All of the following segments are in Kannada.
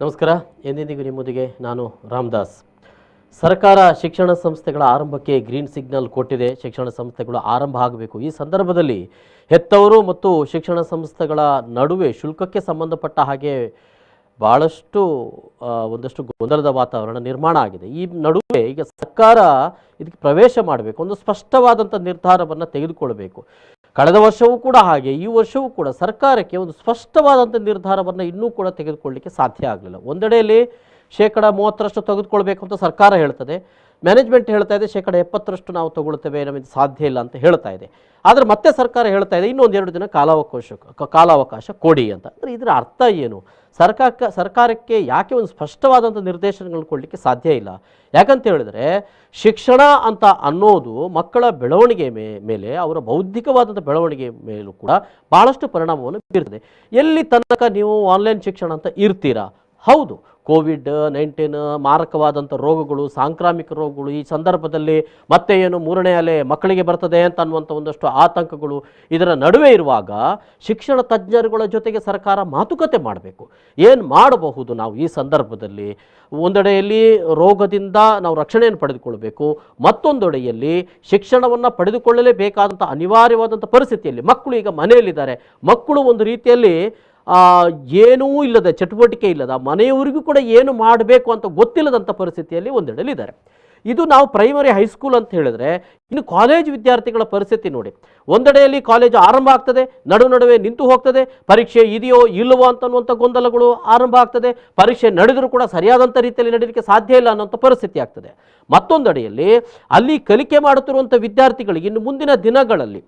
ನಮಸ್ಕಾರ. ಎಂದೆಂದಿಗೂ ನಿಮ್ಮೊಂದಿಗೆ ನಾನು ರಾಮದಾಸ್. ಸರ್ಕಾರ ಶಿಕ್ಷಣ ಸಂಸ್ಥೆಗಳ ಆರಂಭಕ್ಕೆ ಗ್ರೀನ್ ಸಿಗ್ನಲ್ ಕೊಟ್ಟಿದೆ. ಶಿಕ್ಷಣ ಸಂಸ್ಥೆಗಳು ಆರಂಭ ಆಗಬೇಕು. ಈ ಸಂದರ್ಭದಲ್ಲಿ ಹೆತ್ತವರು ಮತ್ತು ಶಿಕ್ಷಣ ಸಂಸ್ಥೆಗಳ ನಡುವೆ ಶುಲ್ಕಕ್ಕೆ ಸಂಬಂಧಪಟ್ಟ ಹಾಗೆ ಭಾಳಷ್ಟು ಒಂದಷ್ಟು ಗೊಂದಲದ ವಾತಾವರಣ ನಿರ್ಮಾಣ ಆಗಿದೆ. ಈ ನಡುವೆ ಈಗ ಸರ್ಕಾರ ಇದಕ್ಕೆ ಪ್ರವೇಶ ಮಾಡಬೇಕು, ಒಂದು ಸ್ಪಷ್ಟವಾದಂಥ ನಿರ್ಧಾರವನ್ನು ತೆಗೆದುಕೊಳ್ಬೇಕು. ಕಳೆದ ವರ್ಷವೂ ಕೂಡ ಹಾಗೆ ಈ ವರ್ಷವೂ ಕೂಡ ಸರ್ಕಾರಕ್ಕೆ ಒಂದು ಸ್ಪಷ್ಟವಾದಂಥ ನಿರ್ಧಾರವನ್ನು ಇನ್ನೂ ಕೂಡ ತೆಗೆದುಕೊಳ್ಳಲಿಕ್ಕೆ ಸಾಧ್ಯ ಆಗಲಿಲ್ಲ. ಒಂದೆಡೆಯಲ್ಲಿ 30% ತೆಗೆದುಕೊಳ್ಬೇಕು ಅಂತ ಸರ್ಕಾರ ಹೇಳ್ತದೆ, ಮ್ಯಾನೇಜ್ಮೆಂಟ್ ಹೇಳ್ತಾ ಇದೆ 70% ನಾವು ತಗೊಳ್ತೇವೆ, ನಮಗೆ ಸಾಧ್ಯ ಇಲ್ಲ ಅಂತ ಹೇಳ್ತಾ ಇದೆ. ಆದರೆ ಮತ್ತೆ ಸರ್ಕಾರ ಹೇಳ್ತಾ ಇದೆ ಇನ್ನೊಂದು 2 ದಿನ ಕಾಲಾವಕಾಶ ಕೊಡಿ ಅಂತ. ಅಂದರೆ ಇದರ ಅರ್ಥ ಏನು? ಸರ್ಕಾರಕ್ಕೆ ಯಾಕೆ ಒಂದು ಸ್ಪಷ್ಟವಾದಂಥ ನಿರ್ದೇಶನಗಳನ್ನು ಕೊಡಲಿಕ್ಕೆ ಸಾಧ್ಯ ಇಲ್ಲ? ಯಾಕಂತ ಹೇಳಿದ್ರೆ ಶಿಕ್ಷಣ ಅಂತ ಅನ್ನೋದು ಮಕ್ಕಳ ಬೆಳವಣಿಗೆ ಮೇಲೆ, ಅವರ ಬೌದ್ಧಿಕವಾದಂಥ ಬೆಳವಣಿಗೆ ಮೇಲೂ ಕೂಡ ಭಾಳಷ್ಟು ಪರಿಣಾಮವನ್ನು ಬೀರ್ತದೆ. ಎಲ್ಲಿ ತನಕ ನೀವು ಆನ್ಲೈನ್ ಶಿಕ್ಷಣ ಅಂತ ಇರ್ತೀರಾ? ಹೌದು, ಕೋವಿಡ್-19 ಮಾರಕವಾದಂಥ ರೋಗಗಳು, ಸಾಂಕ್ರಾಮಿಕ ರೋಗಗಳು, ಈ ಸಂದರ್ಭದಲ್ಲಿ ಮತ್ತೆ ಏನು 3ನೇ ಅಲೆ ಮಕ್ಕಳಿಗೆ ಬರ್ತದೆ ಅಂತ ಅನ್ನುವಂಥ ಒಂದಷ್ಟು ಆತಂಕಗಳು ಇದರ ನಡುವೆ ಇರುವಾಗ ಶಿಕ್ಷಣ ತಜ್ಞರುಗಳ ಜೊತೆಗೆ ಸರ್ಕಾರ ಮಾತುಕತೆ ಮಾಡಬೇಕು. ಏನು ಮಾಡಬಹುದು ನಾವು ಈ ಸಂದರ್ಭದಲ್ಲಿ? ಒಂದೆಡೆಯಲ್ಲಿ ರೋಗದಿಂದ ನಾವು ರಕ್ಷಣೆಯನ್ನು ಪಡೆದುಕೊಳ್ಬೇಕು, ಮತ್ತೊಂದೆಡೆಯಲ್ಲಿ ಶಿಕ್ಷಣವನ್ನು ಪಡೆದುಕೊಳ್ಳಲೇಬೇಕಾದಂಥ ಅನಿವಾರ್ಯವಾದಂಥ ಪರಿಸ್ಥಿತಿಯಲ್ಲಿ ಮಕ್ಕಳು ಈಗ ಮನೆಯಲ್ಲಿದ್ದಾರೆ. ಮಕ್ಕಳು ಒಂದು ರೀತಿಯಲ್ಲಿ ಏನೂ ಇಲ್ಲದ, ಚಟುವಟಿಕೆ ಇಲ್ಲದ, ಮನೆಯವರಿಗೂ ಕೂಡ ಏನು ಮಾಡಬೇಕು ಅಂತ ಗೊತ್ತಿಲ್ಲದಂಥ ಪರಿಸ್ಥಿತಿಯಲ್ಲಿ ಒಂದೆಡೆಯಲ್ಲಿದ್ದಾರೆ. ಇದು ನಾವು ಪ್ರೈಮರಿ ಹೈಸ್ಕೂಲ್ ಅಂತ ಹೇಳಿದ್ರೆ, ಇನ್ನು ಕಾಲೇಜ್ ವಿದ್ಯಾರ್ಥಿಗಳ ಪರಿಸ್ಥಿತಿ ನೋಡಿ. ಒಂದೆಡೆಯಲ್ಲಿ ಕಾಲೇಜು ಆರಂಭ ಆಗ್ತದೆ, ನಡುವೆ ನಿಂತು ಹೋಗ್ತದೆ, ಪರೀಕ್ಷೆ ಇದೆಯೋ ಇಲ್ಲವೋ ಅಂತನ್ನುವಂಥ ಗೊಂದಲಗಳು ಆರಂಭ ಆಗ್ತದೆ, ಪರೀಕ್ಷೆ ನಡೆದರೂ ಕೂಡ ಸರಿಯಾದಂಥ ರೀತಿಯಲ್ಲಿ ನಡೀಲಿಕ್ಕೆ ಸಾಧ್ಯ ಇಲ್ಲ ಅನ್ನೋಂಥ ಪರಿಸ್ಥಿತಿ ಆಗ್ತದೆ. ಮತ್ತೊಂದೆಡೆಯಲ್ಲಿ ಅಲ್ಲಿ ಕಲಿಕೆ ಮಾಡುತ್ತಿರುವಂಥ ವಿದ್ಯಾರ್ಥಿಗಳಿಗೆ ಇನ್ನು ಮುಂದಿನ ದಿನಗಳಲ್ಲಿ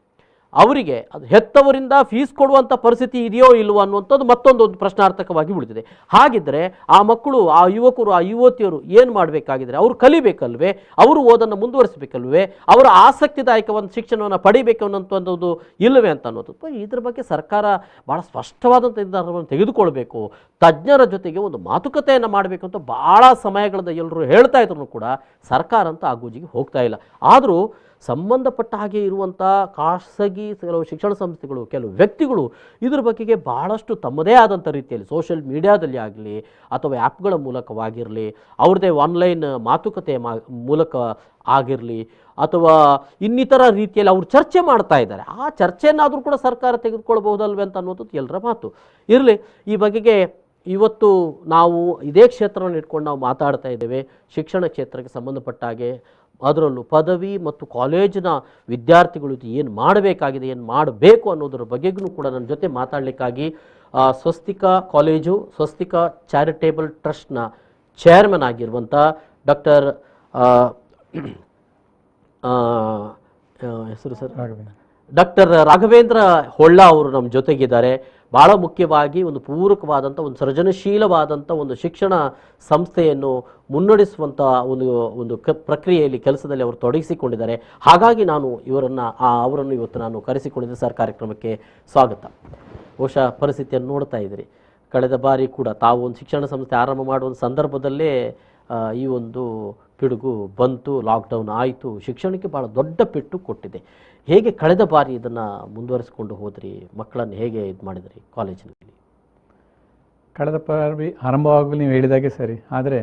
ಅವರಿಗೆ ಅದು ಹೆತ್ತವರಿಂದ ಫೀಸ್ ಕೊಡುವಂಥ ಪರಿಸ್ಥಿತಿ ಇದೆಯೋ ಇಲ್ವೋ ಅನ್ನುವಂಥದ್ದು ಮತ್ತೊಂದು ಪ್ರಶ್ನಾರ್ಥಕವಾಗಿ ಉಳಿದಿದೆ. ಹಾಗಿದ್ದರೆ ಆ ಮಕ್ಕಳು, ಆ ಯುವಕರು, ಆ ಯುವತಿಯರು ಏನು ಮಾಡಬೇಕಾಗಿದ್ರೆ? ಅವರು ಕಲಿಬೇಕಲ್ವೇ? ಅವರು ಓದನ್ನು ಮುಂದುವರಿಸಬೇಕಲ್ವೇ? ಅವರ ಆಸಕ್ತಿದಾಯಕವಾದ ಶಿಕ್ಷಣವನ್ನು ಪಡಿಬೇಕು ಅನ್ನೋಂಥದ್ದು ಇಲ್ಲವೇ ಅಂತ ಅನ್ನೋದು. ಇದ್ರ ಬಗ್ಗೆ ಸರ್ಕಾರ ಭಾಳ ಸ್ಪಷ್ಟವಾದಂಥ ನಿರ್ಧಾರವನ್ನು ತೆಗೆದುಕೊಳ್ಬೇಕು. ತಜ್ಞರ ಜೊತೆಗೆ ಒಂದು ಮಾತುಕತೆಯನ್ನು ಮಾಡಬೇಕು ಅಂತ ಭಾಳ ಸಮಯಗಳಿಂದ ಎಲ್ಲರೂ ಹೇಳ್ತಾ ಇದ್ರು ಕೂಡ ಸರ್ಕಾರ ಅಂತ ಆ ಗೋಜಿಗೆ ಹೋಗ್ತಾ ಇಲ್ಲ. ಆದರೂ ಸಂಬಂಧಪಟ್ಟ ಹಾಗೆ ಇರುವಂಥ ಖಾಸಗಿ ಕೆಲವು ಶಿಕ್ಷಣ ಸಂಸ್ಥೆಗಳು, ಕೆಲವು ವ್ಯಕ್ತಿಗಳು ಇದ್ರ ಬಗೆಗೆ ಭಾಳಷ್ಟು ತಮ್ಮದೇ ಆದಂಥ ರೀತಿಯಲ್ಲಿ ಸೋಷಿಯಲ್ ಮೀಡಿಯಾದಲ್ಲಿ ಆಗಲಿ ಅಥವಾ ಆ್ಯಪ್ಗಳ ಮೂಲಕವಾಗಿರಲಿ, ಅವ್ರದ್ದೇ ಆನ್ಲೈನ್ ಮಾತುಕತೆ ಮೂಲಕ ಆಗಿರಲಿ ಅಥವಾ ಇನ್ನಿತರ ರೀತಿಯಲ್ಲಿ ಅವರು ಚರ್ಚೆ ಮಾಡ್ತಾ ಇದ್ದಾರೆ. ಆ ಚರ್ಚೆಯನ್ನಾದರೂ ಕೂಡ ಸರ್ಕಾರ ತೆಗೆದುಕೊಳ್ಬಹುದಲ್ವೇ ಅಂತ ಅನ್ನೋದು ಎಲ್ಲರ ಮಾತು. ಇರಲಿ, ಈ ಬಗೆಗೆ ಇವತ್ತು ನಾವು ಇದೇ ಕ್ಷೇತ್ರವನ್ನು ಇಟ್ಕೊಂಡು ನಾವು ಮಾತಾಡ್ತಾ ಇದ್ದೇವೆ. ಶಿಕ್ಷಣ ಕ್ಷೇತ್ರಕ್ಕೆ ಸಂಬಂಧಪಟ್ಟ ಹಾಗೆ ಅದರಲ್ಲೂ ಪದವಿ ಮತ್ತು ಕಾಲೇಜಿನ ವಿದ್ಯಾರ್ಥಿಗಳು ಏನು ಮಾಡಬೇಕಾಗಿದೆ, ಏನು ಮಾಡಬೇಕು ಅನ್ನೋದರ ಬಗ್ಗೆಗೂ ಕೂಡ ನನ್ನ ಜೊತೆ ಮಾತಾಡಲಿಕ್ಕಾಗಿ ಸ್ವಸ್ತಿಕಾ ಕಾಲೇಜು, ಸ್ವಸ್ತಿಕಾ ಚಾರಿಟೇಬಲ್ ಟ್ರಸ್ಟ್ನ ಚೇರ್ಮನ್ ಆಗಿರುವಂಥ ಡಾಕ್ಟರ್ ಹೆಸರು ಸರ್ ಡಾಕ್ಟರ್ ರಾಘವೇಂದ್ರ ಹೊಳ್ಳ ಅವರು ನಮ್ಮ ಜೊತೆಗಿದ್ದಾರೆ. ಭಾಳ ಮುಖ್ಯವಾಗಿ ಒಂದು ಪೂರಕವಾದಂಥ, ಒಂದು ಸೃಜನಶೀಲವಾದಂಥ ಒಂದು ಶಿಕ್ಷಣ ಸಂಸ್ಥೆಯನ್ನು ಮುನ್ನಡೆಸುವಂಥ ಒಂದು ಪ್ರಕ್ರಿಯೆಯಲ್ಲಿ, ಕೆಲಸದಲ್ಲಿ ಅವರು ತೊಡಗಿಸಿಕೊಂಡಿದ್ದಾರೆ. ಹಾಗಾಗಿ ನಾನು ಅವರನ್ನು ಇವತ್ತು ನಾನು ಕರೆಸಿಕೊಂಡಿದ್ದೆ ಸರ್. ಕಾರ್ಯಕ್ರಮಕ್ಕೆ ಸ್ವಾಗತ. ಬಹುಶಃ ಪರಿಸ್ಥಿತಿಯನ್ನು ನೋಡ್ತಾ ಇದ್ದೀರಿ. ಕಳೆದ ಬಾರಿ ಕೂಡ ತಾವು ಒಂದು ಶಿಕ್ಷಣ ಸಂಸ್ಥೆ ಆರಂಭ ಮಾಡುವ ಸಂದರ್ಭದಲ್ಲೇ ಈ ಒಂದು ಪಿಡುಗು ಬಂತು, ಲಾಕ್ಡೌನ್ ಆಯಿತು, ಶಿಕ್ಷಣಕ್ಕೆ ಭಾಳ ದೊಡ್ಡ ಪೆಟ್ಟು ಕೊಟ್ಟಿದೆ. ಹೇಗೆ ಕಳೆದ ಬಾರಿ ಇದನ್ನು ಮುಂದುವರಿಸಿಕೊಂಡು ಹೋದ್ರಿ? ಮಕ್ಕಳನ್ನು ಹೇಗೆ ಇದು ಮಾಡಿದ್ರಿ ಕಾಲೇಜಿನಲ್ಲಿ? ಕಳೆದ ಬಾರಿ ಆರಂಭವಾಗಲು ನೀವು ಹೇಳಿದಾಗೆ ಸರಿ. ಆದರೆ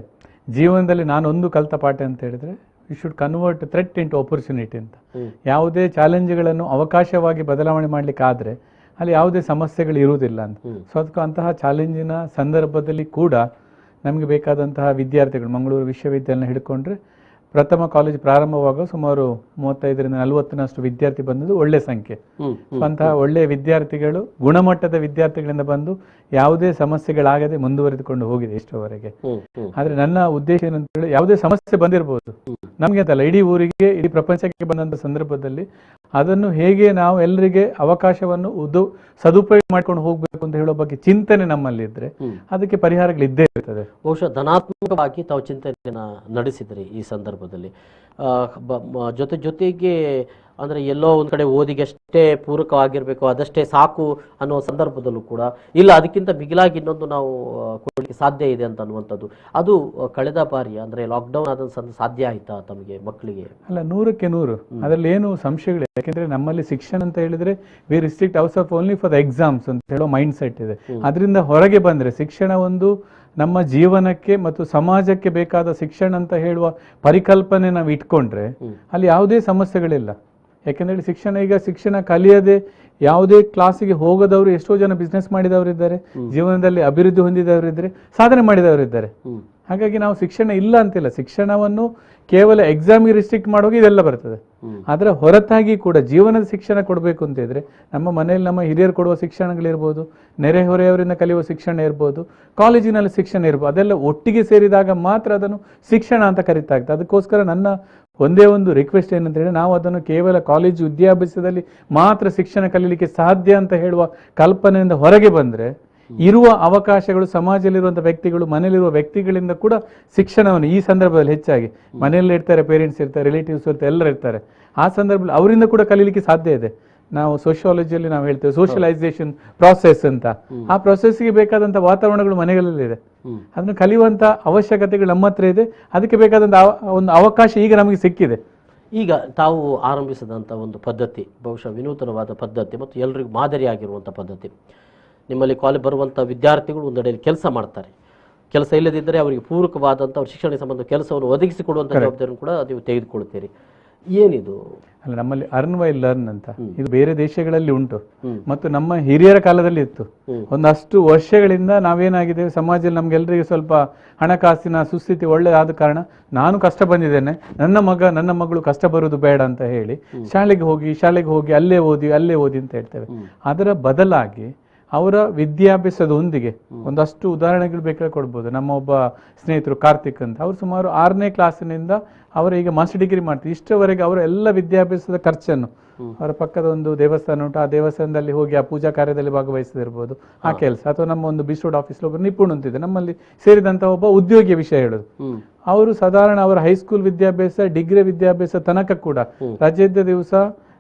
ಜೀವನದಲ್ಲಿ ನಾನೊಂದು ಕಲಿತ ಪಾಠ ಅಂತ ಹೇಳಿದರೆ, you should convert threat into opportunity ಅಂತ. ಯಾವುದೇ ಚಾಲೆಂಜ್ಗಳನ್ನು ಅವಕಾಶವಾಗಿ ಬದಲಾವಣೆ ಮಾಡಲಿಕ್ಕಾದರೆ ಅಲ್ಲಿ ಯಾವುದೇ ಸಮಸ್ಯೆಗಳು ಇರುವುದಿಲ್ಲ ಅಂತ. ಸೊ ಅದಕ್ಕೆ ಅಂತಹ ಚಾಲೆಂಜಿನ ಸಂದರ್ಭದಲ್ಲಿ ಕೂಡ ನಮಗೆ ಬೇಕಾದಂತಹ ವಿದ್ಯಾರ್ಥಿಗಳು, ಮಂಗಳೂರು ವಿಶ್ವವಿದ್ಯಾಲಯ ಹಿಡ್ಕೊಂಡ್ರೆ ಪ್ರಥಮ ಕಾಲೇಜು ಪ್ರಾರಂಭವಾಗ ಸುಮಾರು 35ರಿಂದ 40ನಷ್ಟು ವಿದ್ಯಾರ್ಥಿ ಬಂದದ್ದು ಒಳ್ಳೆ ಸಂಖ್ಯೆ. ಅಂತಹ ಒಳ್ಳೆಯ ವಿದ್ಯಾರ್ಥಿಗಳು, ಗುಣಮಟ್ಟದ ವಿದ್ಯಾರ್ಥಿಗಳಿಂದ ಬಂದು ಯಾವುದೇ ಸಮಸ್ಯೆಗಳಾಗದೆ ಮುಂದುವರೆದುಕೊಂಡು ಹೋಗಿದೆ ಇಷ್ಟವರೆಗೆ. ಆದ್ರೆ ನನ್ನ ಉದ್ದೇಶ ಏನಂತ ಹೇಳಿ, ಯಾವುದೇ ಸಮಸ್ಯೆ ಬಂದಿರಬಹುದು ನಮ್ಗೆ ಅಂತಲ್ಲ, ಇಡೀ ಊರಿಗೆ, ಇಡೀ ಪ್ರಪಂಚಕ್ಕೆ ಬಂದಂತ ಸಂದರ್ಭದಲ್ಲಿ ಅದನ್ನು ಹೇಗೆ ನಾವು ಎಲ್ಲರಿಗೆ ಅವಕಾಶವನ್ನು ಸದುಪಯೋಗ ಮಾಡ್ಕೊಂಡು ಹೋಗ್ಬೇಕು ಅಂತ ಹೇಳೋ ಬಗ್ಗೆ ಚಿಂತನೆ ನಮ್ಮಲ್ಲಿ ಇದ್ರೆ ಅದಕ್ಕೆ ಪರಿಹಾರಗಳಿದ್ದೇ ಇರ್ತದೆ. ಬಹುಶಃ ಧನಾತ್ಮಕವಾಗಿ ತಾವು ಚಿಂತನೆಯನ್ನು ನಡೆಸಿದ್ರಿ ಈ ಸಂದರ್ಭದಲ್ಲಿ. ಜೊತೆಗೆ ಅಂದರೆ ಎಲ್ಲೋ ಒಂದು ಕಡೆ ಓದಿಗೆ ಅಷ್ಟೇ ಪೂರಕವಾಗಿರಬೇಕು ಅದಷ್ಟೇ ಸಾಕು ಅನ್ನೋ ಸಂದರ್ಭದಲ್ಲೂ ಕೂಡ ಇಲ್ಲ ಅದಕ್ಕಿಂತ ಮಿಗಿಲಾಗಿ ಇನ್ನೊಂದು ನಾವು ಕೊಡಲಿಕ್ಕೆ ಸಾಧ್ಯ ಇದೆ ಅಂತ ಅನ್ನುವಂಥದ್ದು ಅದು ಕಳೆದ ಬಾರಿ ಅಂದರೆ ಲಾಕ್ಡೌನ್ ಆದ ಸಾಧ್ಯ ಆಯಿತಾ ತಮಗೆ ಮಕ್ಕಳಿಗೆ? ಅಲ್ಲ, 100ಕ್ಕೆ 100 ಅದರಲ್ಲಿ ಏನು ಸಂಶಯಗಳಿಲ್ಲ. ಯಾಕೆಂದ್ರೆ ನಮ್ಮಲ್ಲಿ ಶಿಕ್ಷಣ ಅಂತ ಹೇಳಿದ್ರೆ we restrict ourselves only for the exams ಅಂತ ಹೇಳೋ ಮೈಂಡ್ ಸೆಟ್ ಇದೆ. ಅದರಿಂದ ಹೊರಗೆ ಬಂದರೆ ಶಿಕ್ಷಣ ಒಂದು ನಮ್ಮ ಜೀವನಕ್ಕೆ ಮತ್ತು ಸಮಾಜಕ್ಕೆ ಬೇಕಾದ ಶಿಕ್ಷಣ ಅಂತ ಹೇಳುವ ಪರಿಕಲ್ಪನೆ ನಾವು ಇಟ್ಕೊಂಡ್ರೆ ಅಲ್ಲಿ ಯಾವುದೇ ಸಮಸ್ಯೆಗಳಿಲ್ಲ. ಯಾಕೆಂದ್ರೆ ಶಿಕ್ಷಣ ಕಲಿಯದೆ ಯಾವುದೇ ಕ್ಲಾಸಿಗೆ ಹೋಗದವರು ಎಷ್ಟೋ ಜನ ಬಿಸ್ನೆಸ್ ಮಾಡಿದವರಿದ್ದಾರೆ, ಜೀವನದಲ್ಲಿ ಅಭಿವೃದ್ಧಿ ಹೊಂದಿದವರಿದ್ದಾರೆ, ಸಾಧನೆ ಮಾಡಿದವರಿದ್ದಾರೆ. ಹಾಗಾಗಿ ನಾವು ಶಿಕ್ಷಣ ಇಲ್ಲ ಅಂತಿಲ್ಲ, ಶಿಕ್ಷಣವನ್ನು ಕೇವಲ ಎಕ್ಸಾಮಿಗೆ ರಿಸ್ಟ್ರಿಕ್ಟ್ ಮಾಡುವಾಗ ಇದೆಲ್ಲ ಬರ್ತದೆ. ಅದರ ಹೊರತಾಗಿ ಕೂಡ ಜೀವನದ ಶಿಕ್ಷಣ ಕೊಡಬೇಕು ಅಂತ ಇದ್ರೆ ನಮ್ಮ ಮನೆಯಲ್ಲಿ ನಮ್ಮ ಹಿರಿಯರು ಕೊಡುವ ಶಿಕ್ಷಣಗಳಿರ್ಬೋದು, ನೆರೆಹೊರೆಯವರಿಂದ ಕಲಿಯುವ ಶಿಕ್ಷಣ ಇರ್ಬೋದು, ಕಾಲೇಜಿನಲ್ಲಿ ಶಿಕ್ಷಣ ಇರ್ಬೋದು, ಅದೆಲ್ಲ ಒಟ್ಟಿಗೆ ಸೇರಿದಾಗ ಮಾತ್ರ ಅದನ್ನು ಶಿಕ್ಷಣ ಅಂತ ಕರೀತಾಗ್ತದೆ. ಅದಕ್ಕೋಸ್ಕರ ನನ್ನ ಒಂದೇ ಒಂದು ರಿಕ್ವೆಸ್ಟ್ ಏನಂತ ಹೇಳಿ ನಾವು ಅದನ್ನು ಕೇವಲ ಕಾಲೇಜು ವಿದ್ಯಾಭ್ಯಾಸದಲ್ಲಿ ಮಾತ್ರ ಶಿಕ್ಷಣ ಕಲೀಲಿಕ್ಕೆ ಸಾಧ್ಯ ಅಂತ ಹೇಳುವ ಕಲ್ಪನೆಯಿಂದ ಹೊರಗೆ ಬಂದರೆ ಇರುವ ಅವಕಾಶಗಳು ಸಮಾಜದಲ್ಲಿರುವಂಥ ವ್ಯಕ್ತಿಗಳು, ಮನೆಯಲ್ಲಿರುವ ವ್ಯಕ್ತಿಗಳಿಂದ ಕೂಡ ಶಿಕ್ಷಣವನ್ನು ಈ ಸಂದರ್ಭದಲ್ಲಿ ಹೆಚ್ಚಾಗಿ ಮನೆಯಲ್ಲಿ ಇರ್ತಾರೆ, ಪೇರೆಂಟ್ಸ್ ಇರ್ತಾರೆ, ರಿಲೇಟಿವ್ಸ್ ಇರ್ತಾರೆ, ಎಲ್ಲರೂ ಇರ್ತಾರೆ. ಆ ಸಂದರ್ಭದಲ್ಲಿ ಅವರಿಂದ ಕೂಡ ಕಲೀಲಿಕ್ಕೆ ಸಾಧ್ಯ ಇದೆ. ನಾವು ಸೋಷಿಯಾಲಜಿಯಲ್ಲಿ ನಾವು ಹೇಳ್ತೇವೆ ಸೋಷಿಯಲೈಸೇಷನ್ ಪ್ರಾಸೆಸ್ ಅಂತ. ಆ ಪ್ರೊಸೆಸ್ಗೆ ಬೇಕಾದಂಥ ವಾತಾವರಣಗಳು ಮನೆಗಳಲ್ಲಿದೆ. ಅದನ್ನು ಕಲಿಯುವಂಥ ಅವಶ್ಯಕತೆಗಳು ನಮ್ಮ ಹತ್ರ ಇದೆ. ಅದಕ್ಕೆ ಬೇಕಾದಂಥ ಒಂದು ಅವಕಾಶ ಈಗ ನಮಗೆ ಸಿಕ್ಕಿದೆ. ಈಗ ತಾವು ಆರಂಭಿಸಿದಂಥ ಒಂದು ಪದ್ಧತಿ ಬಹುಶಃ ವಿನೂತನವಾದ ಪದ್ಧತಿ ಮತ್ತು ಎಲ್ರಿಗೂ ಮಾದರಿಯಾಗಿರುವಂಥ ಪದ್ಧತಿ. ನಿಮ್ಮಲ್ಲಿ ಕಾಲೇಜ್ ಬರುವಂಥ ವಿದ್ಯಾರ್ಥಿಗಳು ಒಂದೆಡೆಯಲ್ಲಿ ಕೆಲಸ ಮಾಡ್ತಾರೆ, ಕೆಲಸ ಇಲ್ಲದಿದ್ದರೆ ಅವರಿಗೆ ಪೂರಕವಾದಂಥ ಅವ್ರ ಶಿಕ್ಷಣ ಸಂಬಂಧ ಕೆಲಸವನ್ನು ಒದಗಿಸಿಕೊಡುವಂಥ ಜವಾಬ್ದಾರಿಯನ್ನು ಕೂಡ ನೀವು ತೆಗೆದುಕೊಳ್ತೀರಿ. ಏನಿದು? ಅಲ್ಲ, ನಮ್ಮಲ್ಲಿ ಅರ್ನ್ ವೈ ಲರ್ನ್ ಅಂತ ಇದು ಬೇರೆ ದೇಶಗಳಲ್ಲಿ ಉಂಟು ಮತ್ತು ನಮ್ಮ ಹಿರಿಯರ ಕಾಲದಲ್ಲಿ ಇತ್ತು. ಒಂದಷ್ಟು ವರ್ಷಗಳಿಂದ ನಾವೇನಾಗಿದೆ ಸಮಾಜದಲ್ಲಿ ನಮ್ಗೆಲ್ಲರಿಗೆ ಸ್ವಲ್ಪ ಹಣಕಾಸಿನ ಸುಸ್ಥಿತಿ ಒಳ್ಳೆದಾದ ಕಾರಣ ನಾನು ಕಷ್ಟ ಬಂದಿದ್ದೇನೆ, ನನ್ನ ಮಗಳು ಕಷ್ಟ ಬರುವುದು ಬೇಡ ಅಂತ ಹೇಳಿ ಶಾಲೆಗೆ ಹೋಗಿ ಅಲ್ಲೇ ಓದಿ ಅಂತ ಹೇಳ್ತೇವೆ. ಅದರ ಬದಲಾಗಿ ಅವರ ವಿದ್ಯಾಭ್ಯಾಸದೊಂದಿಗೆ ಒಂದಷ್ಟು ಉದಾಹರಣೆಗಳು ಬೇಕಾದ್ರೆ ಕೊಡ್ಬೋದು. ನಮ್ಮ ಒಬ್ಬ ಸ್ನೇಹಿತರು ಕಾರ್ತಿಕ್ ಅಂತ, ಅವರು ಸುಮಾರು 6ನೇ ಕ್ಲಾಸಿನಿಂದ ಅವರು ಈಗ ಮಾಸ್ಟರ್ ಡಿಗ್ರಿ ಮಾಡ್ತಾರೆ. ಇಷ್ಟವರೆಗೆ ಅವರ ಎಲ್ಲ ವಿದ್ಯಾಭ್ಯಾಸದ ಖರ್ಚನ್ನು ಅವರ ಪಕ್ಕದ ಒಂದು ದೇವಸ್ಥಾನ ಉಂಟು, ಆ ದೇವಸ್ಥಾನದಲ್ಲಿ ಹೋಗಿ ಆ ಪೂಜಾ ಕಾರ್ಯದಲ್ಲಿ ಭಾಗವಹಿಸದಿರ್ಬೋದು ಆ ಕೆಲಸ, ಅಥವಾ ನಮ್ಮ ಒಂದು ಬಿಸ್ರೋಡ್ ಆಫೀಸ್ ಒಬ್ಬರು ನಿಪುಣ ಅಂತಿದೆ ನಮ್ಮಲ್ಲಿ ಸೇರಿದಂತ ಒಬ್ಬ ಉದ್ಯೋಗಿಯ ವಿಷಯ ಹೇಳೋದು. ಅವರು ಸಾಧಾರಣ ಅವರ ಹೈಸ್ಕೂಲ್ ವಿದ್ಯಾಭ್ಯಾಸ, ಡಿಗ್ರಿ ವಿದ್ಯಾಭ್ಯಾಸ ತನಕ ಕೂಡ ರಜೆದ ದಿವಸ,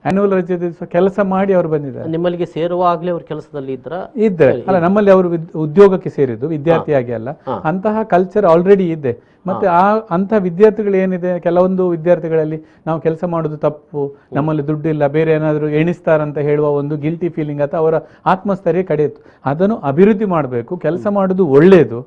ಆನ್ಯುವಲ್ ರಜೆ ದಿವಸ ಕೆಲಸ ಮಾಡಿ ಅವರು ಬಂದಿದ್ದಾರೆ. ನಿಮ್ಮಲ್ಲಿಗೆ ಸೇರುವಾಗಲೇ ಅವರು ಕೆಲಸದಲ್ಲಿ ಇದ್ದಾರೆ ಅಲ್ಲ, ನಮ್ಮಲ್ಲಿ ಅವರು ಉದ್ಯೋಗಕ್ಕೆ ಸೇರಿದ್ದು ವಿದ್ಯಾರ್ಥಿಯಾಗಿ ಅಲ್ಲ. ಅಂತಹ ಕಲ್ಚರ್ ಆಲ್ರೆಡಿ ಇದೆ. ಮತ್ತೆ ಅಂತಹ ವಿದ್ಯಾರ್ಥಿಗಳು ಏನಿದೆ, ಕೆಲವೊಂದು ವಿದ್ಯಾರ್ಥಿಗಳಲ್ಲಿ ನಾವು ಕೆಲಸ ಮಾಡೋದು ತಪ್ಪು, ನಮ್ಮಲ್ಲಿ ದುಡ್ಡಿಲ್ಲ, ಬೇರೆ ಏನಾದರೂ ಎಣಿಸ್ತಾರಂತ ಹೇಳುವ ಒಂದು ಗಿಲ್ಟಿ ಫೀಲಿಂಗ್ ಅಥವಾ ಅವರ ಆತ್ಮಸ್ಥೈರ್ಯ ಕಡೆಯಿತು. ಅದನ್ನು ಅಭಿವೃದ್ಧಿ ಮಾಡಬೇಕು. ಕೆಲಸ ಮಾಡೋದು ಒಳ್ಳೆಯದು.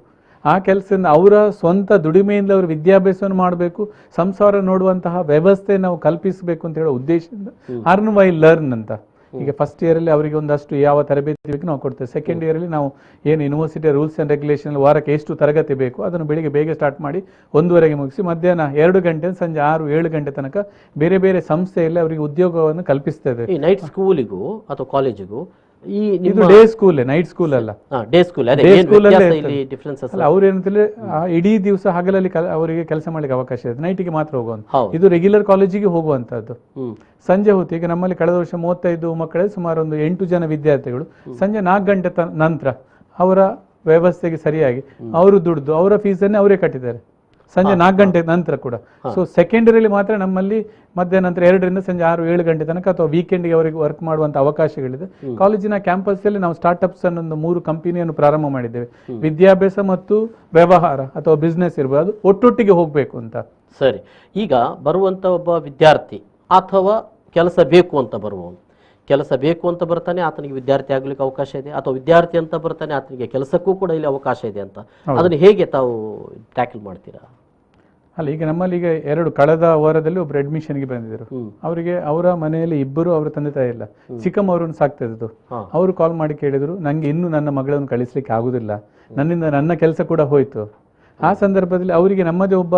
ಆ ಕೆಲಸದಿಂದ ಅವರ ಸ್ವಂತ ದುಡಿಮೆಯಿಂದ ಅವರು ವಿದ್ಯಾಭ್ಯಾಸವನ್ನು ಮಾಡಬೇಕು, ಸಂಸಾರ ನೋಡುವಂತಹ ವ್ಯವಸ್ಥೆ ನಾವು ಕಲ್ಪಿಸಬೇಕು ಅಂತ ಹೇಳೋ ಉದ್ದೇಶದಿಂದ ಅರ್ನ್ ವೈ ಲರ್ನ್ ಅಂತ. ಈಗ ಫಸ್ಟ್ ಇಯರಲ್ಲಿ ಅವರಿಗೆ ಒಂದಷ್ಟು ಯಾವ ತರಬೇತಿ ಬೇಕು ನಾವು ಕೊಡ್ತೇವೆ. ಸೆಕೆಂಡ್ ಇಯರಲ್ಲಿ ನಾವು ಏನು ಯೂನಿವರ್ಸಿಟಿಯ ರೂಲ್ಸ್ ಆ್ಯಂಡ್ ರೆಗ್ಯುಲೇಷನ್ ವಾರಕ್ಕೆ ಎಷ್ಟು ತರಗತಿ ಬೇಕು ಅದನ್ನು ಬೆಳಿಗ್ಗೆ ಬೇಗ ಸ್ಟಾರ್ಟ್ ಮಾಡಿ 1:30ಗೆ ಮುಗಿಸಿ ಮಧ್ಯಾಹ್ನ 2 ಗಂಟೆ ಸಂಜೆ 6-7 ಗಂಟೆ ತನಕ ಬೇರೆ ಬೇರೆ ಸಂಸ್ಥೆಯಲ್ಲಿ ಅವರಿಗೆ ಉದ್ಯೋಗವನ್ನು ಕಲ್ಪಿಸ್ತೇವೆ. ನೈಟ್ ಸ್ಕೂಲಿಗೂ ಅಥವಾ ಕಾಲೇಜಿಗೂ ಇದು ಡೇ ಸ್ಕೂಲ್, ನೈಟ್ ಸ್ಕೂಲ್ ಅಲ್ಲ. ಅವ್ರೇನಂತಂದ್ರೆ ಇಡೀ ದಿವಸ ಹಗಲಲ್ಲಿ ಅವರಿಗೆ ಕೆಲಸ ಮಾಡ್ಲಿಕ್ಕೆ ಅವಕಾಶ ಇದೆ, ನೈಟಿಗೆ ಮಾತ್ರ ಹೋಗುವಂತ. ಇದು ರೆಗ್ಯುಲರ್ ಕಾಲೇಜಿಗೆ ಹೋಗುವಂತದ್ದು. ಸಂಜೆ ಹೊತ್ತು ಈಗ ನಮ್ಮಲ್ಲಿ ಕಳೆದ ವರ್ಷ 35 ಮಕ್ಕಳಲ್ಲಿ ಸುಮಾರು ಒಂದು 8 ಜನ ವಿದ್ಯಾರ್ಥಿಗಳು ಸಂಜೆ 4 ಗಂಟೆ ನಂತರ ಅವರ ವ್ಯವಸ್ಥೆಗೆ ಸರಿಯಾಗಿ ಅವರು ದುಡ್ದು ಅವರ ಫೀಸನ್ನೇ ಅವರೇ ಕಟ್ಟಿದ್ದಾರೆ ಸಂಜೆ 4 ಗಂಟೆ ನಂತರ ಕೂಡ. ಸೊ ಸೆಕೆಂಡರಿಯಲ್ಲಿ ಮಾತ್ರ ನಮ್ಮಲ್ಲಿ ಮಧ್ಯಾಹ್ನ ನಂತರ 2ರಿಂದ ಸಂಜೆ 6-7 ಗಂಟೆ ತನಕ ಅಥವಾ ವೀಕೆಂಡ್ಗೆ ಅವರಿಗೆ ವರ್ಕ್ ಮಾಡುವಂತ ಅವಕಾಶಗಳಿದೆ. ಕಾಲೇಜಿನ ಕ್ಯಾಂಪಸ್ ಅಲ್ಲಿ ನಾವು ಸ್ಟಾರ್ಟ್ಅಪ್ಸ್ ಅನ್ನೊಂದು 3 ಕಂಪನಿಯನ್ನು ಪ್ರಾರಂಭ ಮಾಡಿದ್ದೇವೆ. ವಿದ್ಯಾಭ್ಯಾಸ ಮತ್ತು ವ್ಯವಹಾರ ಅಥವಾ ಬಿಸ್ನೆಸ್ ಇರ್ಬೋದು, ಅದು ಒಟ್ಟೊಟ್ಟಿಗೆ ಹೋಗ್ಬೇಕು ಅಂತ. ಸರಿ, ಈಗ ಬರುವಂತ ಒಬ್ಬ ವಿದ್ಯಾರ್ಥಿ ಅಥವಾ ಕೆಲಸ ಬೇಕು ಅಂತ ಬರ್ತಾನೆ, ಆತನಿಗೆ ವಿದ್ಯಾರ್ಥಿ ಆಗ್ಲಿಕ್ಕೆ ಅವಕಾಶ ಇದೆ, ಅಥವಾ ವಿದ್ಯಾರ್ಥಿ ಅಂತ ಬರ್ತಾನೆ ಆತನಿಗೆ ಕೆಲಸಕ್ಕೂ ಕೂಡ ಇಲ್ಲಿ ಅವಕಾಶ ಇದೆ ಅಂತ, ಅದನ್ನು ಹೇಗೆ ತಾವು ಟ್ಯಾಕಲ್ ಮಾಡ್ತೀರಾ? ಅಲ್ಲ, ಈಗ ನಮ್ಮಲ್ಲಿ ಈಗ ಕಳೆದ ವಾರದಲ್ಲಿ ಒಬ್ರು ಅಡ್ಮಿಷನ್ಗೆ ಬಂದಿದ್ರು. ಅವರಿಗೆ ಅವರ ಮನೆಯಲ್ಲಿ ಇಬ್ಬರು ಅವರ ತಂದೆ ತಾಯಿ ಇಲ್ಲ, ಚಿಕ್ಕಮ್ಮವ್ರನ್ನ ಸಾಕ್ತಾ ಇದ್ದು. ಅವರು ಕಾಲ್ ಮಾಡಿ ಕೇಳಿದ್ರು, ನಂಗೆ ಇನ್ನೂ ನನ್ನ ಮಗಳನ್ನು ಕಳಿಸ್ಲಿಕ್ಕೆ ಆಗುದಿಲ್ಲ, ನನ್ನಿಂದ ನನ್ನ ಕೆಲಸ ಕೂಡ ಹೋಯ್ತು. ಆ ಸಂದರ್ಭದಲ್ಲಿ ಅವರಿಗೆ ನಮ್ಮದೇ ಒಬ್ಬ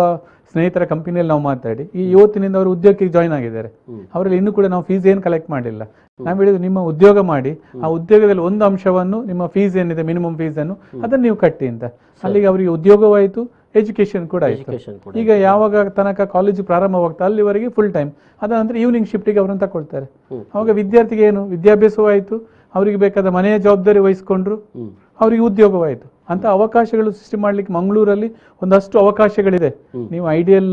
ಸ್ನೇಹಿತರ ಕಂಪನಿಯಲ್ಲಿ ನಾವು ಮಾತಾಡಿ ಈ ಇವತ್ತಿನಿಂದ ಅವರು ಉದ್ಯೋಗಕ್ಕೆ ಜಾಯ್ನ್ ಆಗಿದ್ದಾರೆ. ಅವರಲ್ಲಿ ಇನ್ನೂ ಕೂಡ ನಾವು ಫೀಸ್ ಏನು ಕಲೆಕ್ಟ್ ಮಾಡಿಲ್ಲ. ನಾವು ಹೇಳಿದ್ರು, ನಿಮ್ಮ ಉದ್ಯೋಗ ಮಾಡಿ, ಆ ಉದ್ಯೋಗದಲ್ಲಿ ಒಂದು ಅಂಶವನ್ನು ನಿಮ್ಮ ಫೀಸ್ ಏನಿದೆ ಮಿನಿಮಮ್ ಫೀಸ್ ಅನ್ನು ಅದನ್ನು ನೀವು ಕಟ್ಟಿ ಅಂತ. ಅಲ್ಲಿಗೆ ಅವರಿಗೆ ಉದ್ಯೋಗವಾಯಿತು, ಎಜುಕೇಶನ್ ಕೂಡ ಆಯಿತು. ಈಗ ಯಾವಾಗ ತನಕ ಕಾಲೇಜು ಪ್ರಾರಂಭವಾಗ್ತಾ ಅಲ್ಲಿವರೆಗೆ ಫುಲ್ ಟೈಮ್, ಅದ ನಂತರ ಈವ್ನಿಂಗ್ ಶಿಫ್ಟಿಗೆ ಅವರನ್ನು ತಗೊಳ್ತಾರೆ. ಅವಾಗ ವಿದ್ಯಾರ್ಥಿಗೆ ಏನು ವಿದ್ಯಾಭ್ಯಾಸವಾಯಿತು, ಅವರಿಗೆ ಬೇಕಾದ ಮನೆಯ ಜವಾಬ್ದಾರಿ ವಹಿಸ್ಕೊಂಡ್ರು, ಅವರಿಗೆ ಉದ್ಯೋಗವಾಯಿತು. ಅಂತ ಅವಕಾಶಗಳು ಸೃಷ್ಟಿ ಮಾಡ್ಲಿಕ್ಕೆ ಮಂಗಳೂರಲ್ಲಿ ಒಂದಷ್ಟು ಅವಕಾಶಗಳಿದೆ. ನೀವು ಐಡಿಯಲ್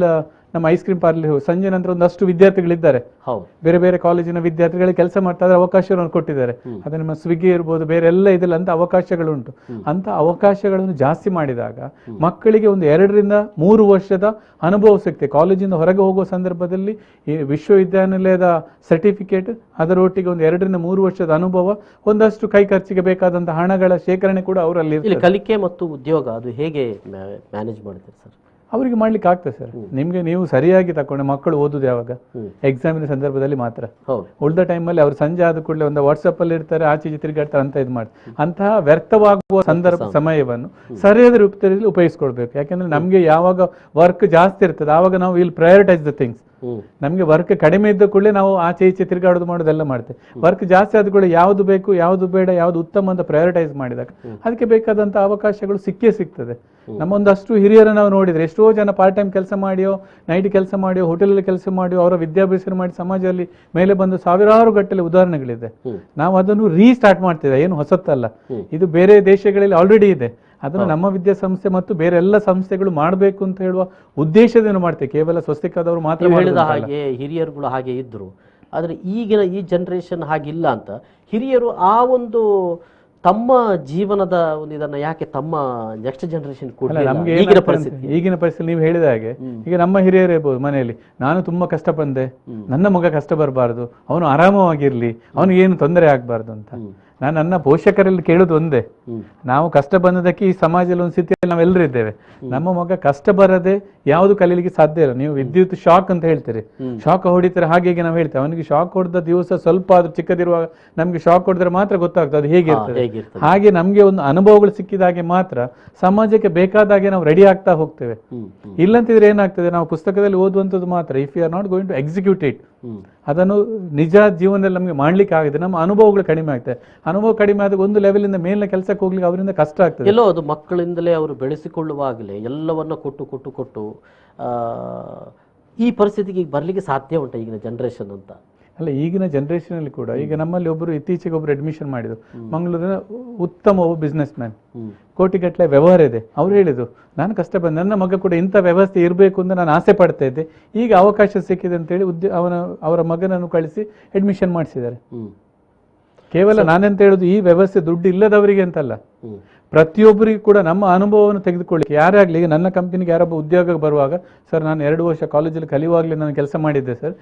ನಮ್ಮ ಐಸ್ ಕ್ರೀಮ್ ಪಾರ್ಲರ್ ಹೋಗಿ ಸಂಜೆ ನಂತರ ಒಂದಷ್ಟು ವಿದ್ಯಾರ್ಥಿಗಳಿದ್ದಾರೆ, ಹೌದು. ಬೇರೆ ಬೇರೆ ಕಾಲೇಜಿನ ವಿದ್ಯಾರ್ಥಿಗಳಿಗೆ ಕೆಲಸ ಮಾಡ್ತಾ ಇದ್ರೆ ಅವಕಾಶವನ್ನು ಕೊಟ್ಟಿದ್ದಾರೆ. ಅದು ನಿಮ್ಮ ಸ್ವಿಗ್ಗಿ ಇರ್ಬೋದು, ಬೇರೆ ಎಲ್ಲ ಇದೆಲ್ಲ ಅಂತ ಅವಕಾಶಗಳುಂಟು. ಅಂತ ಅವಕಾಶಗಳನ್ನು ಜಾಸ್ತಿ ಮಾಡಿದಾಗ ಮಕ್ಕಳಿಗೆ ಒಂದು 2 ರಿಂದ 3 ವರ್ಷದ ಅನುಭವ ಸಿಗ್ತದೆ. ಕಾಲೇಜಿಂದ ಹೊರಗೆ ಹೋಗುವ ಸಂದರ್ಭದಲ್ಲಿ ಈ ವಿಶ್ವವಿದ್ಯಾನಿಲಯದ ಸರ್ಟಿಫಿಕೇಟ್, ಅದರೊಟ್ಟಿಗೆ ಒಂದು 2 ರಿಂದ 3 ವರ್ಷದ ಅನುಭವ, ಒಂದಷ್ಟು ಕೈ ಖರ್ಚಿಗೆ ಬೇಕಾದಂಥ ಹಣಗಳ ಶೇಖರಣೆ ಕೂಡ ಅವರಲ್ಲಿ ಇಲ್ಲಿ ಕಲಿಕೆ ಮತ್ತು ಉದ್ಯೋಗ ಅದು ಹೇಗೆ ಮ್ಯಾನೇಜ್ ಮಾಡ್ತೀರಿ ಸರ್? ಅವರಿಗೆ ಮಾಡ್ಲಿಕ್ಕೆ ಆಗ್ತದೆ ಸರ್. ನಿಮ್ಗೆ ನೀವು ಸರಿಯಾಗಿ ತಕೊಂಡೆ ಮಕ್ಕಳು ಓದುದು ಯಾವಾಗ? ಎಕ್ಸಾಮಿನ ಸಂದರ್ಭದಲ್ಲಿ ಮಾತ್ರ. ಉಳಿದ ಟೈಮಲ್ಲಿ ಅವ್ರು ಸಂಜೆ ಆದ ಕೂಡಲೇ ಒಂದು ವಾಟ್ಸಪ್ ಅಲ್ಲಿ ಇರ್ತಾರೆ, ಆಚೆ ಈಚೆ ತಿರುಗಾಡ್ತಾರೆ ಅಂತ ಇದು ಮಾಡ್ತಾರೆ. ಅಂತಹ ವ್ಯರ್ಥವಾಗುವ ಸಮಯವನ್ನು ಸರಿಯಾದ ರೂಪದಲ್ಲಿ ಉಪಯೋಗಿಸ್ಕೊಳ್ಬೇಕು. ಯಾಕೆಂದ್ರೆ ನಮ್ಗೆ ಯಾವಾಗ ವರ್ಕ್ ಜಾಸ್ತಿ ಇರ್ತದೆ ಆವಾಗ ನಾವು ವಿಲ್ ಪ್ರಯಾರಿಟೈಸ್ ದ ಥಿಂಗ್ಸ್. ನಮ್ಗೆ ವರ್ಕ್ ಕಡಿಮೆ ಇದ್ದ ಕೂಡಲೇ ನಾವು ಆಚೆ ಈಚೆ ತಿರುಗಾಡೋದು ಮಾಡೋದೆಲ್ಲ ಮಾಡ್ತೇವೆ. ವರ್ಕ್ ಜಾಸ್ತಿ ಆದ ಕೂಡ ಯಾವುದು ಬೇಕು, ಯಾವುದು ಬೇಡ, ಯಾವುದು ಉತ್ತಮ ಅಂತ ಪ್ರಯಾರಿಟೈಸ್ ಮಾಡಿದಾಗ ಅದಕ್ಕೆ ಬೇಕಾದಂತ ಅವಕಾಶಗಳು ಸಿಕ್ಕೇ ಸಿಗ್ತದೆ. ನಮ್ಮೊಂದಷ್ಟು ಹಿರಿಯರನ್ನು ನಾವು ನೋಡಿದ್ರೆ ಎಷ್ಟೋ ಜನ ಪಾರ್ಟ್ ಟೈಮ್ ಕೆಲಸ ಮಾಡಿಯೋ, ನೈಟ್ ಕೆಲಸ ಮಾಡಿಯೋ, ಹೋಟೆಲಲ್ಲಿ ಕೆಲಸ ಮಾಡಿಯೋ, ಅವರ ವಿದ್ಯಾಭ್ಯಾಸ ಮಾಡಿ ಸಮಾಜದಲ್ಲಿ ಮೇಲೆ ಬಂದು ಸಾವಿರಾರು ಗಟ್ಟಲೆ ಉದಾಹರಣೆಗಳಿದೆ. ನಾವು ಅದನ್ನು ರೀಸ್ಟಾರ್ಟ್ ಮಾಡ್ತಿದ್ದೆ, ಏನು ಹೊಸತ್ತಲ್ಲ. ಇದು ಬೇರೆ ದೇಶಗಳಲ್ಲಿ ಆಲ್ರೆಡಿ ಇದೆ. ಅದನ್ನು ನಮ್ಮ ವಿದ್ಯಾಸಂಸ್ಥೆ ಮತ್ತು ಬೇರೆ ಎಲ್ಲ ಸಂಸ್ಥೆಗಳು ಮಾಡಬೇಕು ಅಂತ ಹೇಳುವ ಉದ್ದೇಶದಿಂದ ಮಾಡ್ತೇವೆ. ಕೇವಲ ಸ್ವಸ್ತಿಕದವರು ಮಾತ್ರ ಹೇಳಿದ ಹಾಗೆ ಹಿರಿಯರುಗಳು ಹಾಗೆ ಇದ್ರು, ಆದರೆ ಈಗಿನ ಈ ಜನರೇಷನ್ ಹಾಗಿಲ್ಲ ಅಂತ ಹಿರಿಯರು ಆ ಒಂದು ತಮ್ಮ ಜೀವನದ ಒಂದು ಇದನ್ನ ಯಾಕೆ ತಮ್ಮ ನೆಕ್ಸ್ಟ್ ಜನರೇಷನ್ ನಮ್ಗೆ ಈಗಿನ ಪರಿಸ್ಥಿತಿ ನೀವು ಹೇಳಿದ ಹಾಗೆ, ಈಗ ನಮ್ಮ ಹಿರಿಯರು ಇರ್ಬೋದು ಮನೆಯಲ್ಲಿ, ನಾನು ತುಂಬಾ ಕಷ್ಟ ಬಂದೆ, ನನ್ನ ಮಗ ಕಷ್ಟ ಬರಬಾರ್ದು, ಅವನು ಆರಾಮವಾಗಿರ್ಲಿ, ಅವನಿಗೆ ಏನು ತೊಂದರೆ ಆಗ್ಬಾರ್ದು ಅಂತ ನಾನು ನನ್ನ ಪೋಷಕರಲ್ಲಿ ಕೇಳೋದು ಒಂದೇ. ನಾವು ಕಷ್ಟ ಬಂದದಕ್ಕೆ ಈ ಸಮಾಜದಲ್ಲಿ ಒಂದು ಸ್ಥಿತಿಯಲ್ಲಿ ನಾವೆಲ್ಲರೂ ಇದ್ದೇವೆ. ನಮ್ಮ ಮಗ ಕಷ್ಟ ಬರದೆ ಯಾವುದು ಕಲೀಲಿಕ್ಕೆ ಸಾಧ್ಯ ಇಲ್ಲ. ನೀವು ವಿದ್ಯುತ್ ಶಾಕ್ ಅಂತ ಹೇಳ್ತೀರಿ, ಶಾಕ್ ಹೊಡಿತಾರೆ, ಹಾಗೆ ನಾವು ಹೇಳ್ತೇವೆ. ಅವನಿಗೆ ಶಾಕ್ ಹೊಡೆದ ದಿವಸ ಸ್ವಲ್ಪ ಆದ್ರೂ ಚಿಕ್ಕದಿರುವಾಗ ನಮ್ಗೆ ಶಾಕ್ ಹೊಡೆದ್ರೆ ಮಾತ್ರ ಗೊತ್ತಾಗ್ತದೆ ಅದು ಹೇಗಿರ್ತದೆ. ಹಾಗೆ ನಮ್ಗೆ ಒಂದು ಅನುಭವಗಳು ಸಿಕ್ಕಿದಾಗೆ ಮಾತ್ರ ಸಮಾಜಕ್ಕೆ ಬೇಕಾದಾಗೆ ನಾವು ರೆಡಿ ಆಗ್ತಾ ಹೋಗ್ತೇವೆ. ಇಲ್ಲಂತಿದ್ರೆ ಏನಾಗ್ತದೆ, ನಾವು ಪುಸ್ತಕದಲ್ಲಿ ಓದುವಂಥದ್ದು ಮಾತ್ರ, if you are not going to execute it, ಅದನ್ನು ನಿಜ ಜೀವನದಲ್ಲಿ ನಮಗೆ ಮಾಡ್ಲಿಕ್ಕೆ ಆಗಿದೆ, ನಮ್ಮ ಅನುಭವಗಳು ಕಡಿಮೆ ಆಗ್ತದೆ. ಅನುಭವ ಕಡಿಮೆ ಆದಾಗ ಒಂದು ಲೆವೆಲಿಂದ ಮೇಲಿನ ಕೆಲಸಕ್ಕೆ ಹೋಗ್ಲಿಕ್ಕೆ ಅವರಿಂದ ಕಷ್ಟ ಆಗ್ತದೆ. ಎಲ್ಲೋ ಅದು ಮಕ್ಕಳಿಂದಲೇ ಅವರು ಬೆಳೆಸಿಕೊಳ್ಳುವಾಗಲೇ ಎಲ್ಲವನ್ನ ಕೊಟ್ಟು ಕೊಟ್ಟು ಕೊಟ್ಟು ಈ ಪರಿಸ್ಥಿತಿಗೆ ಬರ್ಲಿಕ್ಕೆ ಸಾಧ್ಯ ಉಂಟು ಈಗಿನ ಜನರೇಷನ್ ಅಂತ? ಅಲ್ಲ, ಈಗಿನ ಜನರೇಷನ್ ಅಲ್ಲಿ ಕೂಡ ಈಗ ನಮ್ಮಲ್ಲಿ ಇತ್ತೀಚೆಗೆ ಒಬ್ಬರು ಅಡ್ಮಿಷನ್ ಮಾಡಿದ್ರು, ಮಂಗಳೂರಿನ ಉತ್ತಮ ಒಬ್ಬ ಬಿಸ್ನೆಸ್ ಮ್ಯಾನ್, ಕೋಟಿಗಟ್ಟಲೆ ವ್ಯವಹಾರ ಇದೆ. ಅವ್ರು ಹೇಳಿದ್ರು, ನಾನು ಕಷ್ಟ ಬಂದ, ನನ್ನ ಮಗ ಕೂಡ ಇಂಥ ವ್ಯವಸ್ಥೆ ಇರಬೇಕು ಅಂತ ನಾನು ಆಸೆ ಪಡ್ತಾ ಇದ್ದೆ, ಈಗ ಅವಕಾಶ ಸಿಕ್ಕಿದೆ ಅಂತೇಳಿ ಅವರ ಮಗನನ್ನು ಕಳಿಸಿ ಅಡ್ಮಿಷನ್ ಮಾಡಿಸಿದ್ದಾರೆ. ಕೇವಲ ನಾನೆಂತ ಹೇಳುದು ಈ ವ್ಯವಸ್ಥೆ ದುಡ್ಡು ಇಲ್ಲದವರಿಗೆ ಅಂತಲ್ಲ, ಪ್ರತಿಯೊಬ್ಬರಿಗೂ ಕೂಡ ನಮ್ಮ ಅನುಭವವನ್ನು ತೆಗೆದುಕೊಳ್ಳಿಕ್ಕೆ. ಯಾರೇ ಆಗಲಿ, ಈಗ ನನ್ನ ಕಂಪನಿಗೆ ಯಾರೊಬ್ಬ ಉದ್ಯೋಗ ಬರುವಾಗ, ಸರ್ ನಾನು 2 ವರ್ಷ ಕಾಲೇಜಲ್ಲಿ ಕಲಿಯುವಾಗಲೇ ನಾನು ಕೆಲಸ ಮಾಡಿದ್ದೆ ಸರ್,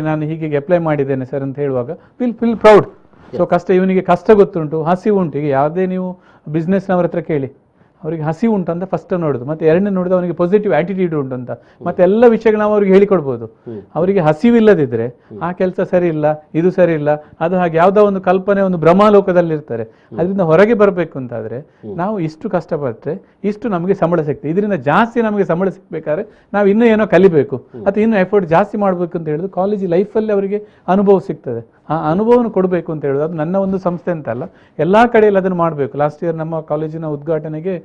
ನಾನು ಹೀಗೆ ಅಪ್ಲೈ ಮಾಡಿದ್ದೇನೆ ಸರ್ ಅಂತ ಹೇಳುವಾಗ ಫೀಲ್ ಪ್ರೌಡ್. ಸೊ ಇವನಿಗೆ ಕಷ್ಟ ಗೊತ್ತುಂಟು, ಹಸಿವು ಉಂಟು. ಈಗ ಯಾವುದೇ ನೀವು ಬಿಸ್ನೆಸ್ನವ್ರ ಹತ್ರ ಕೇಳಿ, ಅವರಿಗೆ ಹಸಿವು ಉಂಟು ಅಂತ ಫಸ್ಟ್ ನೋಡುದು, ಮತ್ತೆ ಎರಡನೇ ನೋಡಿದ ಅವನಿಗೆ ಪಾಸಿಟಿವ್ ಆಟಿಟ್ಯೂಡ್ ಉಂಟು ಅಂತ, ಮತ್ತೆ ಎಲ್ಲ ವಿಷಯಗಳು ನಾವು ಅವ್ರಿಗೆ ಹೇಳಿಕೊಡ್ಬೋದು. ಅವರಿಗೆ ಹಸಿವಿಲ್ಲದಿದ್ರೆ ಆ ಕೆಲಸ ಸರಿ ಇಲ್ಲ, ಇದು ಸರಿ ಇಲ್ಲ, ಅದು ಹಾಗೆ ಯಾವುದೋ ಒಂದು ಕಲ್ಪನೆ, ಒಂದು ಭ್ರಮಾಲೋಕದಲ್ಲಿ ಇರ್ತಾರೆ. ಅದರಿಂದ ಹೊರಗೆ ಬರಬೇಕು ಅಂತಾದ್ರೆ ನಾವು ಇಷ್ಟು ಕಷ್ಟಪಟ್ಟರೆ ಇಷ್ಟು ನಮಗೆ ಸಂಬಳ ಸಿಗ್ತದೆ, ಇದರಿಂದ ಜಾಸ್ತಿ ನಮಗೆ ಸಂಬಳ ಸಿಗ್ಬೇಕಾದ್ರೆ ನಾವು ಇನ್ನೂ ಏನೋ ಕಲಿಬೇಕು ಅಥವಾ ಇನ್ನೂ ಎಫರ್ಟ್ ಜಾಸ್ತಿ ಮಾಡಬೇಕು ಅಂತ ಹೇಳಿದ್ರು ಕಾಲೇಜ್ ಲೈಫಲ್ಲಿ ಅವರಿಗೆ ಅನುಭವ ಸಿಗ್ತದೆ. ಆ ಅನುಭವವನ್ನು ಕೊಡಬೇಕು ಅಂತ ಹೇಳೋದು ಅದು ನನ್ನ ಒಂದು ಸಂಸ್ಥೆ ಅಂತಲ್ಲ, ಎಲ್ಲ ಕಡೆಯಲ್ಲಿ ಅದನ್ನು ಮಾಡಬೇಕು. ಲಾಸ್ಟ್ ಇಯರ್ ನಮ್ಮ ಕಾಲೇಜಿನ ಉದ್ಘಾಟನೆಗೆ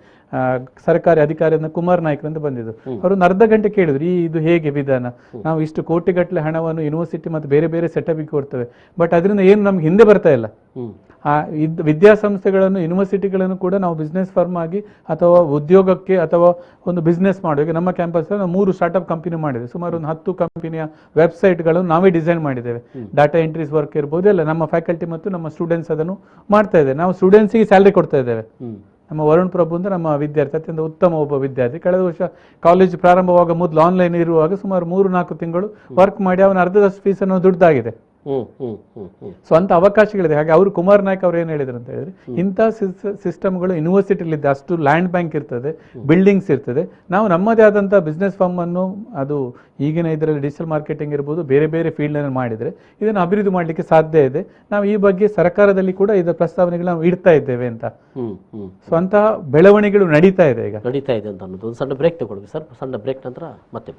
ಸರ್ಕಾರಿ ಅಧಿಕಾರಿ ಕುಮಾರ್ ನಾಯ್ಕರ್ ಅಂತ ಬಂದಿದ್ದು. ಅವರು ಒಂದು ಅರ್ಧ ಗಂಟೆ ಕೇಳಿದ್ರು, ಇದು ಹೇಗೆ ವಿಧಾನ, ನಾವು ಇಷ್ಟು ಕೋಟಿಗಟ್ಟಲೆ ಹಣವನ್ನು ಯೂನಿವರ್ಸಿಟಿ ಮತ್ತು ಬೇರೆ ಬೇರೆ ಸೆಟಪ್ಗೆ ಕೊಡ್ತೇವೆ, ಬಟ್ ಅದರಿಂದ ಏನು ನಮ್ಗೆ ಹಿಂದೆ ಬರ್ತಾ ಇಲ್ಲ. ವಿದ್ಯಾಸಂಸ್ಥೆಗಳನ್ನು, ಯೂನಿವರ್ಸಿಟಿಗಳನ್ನು ಕೂಡ ನಾವು ಬಿಸ್ನೆಸ್ ಫರ್ಮ್ ಆಗಿ ಅಥವಾ ಉದ್ಯೋಗಕ್ಕೆ ಅಥವಾ ಒಂದು ಬಿಸ್ನೆಸ್ ಮಾಡುವಾಗ ನಮ್ಮ ಕ್ಯಾಂಪಸ್ ನಾವು 3 ಸ್ಟಾರ್ಟ್ಅಪ್ ಕಂಪನಿ ಮಾಡಿದ್ದೇವೆ. ಸುಮಾರು ಒಂದು 10 ಕಂಪನಿಯ ವೆಬ್ಸೈಟ್ಗಳನ್ನು ನಾವೇ ಡಿಸೈನ್ ಮಾಡಿದ್ದೇವೆ. ಡಾಟಾ ಎಂಟ್ರೀಸ್ ವರ್ಕ್ ಇರ್ಬೋದು, ಎಲ್ಲ ನಮ್ಮ ಫ್ಯಾಕಲ್ಟಿ ಮತ್ತು ನಮ್ಮ ಸ್ಟೂಡೆಂಟ್ಸ್ ಅದನ್ನು ಮಾಡ್ತಾ ಇದ್ದೇವೆ. ನಾವು ಸ್ಟೂಡೆಂಟ್ಸಿಗೆ ಸ್ಯಾಲರಿ ಕೊಡ್ತಾ ಇದ್ದೇವೆ. ನಮ್ಮ ವರುಣ್ ಪ್ರಭು ಅಂತ ನಮ್ಮ ವಿದ್ಯಾರ್ಥಿ, ಅತ್ಯಂತ ಉತ್ತಮ ಒಬ್ಬ ವಿದ್ಯಾರ್ಥಿ, ಕಳೆದ ವರ್ಷ ಕಾಲೇಜ್ ಪ್ರಾರಂಭವಾಗ ಮೊದಲು ಆನ್ಲೈನ್ ಇರುವಾಗ ಸುಮಾರು 3-4 ತಿಂಗಳು ವರ್ಕ್ ಮಾಡಿ ಅವನ ಅರ್ಧದಷ್ಟು ಫೀಸನ್ನು ದುಡ್ದಾಗಿದೆ. ಸ್ವಂತ ಅವಕಾಶಗಳಿದೆ. ಹಾಗೆ ಅವರು ಕುಮಾರ್ ನಾಯ್ಕ್ ಅವ್ರು ಏನ್ ಹೇಳಿದ್ರು ಅಂತ ಹೇಳಿದ್ರೆ, ಇಂಥ ಸಿಸ್ಟಮ್ಗಳು ಯೂನಿವರ್ಸಿಟಿಲಿ ಇದೆ, ಅಷ್ಟು ಲ್ಯಾಂಡ್ ಬ್ಯಾಂಕ್ ಇರ್ತದೆ, ಬಿಲ್ಡಿಂಗ್ಸ್ ಇರ್ತದೆ. ನಾವು ನಮ್ಮದೇ ಆದಂತಹ ಬಿಸ್ನೆಸ್ ಫರ್ಮ್ ಅನ್ನು, ಅದು ಈಗಿನ ಇದರಲ್ಲಿ ಡಿಜಿಟಲ್ ಮಾರ್ಕೆಟಿಂಗ್ ಇರ್ಬೋದು, ಬೇರೆ ಬೇರೆ ಫೀಲ್ಡ್ ಅನ್ನು ಮಾಡಿದ್ರೆ ಇದನ್ನು ಅಭಿವೃದ್ಧಿ ಮಾಡಲಿಕ್ಕೆ ಸಾಧ್ಯ ಇದೆ. ನಾವು ಈ ಬಗ್ಗೆ ಸರ್ಕಾರದಲ್ಲಿ ಕೂಡ ಇದರ ಪ್ರಸ್ತಾವನೆಗಳು ನಾವು ಇಡ್ತಾ ಇದ್ದೇವೆ ಅಂತ. ಸ್ವಂತ ಬೆಳವಣಿಗೆಗಳು ನಡೀತಾ ಇದೆ ಈಗ, ನಡೀತಾ ಇದೆ ಅಂತ ಅನ್ನೋದು. ಒಂದು ಸಣ್ಣ ಬ್ರೇಕ್ ತಗೊಳ್ವಿ ಸರ್, ಸಣ್ಣ ಬ್ರೇಕ್ ನಂತರ ಮತ್ತೆ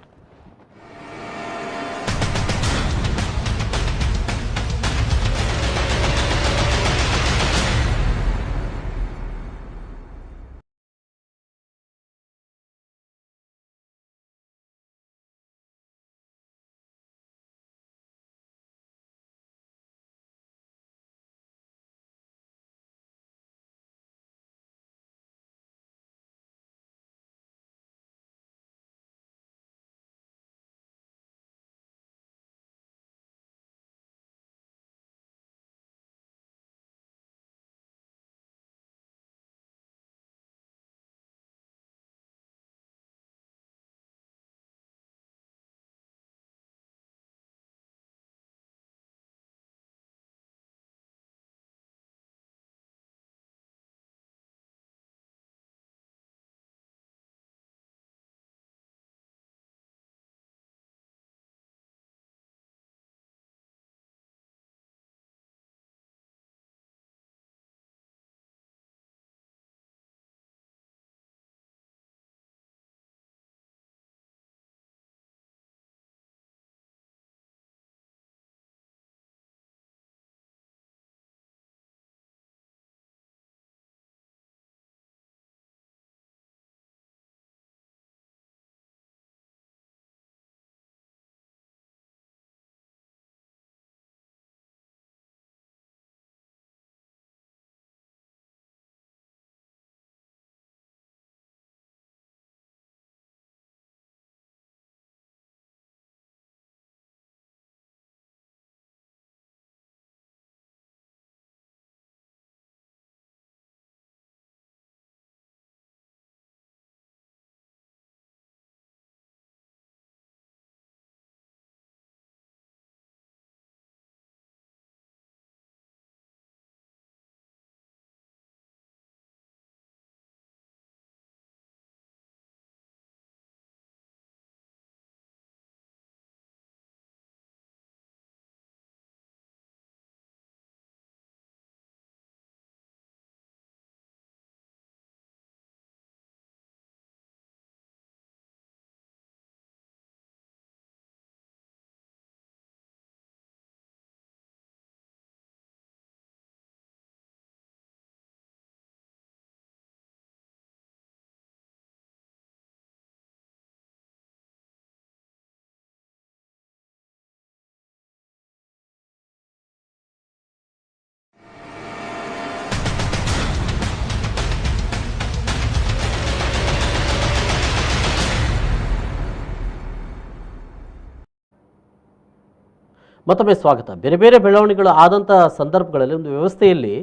ಮತ್ತೊಮ್ಮೆ ಸ್ವಾಗತ. ಬೇರೆ ಬೇರೆ ಬೆಳವಣಿಗೆಗಳು ಆದಂಥ ಸಂದರ್ಭಗಳಲ್ಲಿ ಒಂದು ವ್ಯವಸ್ಥೆಯಲ್ಲಿ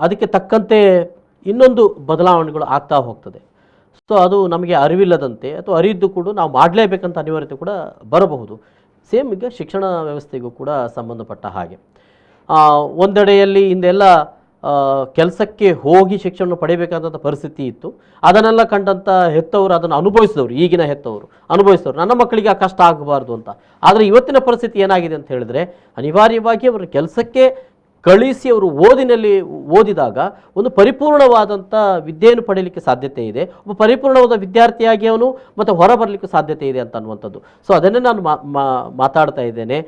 ಅದಕ್ಕೆ ತಕ್ಕಂತೆ ಇನ್ನೊಂದು ಬದಲಾವಣೆಗಳು ಆಗ್ತಾ ಹೋಗ್ತದೆ. ಸೊ ಅದು ನಮಗೆ ಅರಿವಿಲ್ಲದಂತೆ ಅಥವಾ ಅರಿದ್ದು ಕೂಡ ನಾವು ಮಾಡಲೇಬೇಕಂತ ಅನಿವಾರ್ಯತೆ ಕೂಡ ಬರಬಹುದು. ಸೇಮ್ ಈಗ ಶಿಕ್ಷಣ ವ್ಯವಸ್ಥೆಗೂ ಕೂಡ ಸಂಬಂಧಪಟ್ಟ ಹಾಗೆ ಒಂದೆಡೆಯಲ್ಲಿ ಹಿಂದೆಲ್ಲ ಕೆಲಸಕ್ಕೆ ಹೋಗಿ ಶಿಕ್ಷಣ ಪಡೆಯಬೇಕಾದಂಥ ಪರಿಸ್ಥಿತಿ ಇತ್ತು. ಅದನ್ನೆಲ್ಲ ಕಂಡಂಥ ಹೆತ್ತವರು ಅದನ್ನು ಅನುಭವಿಸಿದವರು, ಈಗಿನ ಹೆತ್ತವರು ಅನುಭವಿಸಿದವರು, ನನ್ನ ಮಕ್ಕಳಿಗೆ ಆ ಕಷ್ಟ ಆಗಬಾರ್ದು ಅಂತ. ಆದರೆ ಇವತ್ತಿನ ಪರಿಸ್ಥಿತಿ ಏನಾಗಿದೆ ಅಂತ ಹೇಳಿದ್ರೆ, ಅನಿವಾರ್ಯವಾಗಿ ಅವರ ಕೆಲಸಕ್ಕೆ ಕಳಿಸಿ ಅವರು ಓದಿದಾಗ ಒಂದು ಪರಿಪೂರ್ಣವಾದಂಥ ವಿದ್ಯೆಯನ್ನು ಪಡೆಯಲಿಕ್ಕೆ ಸಾಧ್ಯತೆ ಇದೆ. ಒಬ್ಬ ಪರಿಪೂರ್ಣವಾದ ವಿದ್ಯಾರ್ಥಿಯಾಗಿ ಅವನು ಮತ್ತು ಹೊರ ಬರಲಿಕ್ಕೆ ಸಾಧ್ಯತೆ ಇದೆ ಅಂತ ಅನ್ನುವಂಥದ್ದು. ಸೊ ಅದನ್ನೇ ನಾನು ಮಾತಾಡ್ತಾ ಇದ್ದೇನೆ.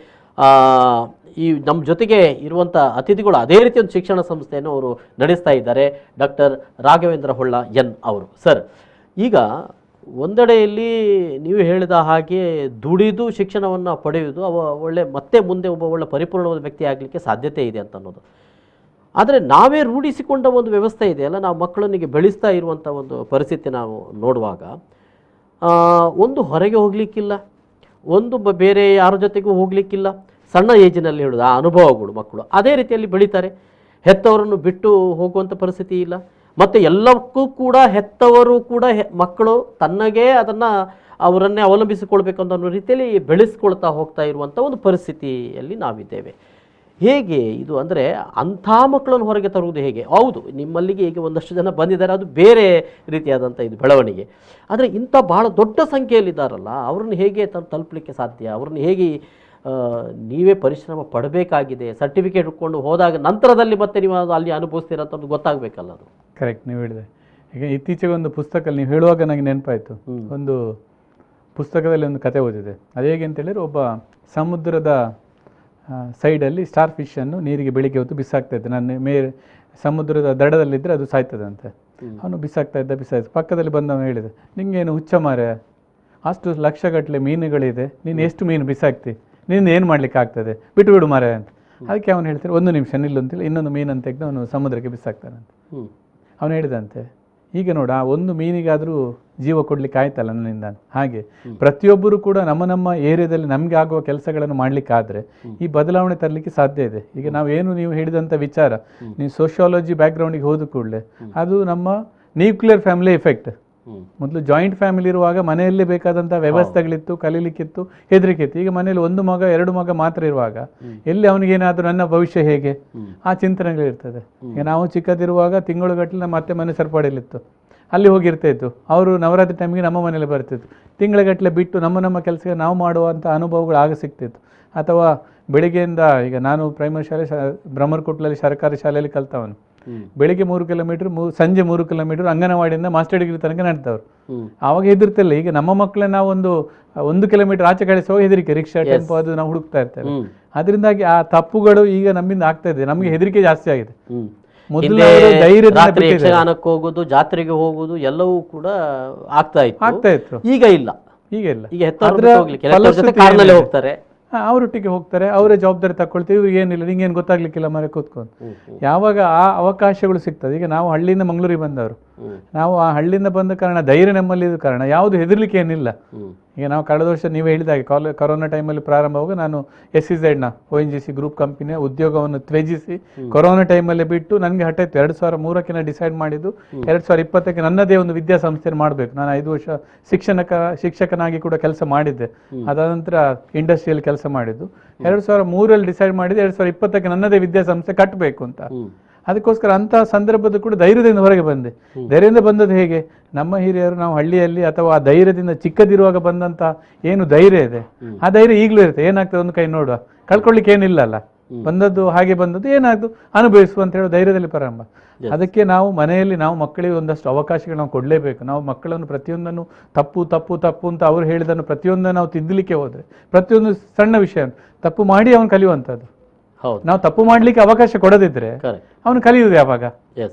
ಈ ನಮ್ಮ ಜೊತೆಗೆ ಇರುವಂಥ ಅತಿಥಿಗಳು ಅದೇ ರೀತಿ ಒಂದು ಶಿಕ್ಷಣ ಸಂಸ್ಥೆಯನ್ನು ಅವರು ನಡೆಸ್ತಾ ಇದ್ದಾರೆ, ಡಾಕ್ಟರ್ ರಾಘವೇಂದ್ರ ಹೊಳ್ಳ ಎನ್ ಅವರು. ಸರ್, ಈಗ ಒಂದೆಡೆಯಲ್ಲಿ ನೀವು ಹೇಳಿದ ಹಾಗೆ ದುಡಿದು ಶಿಕ್ಷಣವನ್ನು ಪಡೆಯುವುದು ಮತ್ತೆ ಮುಂದೆ ಒಬ್ಬ ಒಳ್ಳೆ ಪರಿಪೂರ್ಣವಾದ ವ್ಯಕ್ತಿ ಆಗಲಿಕ್ಕೆ ಸಾಧ್ಯತೆ ಇದೆ ಅಂತ ಅನ್ನೋದು. ಆದರೆ ನಾವೇ ರೂಢಿಸಿಕೊಂಡ ಒಂದು ವ್ಯವಸ್ಥೆ ಇದೆ ಅಲ್ಲ, ನಾವು ಮಕ್ಕಳನ್ನಿಗೆ ಬೆಳೆಸ್ತಾ ಇರುವಂಥ ಒಂದು ಪರಿಸ್ಥಿತಿ ನಾವು ನೋಡುವಾಗ, ಒಂದು ಹೊರಗೆ ಹೋಗಲಿಕ್ಕಿಲ್ಲ, ಒಂದು ಬೇರೆ ಯಾರ ಜೊತೆಗೂ ಹೋಗಲಿಕ್ಕಿಲ್ಲ, ಸಣ್ಣ ಏಜಿನಲ್ಲಿ ಹೇಳೋದು ಆ ಅನುಭವಗಳು ಮಕ್ಕಳು ಅದೇ ರೀತಿಯಲ್ಲಿ ಬೆಳೀತಾರೆ. ಹೆತ್ತವರನ್ನು ಬಿಟ್ಟು ಹೋಗುವಂಥ ಪರಿಸ್ಥಿತಿ ಇಲ್ಲ. ಮತ್ತು ಎಲ್ಲಕ್ಕೂ ಕೂಡ ಹೆತ್ತವರು ಕೂಡ ಮಕ್ಕಳು ತನ್ನಗೇ ಅದನ್ನು ಅವರನ್ನೇ ಅವಲಂಬಿಸಿಕೊಳ್ಬೇಕಂತ ಅನ್ನೋ ರೀತಿಯಲ್ಲಿ ಬೆಳೆಸ್ಕೊಳ್ತಾ ಹೋಗ್ತಾ ಇರುವಂಥ ಒಂದು ಪರಿಸ್ಥಿತಿಯಲ್ಲಿ ನಾವಿದ್ದೇವೆ. ಹೇಗೆ ಇದು ಅಂದರೆ ಅಂಥ ಮಕ್ಕಳನ್ನು ಹೊರಗೆ ತರುವುದು ಹೇಗೆ? ಹೌದು, ನಿಮ್ಮಲ್ಲಿಗೆ ಈಗ ಒಂದಷ್ಟು ಜನ ಬಂದಿದ್ದಾರೆ, ಅದು ಬೇರೆ ರೀತಿಯಾದಂಥ ಇದು ಬೆಳವಣಿಗೆ. ಆದರೆ ಇಂಥ ಬಹಳ ದೊಡ್ಡ ಸಂಖ್ಯೆಯಲ್ಲಿದ್ದಾರಲ್ಲ, ಅವ್ರನ್ನ ಹೇಗೆ ತಲುಪಲಿಕ್ಕೆ ಸಾಧ್ಯ? ಅವ್ರನ್ನ ಹೇಗೆ ನೀವೇ ಪರಿಶ್ರಮ ಪಡಬೇಕಾಗಿದೆ. ಸರ್ಟಿಫಿಕೇಟ್ ಇಟ್ಕೊಂಡು ಹೋದಾಗ ನಂತರದಲ್ಲಿ ಮತ್ತೆ ನೀವು ಅಲ್ಲಿ ಅನುಭವಿಸ್ತೀರ ಅಂತ ಗೊತ್ತಾಗಬೇಕಲ್ಲ. ಅದು ಕರೆಕ್ಟ್, ನೀವು ಹೇಳಿದೆ. ಈಗ ಇತ್ತೀಚೆಗೆ ಒಂದು ಪುಸ್ತಕ ನೀವು ಹೇಳುವಾಗ ನನಗೆ ನೆನಪಾಯಿತು. ಒಂದು ಪುಸ್ತಕದಲ್ಲಿ ಒಂದು ಕತೆ ಓದಿದೆ. ಅದು ಹೇಗೆ ಅಂತ ಹೇಳಿದ್ರೆ, ಒಬ್ಬ ಸಮುದ್ರದ ಸೈಡಲ್ಲಿ ಸ್ಟಾರ್ ಫಿಶನ್ನು ನೀರಿಗೆ ಬೆಳಿಗ್ಗೆ ಹೊತ್ತು ಬಿಸಾಕ್ತಾ ಇದ್ದೆ. ನಾನು ಸಮುದ್ರದ ದಡದಲ್ಲಿದ್ದರೆ ಅದು ಸಾಯ್ತದಂತೆ. ಅವನು ಬಿಸಾಕ್ತಾ ಇದ್ದ ಪಕ್ಕದಲ್ಲಿ ಬಂದವನು ಹೇಳಿದೆ, ನಿಂಗೇನು ಹುಚ್ಚ ಮಾರೆ, ಅಷ್ಟು ಲಕ್ಷಗಟ್ಟಲೆ ಮೀನುಗಳಿದೆ, ನೀನು ಎಷ್ಟು ಮೀನು ಬಿಸಾಕ್ತಿ, ನಿನ್ನ ಏನು ಮಾಡ್ಲಿಕ್ಕೆ ಆಗ್ತದೆ, ಬಿಟ್ಟು ಬಿಡು ಮಾರೆ ಅಂತ. ಅದಕ್ಕೆ ಅವನು ಹೇಳ್ತಾರೆ, ಒಂದು ನಿಮಿಷ ನಿಲ್ಲು ಅಂತಿಲ್ಲ, ಇನ್ನೊಂದು ಮೀನಂತ ತೆಗೆದು ಅವನು ಸಮುದ್ರಕ್ಕೆ ಬಿಸಾಕ್ತಾನಂತೆ. ಅವನು ಹೇಳಿದಂತೆ, ಈಗ ನೋಡ, ಆ ಒಂದು ಮೀನಿಗಾದರೂ ಜೀವ ಕೊಡ್ಲಿಕ್ಕೆ ಆಯ್ತಲ್ಲ ನನ್ನಿಂದ. ಹಾಗೆ ಪ್ರತಿಯೊಬ್ಬರು ಕೂಡ ನಮ್ಮ ಏರಿಯಾದಲ್ಲಿ ನಮಗೆ ಆಗುವ ಕೆಲಸಗಳನ್ನು ಮಾಡಲಿಕ್ಕಾದ್ರೆ ಈ ಬದಲಾವಣೆ ತರಲಿಕ್ಕೆ ಸಾಧ್ಯ ಇದೆ. ಈಗ ನೀವು ಹೇಳಿದಂಥ ವಿಚಾರ, ನೀವು ಸೋಷಿಯಾಲಜಿ ಬ್ಯಾಕ್ಗ್ರೌಂಡಿಗೆ ಹೋದ ಕೂಡಲೇ ಅದು ನಮ್ಮ ನ್ಯೂಕ್ಲಿಯರ್ ಫ್ಯಾಮಿಲಿ ಎಫೆಕ್ಟ್. ಮೊದಲು ಜಾಯಿಂಟ್ ಫ್ಯಾಮಿಲಿ ಇರುವಾಗ ಮನೆಯಲ್ಲೇ ಬೇಕಾದಂಥ ವ್ಯವಸ್ಥೆಗಳಿತ್ತು, ಕಲೀಲಿಕ್ಕಿತ್ತು, ಹೆದರಿಕೆ ಇತ್ತು. ಈಗ ಮನೇಲಿ ಒಂದು ಮಗ ಎರಡು ಮಗ ಮಾತ್ರ ಇರುವಾಗ ಎಲ್ಲಿ ಅವನಿಗೇನಾದರೂ ನನ್ನ ಭವಿಷ್ಯ ಹೇಗೆ, ಆ ಚಿಂತನೆಗಳಿರ್ತದೆ. ಈಗ ನಾವು ಚಿಕ್ಕದಿರುವಾಗ ತಿಂಗಳುಗಟ್ಟಲೆ ನಮ್ಮ ಅತ್ತೆ ಮನೆ ಸರಪಡಿಲಿತ್ತು, ಅಲ್ಲಿ ಹೋಗಿರ್ತಾ ಇತ್ತು. ಅವರು ನವರಾತ್ರಿ ಟೈಮಿಗೆ ನಮ್ಮ ಮನೇಲಿ ಬರ್ತಿತ್ತು. ತಿಂಗಳಗಟ್ಟಲೆ ಬಿಟ್ಟು ನಮ್ಮ ಕೆಲಸ ನಾವು ಮಾಡುವಂಥ ಅನುಭವಗಳು ಆಗ ಸಿಗ್ತಿತ್ತು. ಅಥವಾ ಬೆಳಿಗ್ಗೆಯಿಂದ, ಈಗ ನಾನು ಪ್ರೈಮರಿ ಶಾಲೆ ಬ್ರಹ್ಮರ್ಕುಟ್ಲಲ್ಲಿ ಸರ್ಕಾರಿ ಶಾಲೆಯಲ್ಲಿ ಕಲ್ತವನು. ಬೆಳಿಗ್ಗೆ 3 ಕಿಲೋಮೀಟರ್, ಸಂಜೆ 3 ಕಿಲೋಮೀಟರ್ ಅಂಗನವಾಡಿಯಿಂದ ಮಾಸ್ಟರ್ ಡಿಗ್ರಿ ತನಕ ನಡ್ತವ್ರು. ಆವಾಗ ಹೆದರ್ತಿಲ್ಲ. ಈಗ ನಮ್ಮ ಮಕ್ಕಳನ್ನ ನಾವು 1 ಕಿಲೋಮೀಟರ್ ಆಚೆ ಕಳಿಸುವಾಗ ಹೆದರಿಕೆ, ರಿಕ್ಷಾ, ಟೆಂಪೋ ಅದು ನಾವು ಹುಡುಕ್ತಾ ಇರ್ತೇವೆ. ಅದರಿಂದಾಗಿ ಆ ತಪ್ಪುಗಳು ಈಗ ನಮ್ಮಿಂದ ಆಗ್ತಾ ಇದೆ. ನಮಗೆ ಹೆದರಿಕೆ ಜಾಸ್ತಿ ಆಗಿದೆ. ಮೊದಲು ಯಕ್ಷಗಾನಕ್ಕೆ ಹೋಗೋದು, ಜಾತ್ರೆಗೆ ಹೋಗೋದು ಎಲ್ಲವೂ ಕೂಡ ಆಗ್ತಾ ಇತ್ತು. ಈಗ ಇಲ್ಲ. ಈಗ ಹೋಗ್ತಾರೆ, ಅವರೊಟ್ಟಿಗೆ ಹೋಗ್ತಾರೆ, ಅವರೇ ಜವಾಬ್ದಾರಿ ತಗೊಳ್ತೀವಿ. ಇವ್ರಿಗೆ ಏನಿಲ್ಲ, ನಿಂಗೇನು ಗೊತ್ತಾಗ್ಲಿಕ್ಕಿಲ್ಲ ಮರೆ ಕೂತ್ಕೊಂಡು. ಯಾವಾಗ ಆ ಅವಕಾಶಗಳು ಸಿಗ್ತದೆ. ಈಗ ನಾವು ಹಳ್ಳಿಯಿಂದ ಮಂಗಳೂರಿಗೆ ಬಂದವರು, ನಾವು ಆ ಹಳ್ಳಿಯಿಂದ ಬಂದ ಕಾರಣ, ಧೈರ್ಯ ನಮ್ಮಲ್ಲಿ ಇದ್ದ ಕಾರಣ ಯಾವುದು ಹೆದರ್ಲಿಕ್ಕೆ ಏನಿಲ್ಲ. ಈಗ ನಾವು ಕಳೆದ ವರ್ಷ ನೀವು ಹೇಳಿದಾಗೆ ಕೊರೋನಾ ಟೈಮಲ್ಲಿ ಪ್ರಾರಂಭವಾಗ ನಾನು SEZ ONGC ಗ್ರೂಪ್ ಕಂಪನಿಯ ಉದ್ಯೋಗವನ್ನು ತ್ಯಜಿಸಿ ಕೊರೋನಾ ಟೈಮಲ್ಲಿ ಬಿಟ್ಟು ನನಗೆ ಹಠಾಯ್ತು 2003ಕ್ಕೆ ಡಿಸೈಡ್ ಮಾಡಿದ್ದು 2020ಕ್ಕೆ ನನ್ನದೇ ಒಂದು ವಿದ್ಯಾಸಂಸ್ಥೆಯನ್ನು ಮಾಡಬೇಕು. ನಾನು 5 ವರ್ಷ ಶಿಕ್ಷಕನಾಗಿ ಕೂಡ ಕೆಲಸ ಮಾಡಿದ್ದೆ. ಅದಾದ ನಂತರ ಇಂಡಸ್ಟ್ರಿಯಲ್ಲಿ ಕೆಲಸ ಮಾಡಿದ್ದು. 2003ರಲ್ಲಿ ಡಿಸೈಡ್ ಮಾಡಿದ್ದು 2020ಕ್ಕೆ ನನ್ನದೇ ವಿದ್ಯಾಸಂಸ್ಥೆ ಕಟ್ಟಬೇಕು ಅಂತ. ಅದಕ್ಕೋಸ್ಕರ ಅಂತಹ ಸಂದರ್ಭದ ಕೂಡ ಧೈರ್ಯದಿಂದ ಹೊರಗೆ ಬಂದೆ. ಧೈರ್ಯದಿಂದ ಬಂದದ್ದು ಹೇಗೆ? ನಮ್ಮ ಹಿರಿಯರು, ನಾವು ಹಳ್ಳಿಯಲ್ಲಿ ಅಥವಾ ಆ ಧೈರ್ಯದಿಂದ ಚಿಕ್ಕದಿರುವಾಗ ಬಂದಂತ ಏನು ಧೈರ್ಯ ಇದೆ, ಆ ಧೈರ್ಯ ಈಗಲೂ ಇರುತ್ತೆ. ಏನಾಗ್ತದೆ ಒಂದು ಕೈ ನೋಡುವ, ಕಳ್ಕೊಳ್ಳಿಕ್ಕೆ ಏನಿಲ್ಲಲ್ಲ. ಬಂದದ್ದು ಹಾಗೆ ಬಂದದ್ದು, ಏನಾಗ್ದು ಅನುಭವಿಸುವ ಅಂತ ಹೇಳೋ ಧೈರ್ಯದಲ್ಲಿ ಪ್ರಾರಂಭ. ಅದಕ್ಕೆ ನಾವು ಮನೆಯಲ್ಲಿ ನಾವು ಮಕ್ಕಳಿಗೆ ಒಂದಷ್ಟು ಅವಕಾಶಗಳು ನಾವು ಕೊಡಲೇಬೇಕು. ನಾವು ಮಕ್ಕಳನ್ನು ಪ್ರತಿಯೊಂದನ್ನು ತಪ್ಪು ತಪ್ಪು ತಪ್ಪು ಅಂತ ಅವ್ರು ಹೇಳಿದನ್ನು ಪ್ರತಿಯೊಂದನ್ನು ನಾವು ತಿದ್ದಲಿಕ್ಕೆ ಹೋದ್ರೆ, ಪ್ರತಿಯೊಂದು ಸಣ್ಣ ವಿಷಯ ತಪ್ಪು ಮಾಡಿ ಅವನು ಕಲಿಯುವಂಥದ್ದು. ನಾವು ತಪ್ಪು ಮಾಡ್ಲಿಕ್ಕೆ ಅವಕಾಶ ಕೊಡದಿದ್ರೆ ಅವನು ಕಲಿಯುವುದು ಯಾವಾಗ?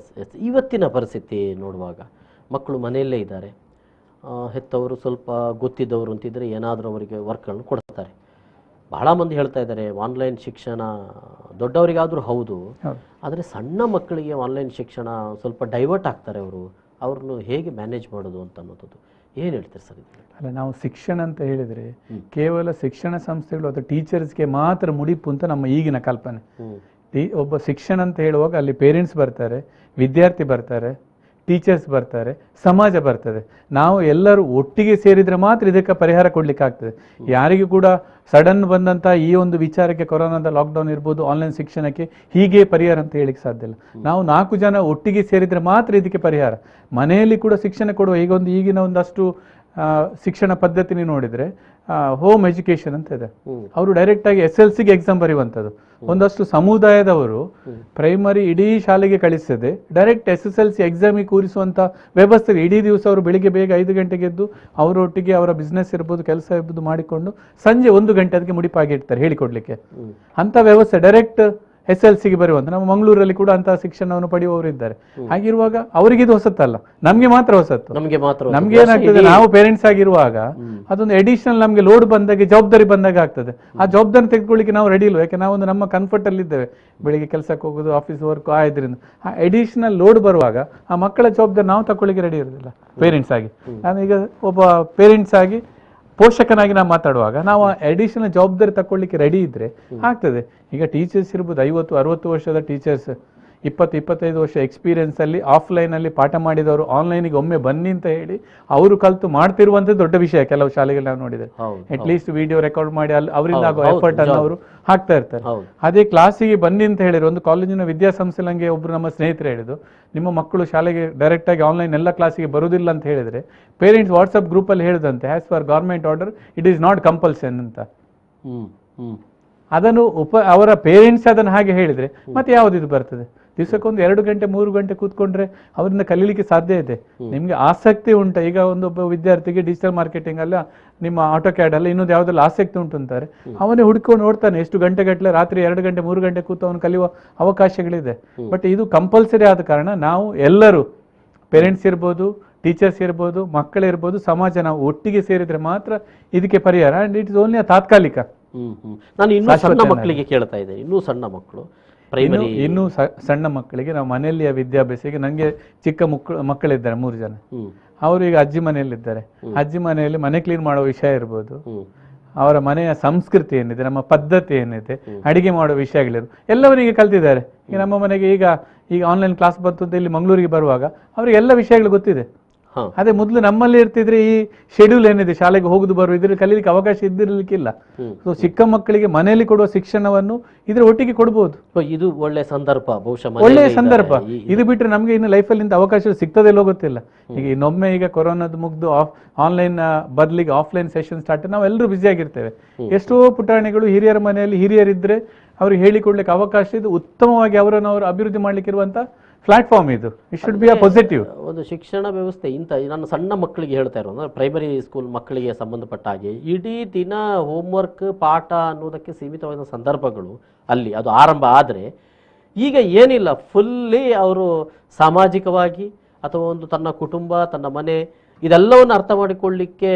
ಇವತ್ತಿನ ಪರಿಸ್ಥಿತಿ ನೋಡುವಾಗ ಮಕ್ಕಳು ಮನೆಯಲ್ಲೇ ಇದ್ದಾರೆ, ಹೆತ್ತವರು ಸ್ವಲ್ಪ ಗೊತ್ತಿದ್ದವರು ಅಂತಿದ್ರೆ ಏನಾದರೂ ಅವರಿಗೆ ವರ್ಕ್ಗಳನ್ನು ಕೊಡ್ತಾರೆ. ಬಹಳ ಮಂದಿ ಹೇಳ್ತಾ ಇದ್ದಾರೆ ಆನ್ಲೈನ್ ಶಿಕ್ಷಣ ದೊಡ್ಡವರಿಗಾದರೂ ಹೌದು, ಆದರೆ ಸಣ್ಣ ಮಕ್ಕಳಿಗೆ ಆನ್ಲೈನ್ ಶಿಕ್ಷಣ ಸ್ವಲ್ಪ ಡೈವರ್ಟ್ ಆಗ್ತಾರೆ ಅವರು. ಅವ್ರನ್ನು ಹೇಗೆ ಮ್ಯಾನೇಜ್ ಮಾಡೋದು ಅಂತ ಅನ್ನೋದು ಏನು ಹೇಳ್ತೀರಿ ಸರ್ ಇದು? ಅಲ್ಲ, ನಾವು ಶಿಕ್ಷಣ ಅಂತ ಹೇಳಿದರೆ ಕೇವಲ ಶಿಕ್ಷಣ ಸಂಸ್ಥೆಗಳು ಅಥವಾ ಟೀಚರ್ಸ್ಗೆ ಮಾತ್ರ ಮುಡಿಪು ಅಂತ ನಮ್ಮ ಈಗಿನ ಕಲ್ಪನೆ. ಒಬ್ಬ ಶಿಕ್ಷಣ ಅಂತ ಹೇಳುವಾಗ ಅಲ್ಲಿ ಪೇರೆಂಟ್ಸ್ ಬರ್ತಾರೆ, ವಿದ್ಯಾರ್ಥಿ ಬರ್ತಾರೆ, ಟೀಚರ್ಸ್ ಬರ್ತಾರೆ, ಸಮಾಜ ಬರ್ತದೆ. ನಾವು ಎಲ್ಲರೂ ಒಟ್ಟಿಗೆ ಸೇರಿದರೆ ಮಾತ್ರ ಇದಕ್ಕೆ ಪರಿಹಾರ ಕೊಡ್ಲಿಕ್ಕೆ ಆಗ್ತದೆ. ಯಾರಿಗೂ ಕೂಡ ಸಡನ್ ಬಂದಂಥ ಈ ಒಂದು ವಿಚಾರಕ್ಕೆ, ಕೊರೋನಾದ ಲಾಕ್ಡೌನ್ ಇರ್ಬೋದು, ಆನ್ಲೈನ್ ಶಿಕ್ಷಣಕ್ಕೆ ಹೀಗೆ ಪರಿಹಾರ ಅಂತ ಹೇಳಿಕ್ಕೆ ಸಾಧ್ಯ ಇಲ್ಲ. ನಾವು 4 ಜನ ಒಟ್ಟಿಗೆ ಸೇರಿದರೆ ಮಾತ್ರ ಇದಕ್ಕೆ ಪರಿಹಾರ. ಮನೆಯಲ್ಲಿ ಕೂಡ ಶಿಕ್ಷಣ ಕೊಡುವ ಈಗಿನ ಒಂದಷ್ಟು ಶಿಕ್ಷಣ ಪದ್ಧತಿ ನೋಡಿದರೆ ಹೋಮ್ ಎಜುಕೇಶನ್ ಅಂತ ಇದೆ. ಅವರು ಡೈರೆಕ್ಟ್ ಆಗಿ SLCಗೆ ಎಕ್ಸಾಮ್ ಬರೆಯುವಂಥದ್ದು. ಒಂದಷ್ಟು ಸಮುದಾಯದವರು ಪ್ರೈಮರಿ ಇಡೀ ಶಾಲೆಗೆ ಕಳಿಸದೆ ಡೈರೆಕ್ಟ್ SSLC ಎಕ್ಸಾಮಿಗೆ ಕೂರಿಸುವಂಥ ವ್ಯವಸ್ಥೆ. ಇಡೀ ದಿವಸ ಅವರು ಬೆಳಿಗ್ಗೆ ಬೇಗ 5 ಗಂಟೆಗೆ ಎದ್ದು ಅವರೊಟ್ಟಿಗೆ ಅವರ ಬಿಸ್ನೆಸ್ ಇರ್ಬೋದು, ಕೆಲಸ ಇರ್ಬೋದು ಮಾಡಿಕೊಂಡು ಸಂಜೆ 1 ಗಂಟೆ ಅದಕ್ಕೆ ಮುಡಿಪಾಗಿರ್ತಾರೆ ಹೇಳಿಕೊಡ್ಲಿಕ್ಕೆ. ಅಂಥ ವ್ಯವಸ್ಥೆ ಡೈರೆಕ್ಟ್ SLCಗೆ ಬರುವಂತ ನಮ್ಮ ಮಂಗಳೂರಲ್ಲಿ ಕೂಡ ಅಂತಹ ಶಿಕ್ಷಣವನ್ನು ಪಡೆಯುವವರು ಇದ್ದಾರೆ. ಹಾಗಿರುವಾಗ ಅವರಿಗೆ ಇದು ಹೊಸತ್ತಲ್ಲ, ನಮ್ಗೆ ಮಾತ್ರ ಹೊಸತ್ತು. ನಮ್ಗೆ ಏನಾಗ್ತದೆ, ನಾವು ಪೇರೆಂಟ್ಸ್ ಆಗಿರುವಾಗ ಅದೊಂದು ಅಡಿಷನಲ್ ನಮ್ಗೆ ಲೋಡ್ ಬಂದಾಗ, ಜವಾಬ್ದಾರಿ ಬಂದಾಗ ಆಗ್ತದೆ. ಆ ಜವಾಬ್ದಾರಿ ತೆಗೆದುಕೊಳ್ಳಿಕ್ಕೆ ನಾವು ರೆಡಿ ಇಲ್ಲ. ಯಾಕೆ ನಾವು ನಮ್ಮ ಕಂಫರ್ಟ್ ಅಲ್ಲಿ ಇದ್ದೇವೆ, ಬೆಳಿಗ್ಗೆ ಕೆಲಸಕ್ಕೆ ಹೋಗೋದು, ಆಫೀಸ್ ವರ್ಕ್ ಆದ್ರಿಂದ ಆ ಅಡಿಷನಲ್ ಲೋಡ್ ಬರುವಾಗ ಆ ಮಕ್ಕಳ ಜವಾಬ್ದಾರಿ ನಾವು ತಗೊಳ್ಳಿಕ್ಕೆ ರೆಡಿ ಇರೋದಿಲ್ಲ ಪೇರೆಂಟ್ಸ್ ಆಗಿ. ನಾನೀಗ ಒಬ್ಬ ಪೇರೆಂಟ್ಸ್ ಆಗಿ, ಪೋಷಕನಾಗಿ ನಾವು ಮಾತಾಡುವಾಗ ನಾವು ಅಡಿಷನಲ್ ಜವಾಬ್ದಾರಿ ತಗೊಳ್ಳಿಕ್ಕೆ ರೆಡಿ ಇದ್ರೆ ಆಗ್ತದೆ. ಈಗ ಟೀಚರ್ಸ್ ಇರ್ಬೋದು, 50-60 ವರ್ಷದ ಟೀಚರ್ಸ್, 20-25 ವರ್ಷ ಎಕ್ಸ್ಪೀರಿಯನ್ಸ್ ಅಲ್ಲಿ ಆಫ್ಲೈನ್ ಅಲ್ಲಿ ಪಾಠ ಮಾಡಿದವರು ಆನ್ಲೈನ್ಗೆ ಒಮ್ಮೆ ಬನ್ನಿ ಅಂತ ಹೇಳಿ ಅವರು ಕಲ್ತು ಮಾಡ್ತಿರುವಂಥದ್ದು ದೊಡ್ಡ ವಿಷಯ. ಕೆಲವು ಶಾಲೆಗಳು ನಾವು ನೋಡಿದ್ರೆ ಅಟ್ ಲೀಸ್ಟ್ ವಿಡಿಯೋ ರೆಕಾರ್ಡ್ ಮಾಡಿ ಅಲ್ಲಿ ಅವರಿಂದ ಆಗೋ ಎಫರ್ಟ್ ಅನ್ನು ಅವರು ಹಾಕ್ತಾ ಇರ್ತಾರೆ. ಅದೇ ಕ್ಲಾಸಿಗೆ ಬನ್ನಿ ಅಂತ ಹೇಳಿದ್ರು, ಒಂದು ಕಾಲೇಜಿನ ವಿದ್ಯಾಸಂಸ್ಥೆ ನಂಗೆ ಒಬ್ರು ನಮ್ಮ ಸ್ನೇಹಿತರು ಹೇಳಿದ್ರು, ನಿಮ್ಮ ಮಕ್ಕಳು ಶಾಲೆಗೆ ಡೈರೆಕ್ಟ್ ಆಗಿ ಆನ್ಲೈನ್ ಎಲ್ಲ ಕ್ಲಾಸಿಗೆ ಬರುವುದಿಲ್ಲ ಅಂತ ಹೇಳಿದ್ರೆ ಪೇರೆಂಟ್ಸ್ ವಾಟ್ಸ್ಆಪ್ ಗ್ರೂಪ್ ಅಲ್ಲಿ ಹೇಳಿದಂತೆ, as per government order it is not compulsion ಅಂತ. ಅದನ್ನು ಅವರ ಪೇರೆಂಟ್ಸ್ ಅದನ್ನು ಹಾಗೆ ಹೇಳಿದ್ರೆ ಮತ್ತೆ ಯಾವುದಿದು ಬರ್ತದೆ? ದಿವಸಕ್ಕೊಂದು 2 ಗಂಟೆ 3 ಗಂಟೆ ಕೂತ್ಕೊಂಡ್ರೆ ಅವರಿಂದ ಕಲೀಲಿಕ್ಕೆ ಸಾಧ್ಯ ಇದೆ. ನಿಮ್ಗೆ ಆಸಕ್ತಿ ಉಂಟು, ಈಗ ಒಂದೊಬ್ಬ ವಿದ್ಯಾರ್ಥಿಗೆ ಡಿಜಿಟಲ್ ಮಾರ್ಕೆಟಿಂಗ್ ಅಲ್ಲ, ನಿಮ್ಮ ಆಟೋ ಕ್ಯಾಡ್ ಅಲ್ಲ, ಇನ್ನೊಂದು ಯಾವುದೆಲ್ಲ ಆಸಕ್ತಿ ಉಂಟು ಅಂತಾರೆ, ಅವನೇ ಹುಡ್ಕೊಂಡು ನೋಡ್ತಾನೆ. ಎಷ್ಟು ಗಂಟೆಗಟ್ಟಲೆ ರಾತ್ರಿ 2 ಗಂಟೆ 3 ಗಂಟೆ ಕೂತು ಅವನು ಕಲಿಯುವ ಅವಕಾಶಗಳಿದೆ. ಬಟ್ ಇದು ಕಂಪಲ್ಸರಿ ಆದ ಕಾರಣ ನಾವು ಎಲ್ಲರೂ, ಪೇರೆಂಟ್ಸ್ ಇರ್ಬೋದು, ಟೀಚರ್ಸ್ ಇರ್ಬೋದು, ಮಕ್ಕಳಿರ್ಬೋದು, ಸಮಾಜ, ನಾವು ಒಟ್ಟಿಗೆ ಸೇರಿದ್ರೆ ಮಾತ್ರ ಇದಕ್ಕೆ ಪರಿಹಾರ. ಅಂಡ್ ಇಟ್ ಇಸ್ ಓನ್ಲಿ ತಾತ್ಕಾಲಿಕ. ನಾನು ಇನ್ನೂ ಸಣ್ಣ ಮಕ್ಕಳಿಗೆ ಕೇಳ್ತಾ ಇದ್ದೇನೆ, ಇನ್ನೂ ಸಣ್ಣ ಮಕ್ಕಳು, ಇನ್ನೂ ಸಣ್ಣ ಮಕ್ಕಳಿಗೆ ನಾವು ಮನೆಯಲ್ಲಿಯ ವಿದ್ಯಾಭ್ಯಾಸ. ಈಗ ನನಗೆ ಚಿಕ್ಕ ಮಕ್ಕಳಿದ್ದಾರೆ 3 ಜನ, ಅವರು ಈಗ ಅಜ್ಜಿ ಮನೆಯಲ್ಲಿದ್ದಾರೆ. ಅಜ್ಜಿ ಮನೆಯಲ್ಲಿ ಮನೆ ಕ್ಲೀನ್ ಮಾಡೋ ವಿಷಯ ಇರ್ಬೋದು, ಅವರ ಮನೆಯ ಸಂಸ್ಕೃತಿ ಏನಿದೆ, ನಮ್ಮ ಪದ್ಧತಿ ಏನಿದೆ, ಅಡಿಗೆ ಮಾಡೋ ವಿಷಯಗಳಿರ್ಬೋದು, ಎಲ್ಲವರಿಗೆ ಕಲ್ತಿದ್ದಾರೆ. ಈಗ ನಮ್ಮ ಮನೆಗೆ ಈಗ ಆನ್ಲೈನ್ ಕ್ಲಾಸ್ ಬಂತು ಅಂತ ಇಲ್ಲಿ ಮಂಗಳೂರಿಗೆ ಬರುವಾಗ ಅವರಿಗೆ ಎಲ್ಲ ವಿಷಯಗಳು ಗೊತ್ತಿದೆ. ಅದೇ ಮೊದಲು ನಮ್ಮಲ್ಲಿ ಇರ್ತಿದ್ರೆ ಈ ಶೆಡ್ಯೂಲ್ ಏನಿದೆ, ಶಾಲೆಗೆ ಹೋಗುದು ಬರುವ ಇದ್ರಲ್ಲಿ ಕಲೀಲಿಕ್ಕೆ ಅವಕಾಶ ಇದ್ದಿರ್ಲಿಕ್ಕಿಲ್ಲ. ಸೊ ಚಿಕ್ಕ ಮಕ್ಕಳಿಗೆ ಮನೆಯಲ್ಲಿ ಕೊಡುವ ಶಿಕ್ಷಣವನ್ನು ಇದ್ರ ಒಟ್ಟಿಗೆ ಕೊಡ್ಬೋದು. ಇದು ಒಳ್ಳೆ ಸಂದರ್ಭ, ಬಹುಶಃ ಒಳ್ಳೆಯ ಸಂದರ್ಭ. ಇದು ಬಿಟ್ಟರೆ ನಮ್ಗೆ ಇನ್ನು ಲೈಫಲ್ಲಿ ಇಂಥ ಅವಕಾಶ ಸಿಗ್ತದೆಲ್ಲೋ ಗೊತ್ತಿಲ್ಲ. ಈಗ ಇನ್ನೊಮ್ಮೆ ಈಗ ಕೊರೋನಾದ ಮುಗ್ದು ಆನ್ಲೈನ್ ಬದಲಿಗೆ ಆಫ್ಲೈನ್ ಸೆಷನ್ ಸ್ಟಾರ್ಟ್, ನಾವು ಎಲ್ಲರೂ ಬ್ಯುಸಿ ಆಗಿರ್ತೇವೆ. ಎಷ್ಟೋ ಪುಟಾಣಿಗಳು ಹಿರಿಯರ ಮನೆಯಲ್ಲಿ ಹಿರಿಯರಿದ್ರೆ ಅವ್ರಿಗೆ ಹೇಳಿಕೊಡ್ಲಿಕ್ಕೆ ಅವಕಾಶ ಇದು, ಉತ್ತಮವಾಗಿ ಅವರನ್ನು ಅವರು ಅಭಿವೃದ್ಧಿ ಮಾಡ್ಲಿಕ್ಕೆ ಇರುವಂತ ಪ್ಲಾಟ್ಫಾರ್ಮ್ ಇದು. It should be a positive. ಒಂದು ಶಿಕ್ಷಣ ವ್ಯವಸ್ಥೆ ಇಂಥ, ನಾನು ಸಣ್ಣ ಮಕ್ಕಳಿಗೆ ಹೇಳ್ತಾ ಇರೋದು, ಪ್ರೈಮರಿ ಸ್ಕೂಲ್ ಮಕ್ಕಳಿಗೆ ಸಂಬಂಧಪಟ್ಟ ಹಾಗೆ ಇಡೀ ದಿನ ಹೋಮ್ವರ್ಕ್ ಪಾಠ ಅನ್ನೋದಕ್ಕೆ ಸೀಮಿತವಾದ ಸಂದರ್ಭಗಳು ಅಲ್ಲಿ ಅದು ಆರಂಭ ಆದರೆ, ಈಗ ಏನಿಲ್ಲ, ಫುಲ್ಲಿ ಅವರು ಸಾಮಾಜಿಕವಾಗಿ ಅಥವಾ ಒಂದು ತನ್ನ ಕುಟುಂಬ, ತನ್ನ ಮನೆ, ಇದೆಲ್ಲವನ್ನು ಅರ್ಥ ಮಾಡಿಕೊಳ್ಳಿಕ್ಕೆ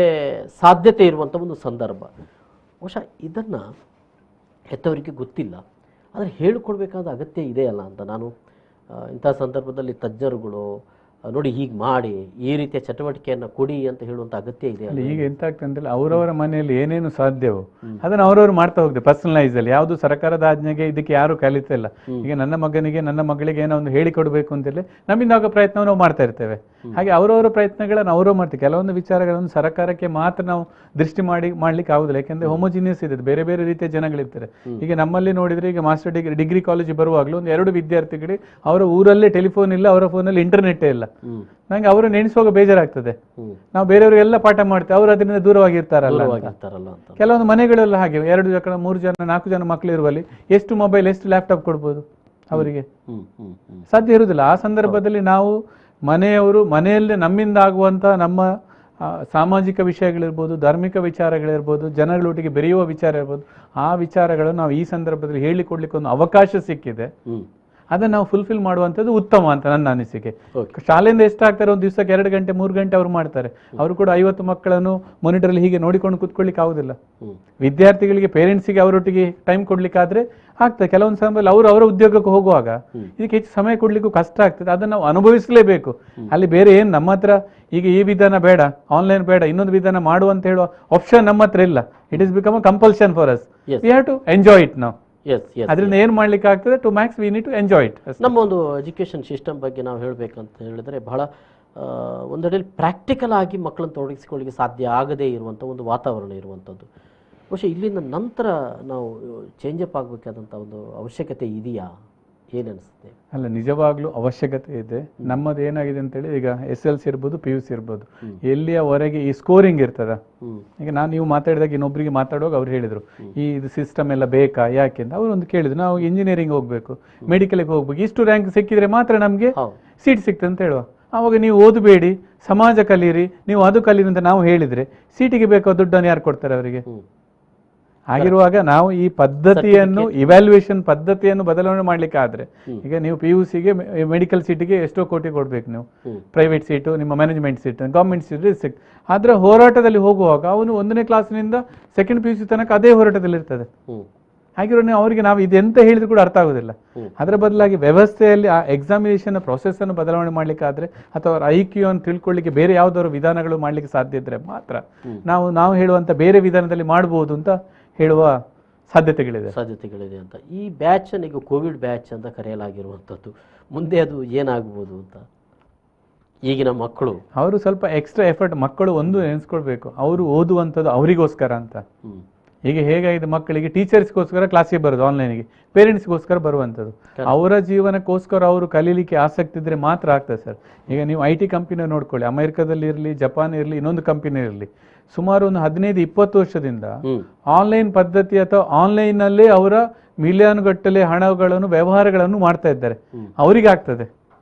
ಸಾಧ್ಯತೆ ಇರುವಂಥ ಒಂದು ಸಂದರ್ಭ. ಬಹುಶಃ ಇದನ್ನು ಹೆತ್ತವರಿಗೆ ಗೊತ್ತಿಲ್ಲ, ಆದರೆ ಹೇಳಿಕೊಡ್ಬೇಕಾದ ಅಗತ್ಯ ಇದೆಯಲ್ಲ ಅಂತ ನಾನು ಇಂಥ ಸಂದರ್ಭದಲ್ಲಿ ತಜ್ಞರುಗಳು ನೋಡಿ ಹೀಗೆ ಮಾಡಿ ಈ ರೀತಿಯ ಚಟುವಟಿಕೆಯನ್ನು ಕೊಡಿ ಅಂತ ಹೇಳುವಂಥ ಅಗತ್ಯ ಇದೆ. ಈಗ ಎಂತ ಆಗ್ತದೆ ಅಂದ್ರೆ ಅವರವರ ಮನೆಯಲ್ಲಿ ಏನೇನು ಸಾಧ್ಯವೋ ಅದನ್ನು ಅವರವರು ಮಾಡ್ತಾ ಹೋಗ್ತದೆ ಪರ್ಸನಲೈಸ್ ಅಲ್ಲಿ. ಯಾವುದು ಸರ್ಕಾರದ ಆಜ್ಞೆಗೆ ಇದಕ್ಕೆ ಯಾರು ಕಲಿತಾ ಇಲ್ಲ. ಈಗ ನನ್ನ ಮಗನಿಗೆ ನನ್ನ ಮಗಳಿಗೆ ಏನೋ ಒಂದು ಹೇಳಿಕೊಡ್ಬೇಕು ಅಂತೇಳಿ ನಮ್ಮಿಂದ ಆಗೋ ಪ್ರಯತ್ನ ನಾವು ಮಾಡ್ತಾ ಇರ್ತೇವೆ. ಹಾಗೆ ಅವರವರ ಪ್ರಯತ್ನಗಳನ್ನು ಅವರು ಮಾಡ್ತೀವಿ. ಕೆಲವೊಂದು ವಿಚಾರಗಳನ್ನು ಸರ್ಕಾರಕ್ಕೆ ಮಾತ್ರ ನಾವು ದೃಷ್ಟಿ ಮಾಡ್ಲಿಕ್ಕೆ ಆಗುದಿಲ್ಲ. ಯಾಕಂದ್ರೆ ಹೋಮೋಜಿನಿಯಸ್ ಇದೆ, ಬೇರೆ ಬೇರೆ ರೀತಿಯ ಜನಗಳಿರ್ತಾರೆ. ಈಗ ನಮ್ಮಲ್ಲಿ ನೋಡಿದ್ರೆ ಈಗ ಮಾಸ್ಟರ್ ಡಿಗ್ರಿ ಕಾಲೇಜ್ ಬರುವಾಗಲೂ ಒಂದು 2 ವಿದ್ಯಾರ್ಥಿಗಳಿಗೆ ಅವರ ಊರಲ್ಲೇ ಟೆಲಿಫೋನ್ ಇಲ್ಲ, ಅವರ ಫೋನಲ್ಲಿ ಇಂಟರ್ನೆಟ್ ಇಲ್ಲ. ನಂಗೆ ಅವರು ನೆನೆಸುವಾಗ ಬೇಜಾರಾಗ್ತದೆ. ನಾವು ಬೇರೆಯವರಿಗೆಲ್ಲ ಪಾಠ ಮಾಡ್ತೇವೆ, ಅವರು ಅದರಿಂದ ದೂರವಾಗಿರ್ತಾರಲ್ಲ. ಕೆಲವೊಂದು ಮನೆಗಳೆಲ್ಲ ಹಾಗೆ 2 ಜನ 3 ಜನ 4 ಜನ ಮಕ್ಕಳು ಇರುವಲ್ಲಿ ಎಷ್ಟು ಮೊಬೈಲ್ ಎಷ್ಟು ಲ್ಯಾಪ್ಟಾಪ್ ಕೊಡ್ಬೋದು ಅವರಿಗೆ? ಸಾಧ್ಯ ಇರುವುದಿಲ್ಲ. ಆ ಸಂದರ್ಭದಲ್ಲಿ ನಾವು ಮನೆಯವರು ಮನೆಯಲ್ಲೇ ನಮ್ಮಿಂದ ಆಗುವಂತ ನಮ್ಮ ಸಾಮಾಜಿಕ ವಿಷಯಗಳಿರ್ಬೋದು, ಧಾರ್ಮಿಕ ವಿಚಾರಗಳಿರ್ಬೋದು, ಜನಗಳೊಟ್ಟಿಗೆ ಬೆರೆಯುವ ವಿಚಾರ ಇರ್ಬೋದು, ಆ ವಿಚಾರಗಳನ್ನು ನಾವು ಈ ಸಂದರ್ಭದಲ್ಲಿ ಹೇಳಿಕೊಡ್ಲಿಕ್ಕೆ ಒಂದು ಅವಕಾಶ ಸಿಕ್ಕಿದೆ. ಅದನ್ನು ನಾವು ಫುಲ್ಫಿಲ್ ಮಾಡುವಂಥದ್ದು ಉತ್ತಮ ಅಂತ ನನ್ನ ಅನಿಸಿಕೆ. Okay. ಶಾಲೆಯಿಂದ ಎಷ್ಟಾಗ್ತಾರೆ, ಒಂದು ದಿವಸಕ್ಕೆ 2 ಗಂಟೆ 3 ಗಂಟೆ ಅವರು ಮಾಡ್ತಾರೆ. ಅವರು ಕೂಡ 50 ಮಕ್ಕಳನ್ನು ಮಾನಿಟರಲ್ಲಿ ಹೀಗೆ ನೋಡಿಕೊಂಡು ಕೂತ್ಕೊಳ್ಳಿಕ್ಕೆ ಆಗುದಿಲ್ಲ. ವಿದ್ಯಾರ್ಥಿಗಳಿಗೆ ಪೇರೆಂಟ್ಸಿಗೆ ಅವರೊಟ್ಟಿಗೆ ಟೈಮ್ ಕೊಡ್ಲಿಕ್ಕಾದ್ರೆ ಆಗ್ತದೆ. ಕೆಲವೊಂದು ಸಮಯದಲ್ಲಿ ಅವರು ಅವರ ಉದ್ಯೋಗಕ್ಕೆ ಹೋಗುವಾಗ ಇದಕ್ಕೆ ಹೆಚ್ಚು ಸಮಯ ಕೊಡ್ಲಿಕ್ಕೂ ಕಷ್ಟ ಆಗ್ತದೆ. ಅದನ್ನು ನಾವು ಅನುಭವಿಸಲೇಬೇಕು. ಅಲ್ಲಿ ಬೇರೆ ಏನು ನಮ್ಮ ಹತ್ರ ಈಗ ಈ ವಿಧಾನ ಬೇಡ, ಆನ್ಲೈನ್ ಬೇಡ, ಇನ್ನೊಂದು ವಿಧಾನ ಮಾಡುವಂತ ಹೇಳುವ ಆಪ್ಷನ್ ನಮ್ಮ ಹತ್ರ ಇಲ್ಲ. It is become a compulsion for us. We have to enjoy it ನಾವು. ಅದರಿಂದ ಏನು ಮಾಡ್ಲಿಕ್ಕೆ ಆಗ್ತದೆ, to max we need to enjoy it. ನಮ್ಮ ಒಂದು ಎಜುಕೇಷನ್ ಸಿಸ್ಟಮ್ ಬಗ್ಗೆ ನಾವು ಹೇಳಬೇಕಂತ ಹೇಳಿದ್ರೆ ಬಹಳ ಒಂದೆಡೆಯಲ್ಲಿ ಪ್ರಾಕ್ಟಿಕಲ್ ಆಗಿ ಮಕ್ಕಳನ್ನು ತೊಡಗಿಸಿಕೊಳ್ಳಿಕ್ಕೆ ಸಾಧ್ಯ ಆಗದೇ ಇರುವಂಥ ಒಂದು ವಾತಾವರಣ ಇರುವಂಥದ್ದು. ಬಹುಶಃ ಇಲ್ಲಿಂದ ನಂತರ ನಾವು ಚೇಂಜ್ ಅಪ್ ಆಗಬೇಕಾದಂಥ ಒಂದು ಅವಶ್ಯಕತೆ ಇದೆಯಾ, ಏನನ್ಸುತ್ತೆ? ಅಲ್ಲ, ನಿಜವಾಗ್ಲೂ ಅವಶ್ಯಕತೆ ಇದೆ. ನಮ್ಮದು ಏನಾಗಿದೆ ಅಂತೇಳಿ ಈಗ SLC ಇರ್ಬೋದು, PUC ಇರ್ಬೋದು, ಎಲ್ಲಿಯವರೆಗೆ ಈ ಸ್ಕೋರಿಂಗ್ ಇರ್ತದ. ಈಗ ನೀವು ಮಾತಾಡಿದಾಗ ಇನ್ನೊಬ್ರಿಗೆ ಮಾತಾಡುವಾಗ ಅವ್ರು ಹೇಳಿದ್ರು ಇದು ಸಿಸ್ಟಮ್ ಎಲ್ಲ ಬೇಕಾ, ಯಾಕೆ ಅಂತ. ಅವ್ರು ಒಂದು ಕೇಳಿದ್ರು, ನಾವು ಇಂಜಿನಿಯರಿಂಗ್ ಹೋಗ್ಬೇಕು, ಮೆಡಿಕಲ್ಗೆ ಹೋಗ್ಬೇಕು, ಇಷ್ಟು ರ್ಯಾಂಕ್ ಸಿಕ್ಕಿದ್ರೆ ಮಾತ್ರ ನಮಗೆ ಸೀಟ್ ಸಿಕ್ತದೆ ಅಂತ ಹೇಳುವ. ಆವಾಗ ನೀವು ಓದಬೇಡಿ, ಸಮಾಜ ಕಲೀರಿ, ನೀವು ಅದು ಕಲೀರಿ ಅಂತ ನಾವು ಹೇಳಿದ್ರೆ ಸೀಟಿಗೆ ಬೇಕಾದ ದುಡ್ಡನ್ನು ಯಾರು ಕೊಡ್ತಾರೆ ಅವರಿಗೆ? ಆಗಿರುವಾಗ ನಾವು ಈ ಪದ್ಧತಿಯನ್ನು, ಇವ್ಯಾಲ್ಯೂಯೇಷನ್ ಪದ್ಧತಿಯನ್ನು ಬದಲಾವಣೆ ಮಾಡ್ಲಿಕ್ಕೆ ಆದ್ರೆ, ಈಗ ನೀವು PUCಗೆ ಮೆಡಿಕಲ್ ಸೀಟಿಗೆ ಎಷ್ಟೋ ಕೋಟಿ ಕೊಡ್ಬೇಕು ನೀವು, ಪ್ರೈವೇಟ್ ಸೀಟು, ನಿಮ್ಮ ಮ್ಯಾನೇಜ್ಮೆಂಟ್ ಸೀಟ್, ಗೌರ್ಮೆಂಟ್ ಸೀಟ್ ಸಿಕ್. ಆದ್ರೆ ಹೋರಾಟದಲ್ಲಿ ಹೋಗುವಾಗ ಅವನು 1ನೇ ಕ್ಲಾಸ್ನಿಂದ 2nd PUC ತನಕ ಅದೇ ಹೋರಾಟದಲ್ಲಿ ಇರ್ತದೆ. ಹಾಗಿರೋ ಅವರಿಗೆ ನಾವು ಇದೆಂತ ಹೇಳಿದ್ರು ಕೂಡ ಅರ್ಥ ಆಗೋದಿಲ್ಲ. ಅದರ ಬದಲಾಗಿ ವ್ಯವಸ್ಥೆಯಲ್ಲಿ ಆ ಎಕ್ಸಾಮಿನೇಷನ್ ಪ್ರೊಸೆಸ್ ಅನ್ನು ಬದಲಾವಣೆ ಮಾಡ್ಲಿಕ್ಕೆ ಆದ್ರೆ, ಅಥವಾ ಅವರ IQ ಅನ್ನು ತಿಳ್ಕೊಳ್ಳಿಕ್ಕೆ ಬೇರೆ ಯಾವ್ದಾದ್ರು ವಿಧಾನಗಳು ಮಾಡ್ಲಿಕ್ಕೆ ಸಾಧ್ಯ ಇದ್ರೆ ಮಾತ್ರ ನಾವು ಹೇಳುವಂತ ಬೇರೆ ವಿಧಾನದಲ್ಲಿ ಮಾಡಬಹುದು ಅಂತ ಹೇಳುವ ಸಾಧ್ಯತೆಗಳಿದೆ ಅಂತ. ಈ ಬ್ಯಾಚ್ ಈಗ ಕೋವಿಡ್ ಬ್ಯಾಚ್ ಅಂತ ಕರೆಯಲಾಗಿರುವಂಥದ್ದು, ಮುಂದೆ ಅದು ಏನಾಗ್ಬೋದು ಅಂತ ಈಗಿನ ಮಕ್ಕಳು ಅವರು ಸ್ವಲ್ಪ ಎಕ್ಸ್ಟ್ರಾ ಎಫರ್ಟ್, ಮಕ್ಕಳು ಒಂದು ನೆನೆಸ್ಕೊಳ್ಬೇಕು, ಅವರು ಓದುವಂಥದ್ದು ಅವರಿಗೋಸ್ಕರ ಅಂತ. ಈಗ ಹೇಗಾಗಿದೆ, ಮಕ್ಕಳಿಗೆ ಟೀಚರ್ಸ್ಗೋಸ್ಕರ ಕ್ಲಾಸಿಗೆ ಬರೋದು, ಆನ್ಲೈನ್ಗೆ ಪೇರೆಂಟ್ಸ್ಗೋಸ್ಕರ ಬರುವಂಥದ್ದು. ಅವರ ಜೀವನಕ್ಕೋಸ್ಕರ ಅವರು ಕಲೀಲಿಕ್ಕೆ ಆಸಕ್ತಿ ಇದ್ರೆ ಮಾತ್ರ ಆಗ್ತದೆ ಸರ್. ಈಗ ನೀವು IT ಕಂಪನಿ ನೋಡ್ಕೊಳ್ಳಿ, ಅಮೆರಿಕದಲ್ಲಿ ಇರಲಿ, ಜಪಾನ್ ಇರಲಿ, ಇನ್ನೊಂದು ಕಂಪನಿ ಇರಲಿ, ಸುಮಾರು ಒಂದು 15-20 ವರ್ಷದಿಂದ ಆನ್ಲೈನ್ ಪದ್ಧತಿ ಅಥವಾ ಆನ್ಲೈನ್ ನಲ್ಲೇ ಅವರ ಮಿಲಿಯನ್ ಗಟ್ಟಲೆ ಹಣಗಳನ್ನು, ವ್ಯವಹಾರಗಳನ್ನು ಮಾಡ್ತಾ ಇದ್ದಾರೆ. ಅವರಿಗೆ ಆಗ್ತದೆ.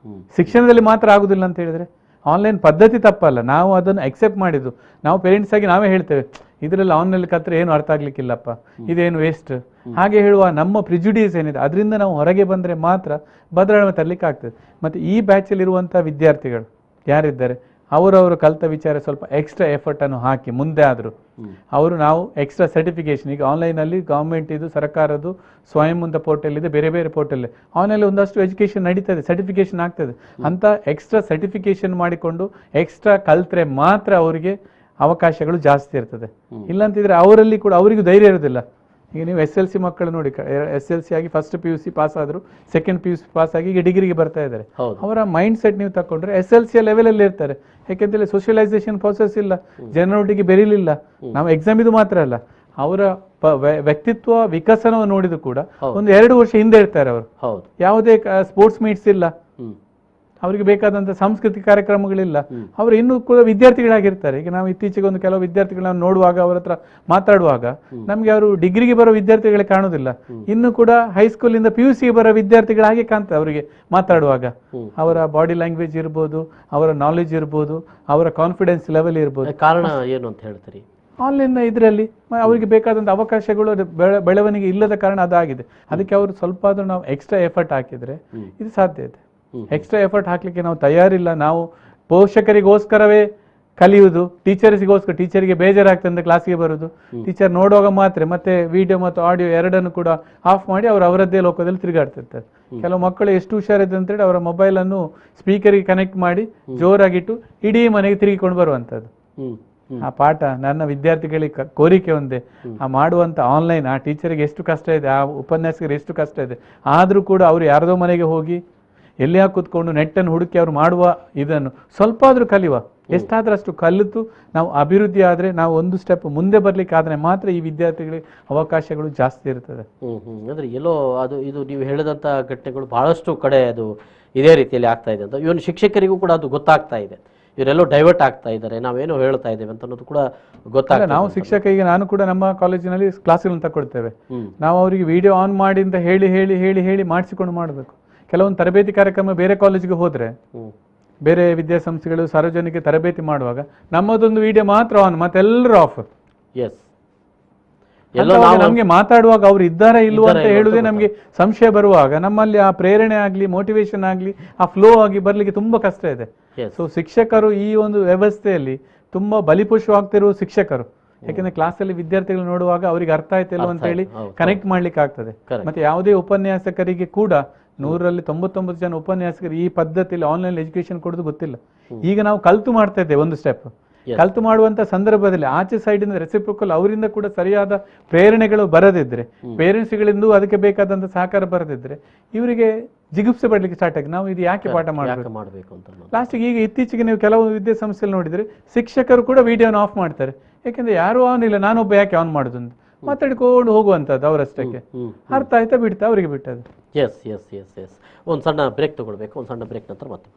ಶಿಕ್ಷಣದಲ್ಲಿ ಮಾತ್ರ ಆಗುದಿಲ್ಲ ಅಂತ ಹೇಳಿದ್ರೆ ಆನ್ಲೈನ್ ಪದ್ಧತಿ ತಪ್ಪಲ್ಲ, ನಾವು ಅದನ್ನು ಅಕ್ಸೆಪ್ಟ್ ಮಾಡಿದ್ದು. ನಾವು ಪೇರೆಂಟ್ಸ್ ಆಗಿ ನಾವೇ ಹೇಳ್ತೇವೆ, ಇದರಲ್ಲಿ ಆನ್ಲೈನ್ ಕತ್ರ ಏನು ಅರ್ಥ ಆಗ್ಲಿಕ್ಕಿಲ್ಲಪ್ಪ, ಇದೇನು ವೇಸ್ಟ್ ಹಾಗೆ ಹೇಳುವ ನಮ್ಮ ಪ್ರಿಜುಡೀಸ್ ಏನಿದೆ ಅದರಿಂದ ನಾವು ಹೊರಗೆ ಬಂದರೆ ಮಾತ್ರ ಬದಲಾವಣೆ ತರಲಿಕ್ಕೆ ಆಗ್ತದೆ. ಮತ್ತು ಈ ಬ್ಯಾಚಲ್ಲಿ ಇರುವಂಥ ವಿದ್ಯಾರ್ಥಿಗಳು ಯಾರಿದ್ದಾರೆ, ಅವರವರು ಕಲಿತ ವಿಚಾರ ಸ್ವಲ್ಪ ಎಕ್ಸ್ಟ್ರಾ ಎಫರ್ಟನ್ನು ಹಾಕಿ ಮುಂದೆ ಆದರೂ ನಾವು ಎಕ್ಸ್ಟ್ರಾ ಸರ್ಟಿಫಿಕೇಶನ್, ಈಗ ಆನ್ಲೈನಲ್ಲಿ ಗೌರ್ಮೆಂಟ್ ಇದು, ಸರ್ಕಾರದ್ದು ಸ್ವಯಂ ಅಂತ ಪೋರ್ಟಲ್ ಇದೆ, ಬೇರೆ ಬೇರೆ ಪೋರ್ಟಲ್ ಆನ್ಲೈನಲ್ಲಿ ಒಂದಷ್ಟು ಎಜುಕೇಷನ್ ನಡೀತದೆ, ಸರ್ಟಿಫಿಕೇಶನ್ ಆಗ್ತದೆ. ಅಂತ ಎಕ್ಸ್ಟ್ರಾ ಸರ್ಟಿಫಿಕೇಶನ್ ಮಾಡಿಕೊಂಡು ಎಕ್ಸ್ಟ್ರಾ ಕಲ್ತ್ರೆ ಮಾತ್ರ ಅವರಿಗೆ ಅವಕಾಶಗಳು ಜಾಸ್ತಿ ಇರ್ತದೆ. ಇಲ್ಲಂತಿದ್ರೆ ಅವರಲ್ಲಿ ಕೂಡ ಅವರಿಗೂ ಧೈರ್ಯ ಇರೋದಿಲ್ಲ. ಈಗ ನೀವು SLC ಮಕ್ಕಳು ನೋಡಿ, SLC ಆಗಿ ಫಸ್ಟ್ PUC ಪಾಸ್ ಆದರು, 2nd PUC ಪಾಸ್ ಆಗಿ ಈಗ ಡಿಗ್ರಿಗೆ ಬರ್ತಾ ಇದ್ದಾರೆ. ಅವರ ಮೈಂಡ್ ಸೆಟ್ ನೀವು ತಕೊಂಡ್ರೆ SLC ಲೆವೆಲಲ್ಲಿ ಇರ್ತಾರೆ. ಯಾಕೆಂತೇಳಿ ಸೋಷಿಯಲೈಸೇಷನ್ ಪ್ರೋಸೆಸ್ ಇಲ್ಲ, ಜನರೊಟ್ಟಿಗೆ ಬೆರೀಲಿಲ್ಲ. ನಾವು ಎಕ್ಸಾಮ್ ಇದು ಮಾತ್ರ ಅಲ್ಲ, ಅವರ ವ್ಯಕ್ತಿತ್ವ ವಿಕಸನವನ್ನು ನೋಡಿದ್ರು ಕೂಡ ಒಂದು 2 ವರ್ಷ ಹಿಂದೆ ಇರ್ತಾರೆ ಅವರು. ಯಾವುದೇ ಸ್ಪೋರ್ಟ್ಸ್ ಮೀಟ್ಸ್ ಇಲ್ಲ, ಅವರಿಗೆ ಬೇಕಾದಂಥ ಸಾಂಸ್ಕೃತಿಕ ಕಾರ್ಯಕ್ರಮಗಳಿಲ್ಲ, ಅವರು ಇನ್ನೂ ಕೂಡ ವಿದ್ಯಾರ್ಥಿಗಳಾಗಿರ್ತಾರೆ. ಈಗ ನಾವು ಇತ್ತೀಚೆಗೆ ಒಂದು ಕೆಲವು ವಿದ್ಯಾರ್ಥಿಗಳನ್ನ ನೋಡುವಾಗ, ಅವರ ಹತ್ರ ಮಾತಾಡುವಾಗ ನಮಗೆ ಅವರು ಡಿಗ್ರಿಗೆ ಬರೋ ವಿದ್ಯಾರ್ಥಿಗಳೇ ಕಾಣುದಿಲ್ಲ, ಇನ್ನು ಕೂಡ ಹೈಸ್ಕೂಲಿಂದ PUCಗೆ ಬರೋ ವಿದ್ಯಾರ್ಥಿಗಳಾಗಿ ಕಾಣ್ತಾರೆ. ಅವರಿಗೆ ಮಾತಾಡುವಾಗ ಅವರ ಬಾಡಿ ಲ್ಯಾಂಗ್ವೇಜ್ ಇರ್ಬೋದು, ಅವರ ನಾಲೆಜ್ ಇರ್ಬೋದು, ಅವರ ಕಾನ್ಫಿಡೆನ್ಸ್ ಲೆವೆಲ್ ಇರ್ಬೋದು. ಕಾರಣ ಏನು ಅಂತ ಹೇಳ್ತೀರಿ? ಆನ್ಲೈನ್ ಇದರಲ್ಲಿ ಅವರಿಗೆ ಬೇಕಾದಂಥ ಅವಕಾಶಗಳು ಬೆಳವಣಿಗೆ ಇಲ್ಲದ ಕಾರಣ ಅದಾಗಿದೆ. ಅದಕ್ಕೆ ಅವರು ಸ್ವಲ್ಪ ಆದ್ರೂ ನಾವು ಎಕ್ಸ್ಟ್ರಾ ಎಫರ್ಟ್ ಹಾಕಿದ್ರೆ ಇದು ಸಾಧ್ಯ ಇದೆ. ಎಕ್ಸ್ಟ್ರಾ ಎಫರ್ಟ್ ಹಾಕ್ಲಿಕ್ಕೆ ನಾವು ತಯಾರಿಲ್ಲ. ನಾವು ಪೋಷಕರಿಗೋಸ್ಕರವೇ ಕಲಿಯುವುದು, ಟೀಚರಿಗೆ ಬೇಜಾರಾಗ್ತದೆ ಅಂತ ಕ್ಲಾಸಿಗೆ ಬರುವುದು, ಟೀಚರ್ ನೋಡುವಾಗ ಮಾತ್ರ, ಮತ್ತೆ ವಿಡಿಯೋ ಮತ್ತು ಆಡಿಯೋ ಎರಡನ್ನು ಕೂಡ ಆಫ್ ಮಾಡಿ ಅವರದ್ದೇ ಲೋಕದಲ್ಲಿ ತಿರುಗಾಡ್ತಿರ್ತಾರೆ. ಕೆಲವು ಮಕ್ಕಳು ಎಷ್ಟು ಹುಷಾರಿದೆ ಅಂತೇಳಿ ಅವರ ಮೊಬೈಲನ್ನು ಸ್ಪೀಕರಿಗೆ ಕನೆಕ್ಟ್ ಮಾಡಿ ಜೋರಾಗಿಟ್ಟು ಇಡೀ ಮನೆಗೆ ತಿರುಗಿಕೊಂಡು ಬರುವಂಥದ್ದು. ಆ ಪಾಠ ನನ್ನ ವಿದ್ಯಾರ್ಥಿಗಳಿಗೆ ಕೋರಿಕೆ ಒಂದೇ, ಆ ಮಾಡುವಂಥ ಆನ್ಲೈನ್ ಆ ಟೀಚರಿಗೆ ಎಷ್ಟು ಕಷ್ಟ ಇದೆ, ಆ ಉಪನ್ಯಾಸಕರಿಗೆ ಎಷ್ಟು ಕಷ್ಟ ಇದೆ, ಆದರೂ ಕೂಡ ಅವರು ಯಾರದೋ ಮನೆಗೆ ಹೋಗಿ ಎಲ್ಲಿ ಕೂತ್ಕೊಂಡು ನೆಟ್ಟನ್ನು ಹುಡುಕಿ ಅವರು ಮಾಡುವ ಇದನ್ನು ಸ್ವಲ್ಪ ಆದರೂ ಕಲಿಯುವ, ಎಷ್ಟಾದ್ರೂ ಅಷ್ಟು ಕಲಿತು ನಾವು ಅಭಿವೃದ್ಧಿ ಆದರೆ, ನಾವು ಒಂದು ಸ್ಟೆಪ್ ಮುಂದೆ ಬರ್ಲಿಕ್ಕೆ ಆದ್ರೆ ಮಾತ್ರ ಈ ವಿದ್ಯಾರ್ಥಿಗಳಿಗೆ ಅವಕಾಶಗಳು ಜಾಸ್ತಿ ಇರ್ತದೆ. ಅಂದ್ರೆ ಎಲ್ಲೋ ಅದು ಇದು ನೀವು ಹೇಳಿದಂಥ ಘಟನೆಗಳು ಬಹಳಷ್ಟು ಕಡೆ ಅದು ಇದೇ ರೀತಿಯಲ್ಲಿ ಆಗ್ತಾ ಇದೆ ಅಂತ, ಇವನು ಶಿಕ್ಷಕರಿಗೂ ಕೂಡ ಅದು ಗೊತ್ತಾಗ್ತಾ ಇದೆ, ಇವರೆಲ್ಲೋ ಡೈವರ್ಟ್ ಆಗ್ತಾ ಇದ್ದಾರೆ, ನಾವೇನೋ ಹೇಳ್ತಾ ಇದ್ದೇವೆ ಅಂತ ಅನ್ನೋದು ಕೂಡ ಗೊತ್ತಾಗ. ನಾವು ಶಿಕ್ಷಕ, ಈಗ ನಾನು ಕೂಡ ನಮ್ಮ ಕಾಲೇಜಿನಲ್ಲಿ ಕ್ಲಾಸ್ಗಳನ್ನು ತಗೊಳ್ತೇವೆ, ನಾವು ಅವರಿಗೆ ವಿಡಿಯೋ ಆನ್ ಮಾಡಿ ಅಂತ ಹೇಳಿ ಹೇಳಿ ಹೇಳಿ ಹೇಳಿ ಮಾಡಿಸಿಕೊಂಡು ಮಾಡಬೇಕು. ಕೆಲವೊಂದು ತರಬೇತಿ ಕಾರ್ಯಕ್ರಮ ಬೇರೆ ಕಾಲೇಜಿಗೆ ಹೋದ್ರೆ, ಬೇರೆ ವಿದ್ಯಾಸಂಸ್ಥೆಗಳು ಸಾರ್ವಜನಿಕ ತರಬೇತಿ ಮಾಡುವಾಗ ನಮ್ಮದೊಂದು ವಿಡಿಯೋ ಮಾತ್ರ ಆನ್, ಮತ್ತೆಲ್ಲರೂ ಆಫ್. ಎಸ್, ನಮ್ಗೆ ಮಾತಾಡುವಾಗ ಅವ್ರು ಇದ್ದಾರಾ ಇಲ್ವೋ ಅಂತ ಹೇಳುದೇ ನಮ್ಗೆ ಸಂಶಯ ಬರುವಾಗ ನಮ್ಮಲ್ಲಿ ಆ ಪ್ರೇರಣೆ ಆಗ್ಲಿ ಮೋಟಿವೇಶನ್ ಆಗ್ಲಿ ಆ ಫ್ಲೋ ಆಗಿ ಬರ್ಲಿಕ್ಕೆ ತುಂಬಾ ಕಷ್ಟ ಇದೆ. ಸೊ ಶಿಕ್ಷಕರು ಈ ಒಂದು ವ್ಯವಸ್ಥೆಯಲ್ಲಿ ತುಂಬಾ ಬಲಿಪುಷವಾಗ್ತಿರುವ ಶಿಕ್ಷಕರು. ಯಾಕಂದ್ರೆ ಕ್ಲಾಸಲ್ಲಿ ವಿದ್ಯಾರ್ಥಿಗಳು ನೋಡುವಾಗ ಅವರಿಗೆ ಅರ್ಥ ಆಯ್ತಿಲ್ಲ ಅಂತ ಹೇಳಿ ಕನೆಕ್ಟ್ ಮಾಡ್ಲಿಕ್ಕೆ ಆಗ್ತದೆ. ಮತ್ತೆ ಯಾವುದೇ ಉಪನ್ಯಾಸಕರಿಗೆ ಕೂಡ 100ರಲ್ಲಿ 99 ಜನ ಉಪನ್ಯಾಸಕರು ಈ ಪದ್ಧತಿಯಲ್ಲಿ ಆನ್ಲೈನ್ ಎಜುಕೇಶನ್ ಕೊಡೋದು ಗೊತ್ತಿಲ್ಲ. ಈಗ ನಾವು ಕಲ್ತು ಮಾಡ್ತಾ ಇದ್ದೇವೆ ಒಂದು ಸ್ಟೆಪ್. ಕಲ್ತು ಮಾಡುವಂತ ಸಂದರ್ಭದಲ್ಲಿ ಆಚೆ ಸೈಡ್ ಇಂದ ರೆಸಿಪ್ರೋಕಲ್ ಅವರಿಂದ ಕೂಡ ಸರಿಯಾದ ಪ್ರೇರಣೆಗಳು ಬರದಿದ್ರೆ, ಪೇರೆಂಟ್ಸ್ಗಳಿಂದ ಅದಕ್ಕೆ ಬೇಕಾದಂತ ಸಹಕಾರ ಬರದಿದ್ರೆ ಇವರಿಗೆ ಜಿಗುಪ್ಸೆ ಪಡ್ಲಿಕ್ಕೆ ಸ್ಟಾರ್ಟ್ ಆಗಿ ನಾವು ಇದು ಯಾಕೆ ಪಾಠ ಮಾಡಬೇಕು ಅಂತ. ಲಾಸ್ಟಿಗೆ ಈಗ ಇತ್ತೀಚೆಗೆ ನೀವು ಕೆಲವು ವಿದ್ಯಾಸಂಸ್ಥೆಯಲ್ಲಿ ನೋಡಿದ್ರೆ ಶಿಕ್ಷಕರು ಕೂಡ ವಿಡಿಯೋನ ಆಫ್ ಮಾಡ್ತಾರೆ. ಯಾಕಂದ್ರೆ ಯಾರು ಆನ್ ಇಲ್ಲ, ನಾನೊಬ್ಬ ಯಾಕೆ ಆನ್ ಮಾಡುದು ಅಂತ ಮಾತಾಡಿಕೊಂಡು ಹೋಗುವಂಥದ್ದು ಅವರಷ್ಟಕ್ಕೆ. ಅರ್ಥ ಆಯ್ತಾ ಬಿಡ್ತಾ ಅವರಿಗೆ ಬಿಟ್ಟದ್ದು. ಎಸ್ ಎಸ್ ಎಸ್ ಎಸ್ ಒಂದು ಸಣ್ಣ ಬ್ರೇಕ್ ತಗೊಳ್ಬೇಕು. ಒಂದು ಸಣ್ಣ ಬ್ರೇಕ್ ನಂತರ ಮತ್ತೆ